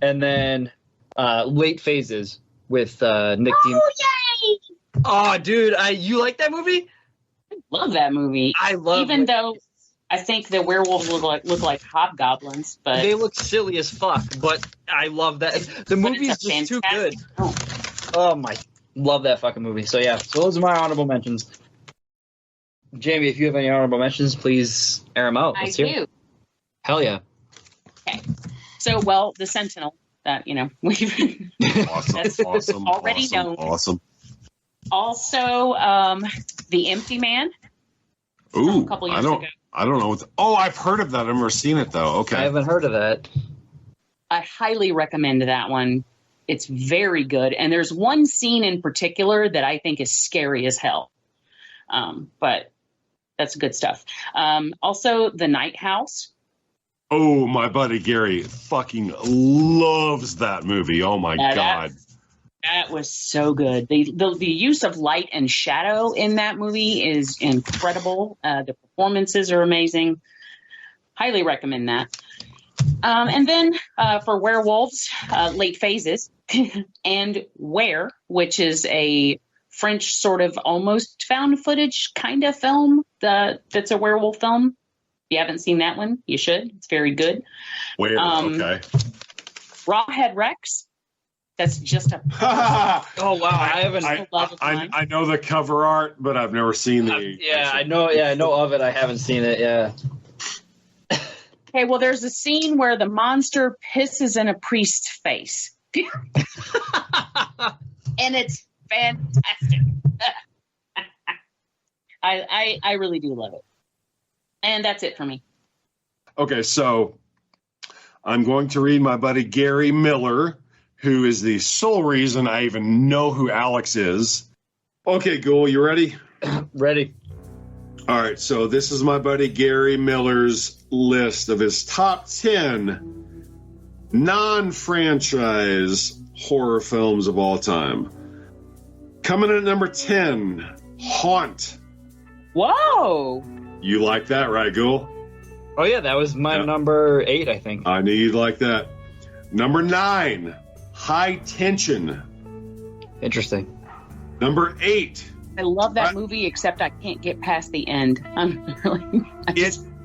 And then Late Phases with Nick Dean. Oh, yay! Oh, dude, you like that movie? I love that movie. I love even it. though I think the werewolves look like hobgoblins, but They look silly as fuck, but I love that. The but movie is it's a just too good. fantastic film. Oh my, love that fucking movie. So yeah, so those are my honorable mentions. Jamie, if you have any honorable mentions, please air them out. I Let's hear do. it. Hell yeah. Okay. So, well, the Sentinel that we've Awesome. That's Awesome. already awesome, known. Awesome. Also, The Empty Man. Ooh, a couple years ago. I don't know what. I've heard of that. I've never seen it though. Okay. I haven't heard of that. I highly recommend that one. It's very good, and there's one scene in particular that I think is scary as hell. But that's good stuff. Also, The Night House. Oh, my buddy Gary fucking loves that movie. Oh my God. That was so good. The use of light and shadow in that movie is incredible. The performances are amazing. Highly recommend that. And then for werewolves, Late Phases and Where, which is a French sort of almost found footage kind of film that's a werewolf film. If you haven't seen that one, you should. It's very good. Where? Okay. Rawhead Rex. That's just a Oh wow, I haven't. I know the cover art, but I've never seen the. I know. Yeah, I know of it. I haven't seen it. Yeah. Okay, well, there's a scene where the monster pisses in a priest's face. And it's fantastic. I really do love it. And that's it for me. Okay, so I'm going to read my buddy Gary Miller, who is the sole reason I even know who Alex is. Okay, Ghoul, you ready? Ready. All right, so this is my buddy Gary Miller's list of his top 10 non-franchise horror films of all time. Coming in at number 10, Haunt. Whoa! You like that, right, Ghoul? Oh yeah, that was my number 8, I think. I knew you'd like that. Number 9, High Tension. Interesting. Number 8. I love that movie, except I can't get past the end. I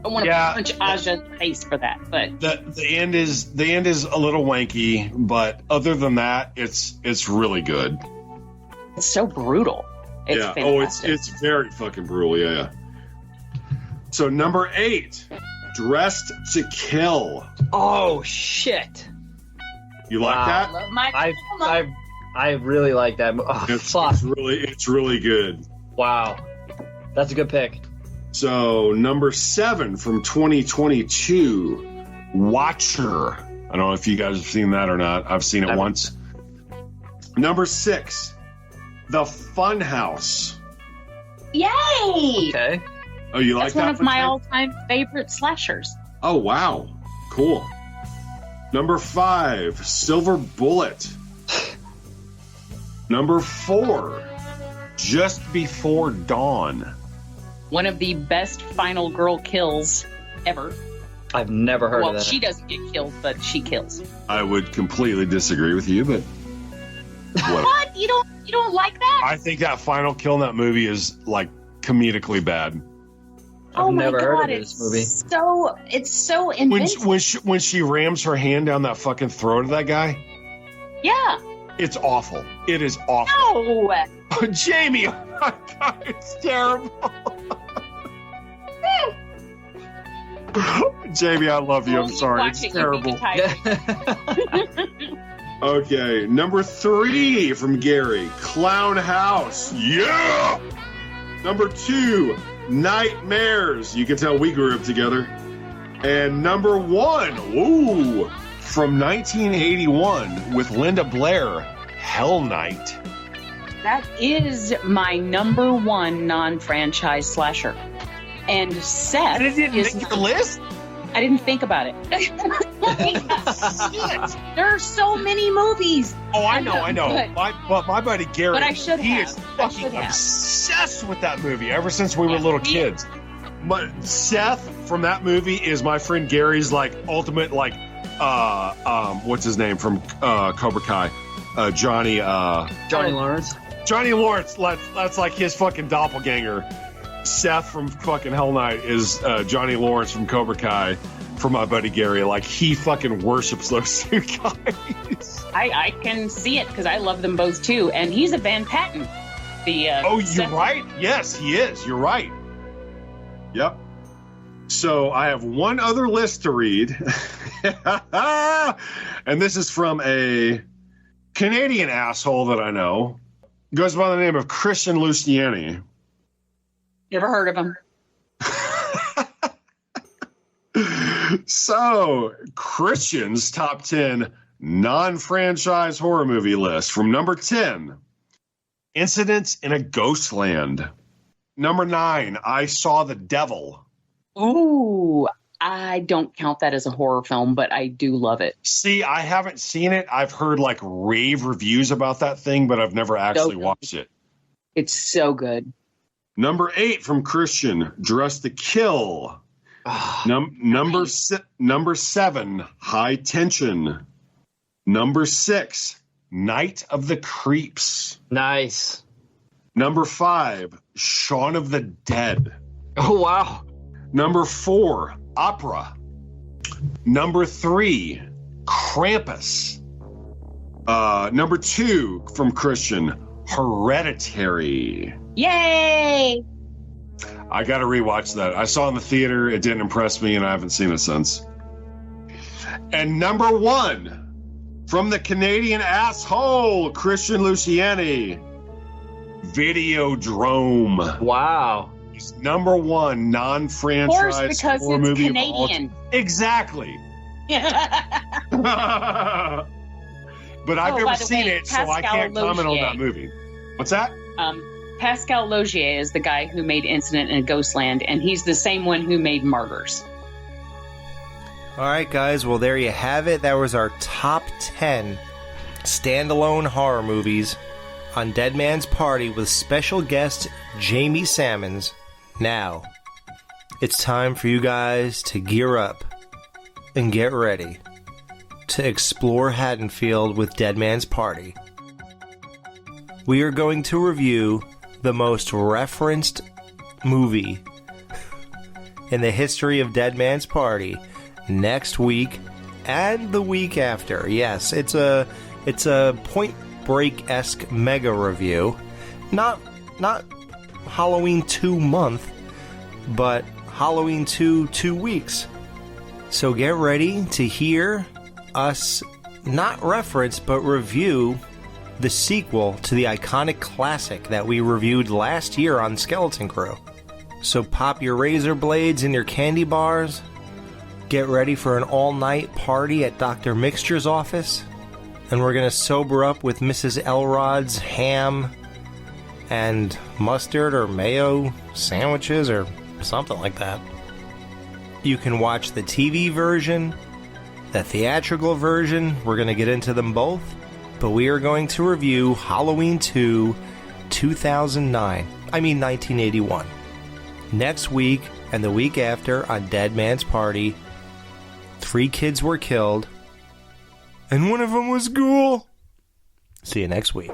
want to punch Aja in the face for that. But the end is a little wanky, but other than that, it's really good. It's so brutal. It's fantastic. It's very fucking brutal. Yeah. So number 8, Dressed to Kill. Oh shit! You like that? Love my I really like that. Oh, it's really good. Wow, that's a good pick. So number 7 from 2022, Watcher. I don't know if you guys have seen that or not. I've seen it once. Number 6, The Funhouse. Yay! Okay. Oh, you like That's that? one of my all-time favorite slashers. Oh, wow. Cool. Number 5, Silver Bullet. Number 4, Just Before Dawn. One of the best final girl kills ever. I've never heard of that. Well, she doesn't get killed, but she kills. I would completely disagree with you, but What? You don't like that? I think that final kill in that movie is like comedically bad. I've never heard of it's this movie. It's so inventive. When she rams her hand down that fucking throat of that guy, Yeah. it's awful. It is awful. No. Oh, Jamie, oh my God, it's terrible. Jamie, I love you. I'm sorry. It's terrible. Okay, number 3 from Gary, Clown House. Yeah! Number 2, Nightmares. You can tell we grew up together. And number 1, ooh, from 1981 with Linda Blair, Hell Night. That is my number 1 non-franchise slasher. And Seth didn't make the list? I didn't think about it. There are so many movies. Oh, I know. But my buddy Gary, But I should he have. is fucking obsessed with that movie ever since we were little kids. But Seth from that movie is my friend Gary's like ultimate what's his name from Cobra Kai? Johnny Lawrence. Johnny Lawrence. That's like his fucking doppelganger. Seth from fucking Hell Night is Johnny Lawrence from Cobra Kai for my buddy Gary. Like, he fucking worships those two guys. I can see it because I love them both too. And he's a Van Patten. You're right. Yes, he is. You're right. Yep. So I have one other list to read. And this is from a Canadian asshole that I know. Goes by the name of Christian Luciani. Never heard of him. So, Christian's top 10 non-franchise horror movie list. From number 10, Incidents in a Ghostland. Number 9, I Saw the Devil. Ooh, I don't count that as a horror film, but I do love it. See, I haven't seen it. I've heard like rave reviews about that thing, but I've never actually watched it. It's so good. Number 8 from Christian, Dress to Kill. Number 7, High Tension. Number 6, Night of the Creeps. Nice. Number 5, Shaun of the Dead. Oh, wow. Number 4, Opera. Number 3, Krampus. Number 2 from Christian, Hereditary. Yay! I got to rewatch that. I saw it in the theater. It didn't impress me, and I haven't seen it since. And number 1 from the Canadian asshole, Christian Luciani, Videodrome. Wow. It's number 1 non-franchise horror movie. Canadian. Exactly. But I've never seen it, so I can't comment on that movie. What's that? Pascal Logier is the guy who made Incident in a Ghostland, and he's the same one who made Martyrs. All right, guys. Well, there you have it. That was our top 10 standalone horror movies on Dead Man's Party with special guest Jamie Sammons. Now, it's time for you guys to gear up and get ready to explore Haddonfield with Dead Man's Party. We are going to review the most referenced movie in the history of Dead Man's Party next week and the week after. Yes, it's a Point Break-esque mega review. Not Halloween 2 month, but Halloween 2 weeks. So get ready to hear us not reference but review the sequel to the iconic classic that we reviewed last year on Skeleton Crew. So pop your razor blades and your candy bars. Get ready for an all-night party at Dr. Mixture's office. And we're going to sober up with Mrs. Elrod's ham and mustard or mayo sandwiches or something like that. You can watch the TV version, the theatrical version. We're going to get into them both. But we are going to review Halloween 2, 1981. Next week and the week after on Dead Man's Party, 3 kids were killed, and one of them was Ghoul. See you next week.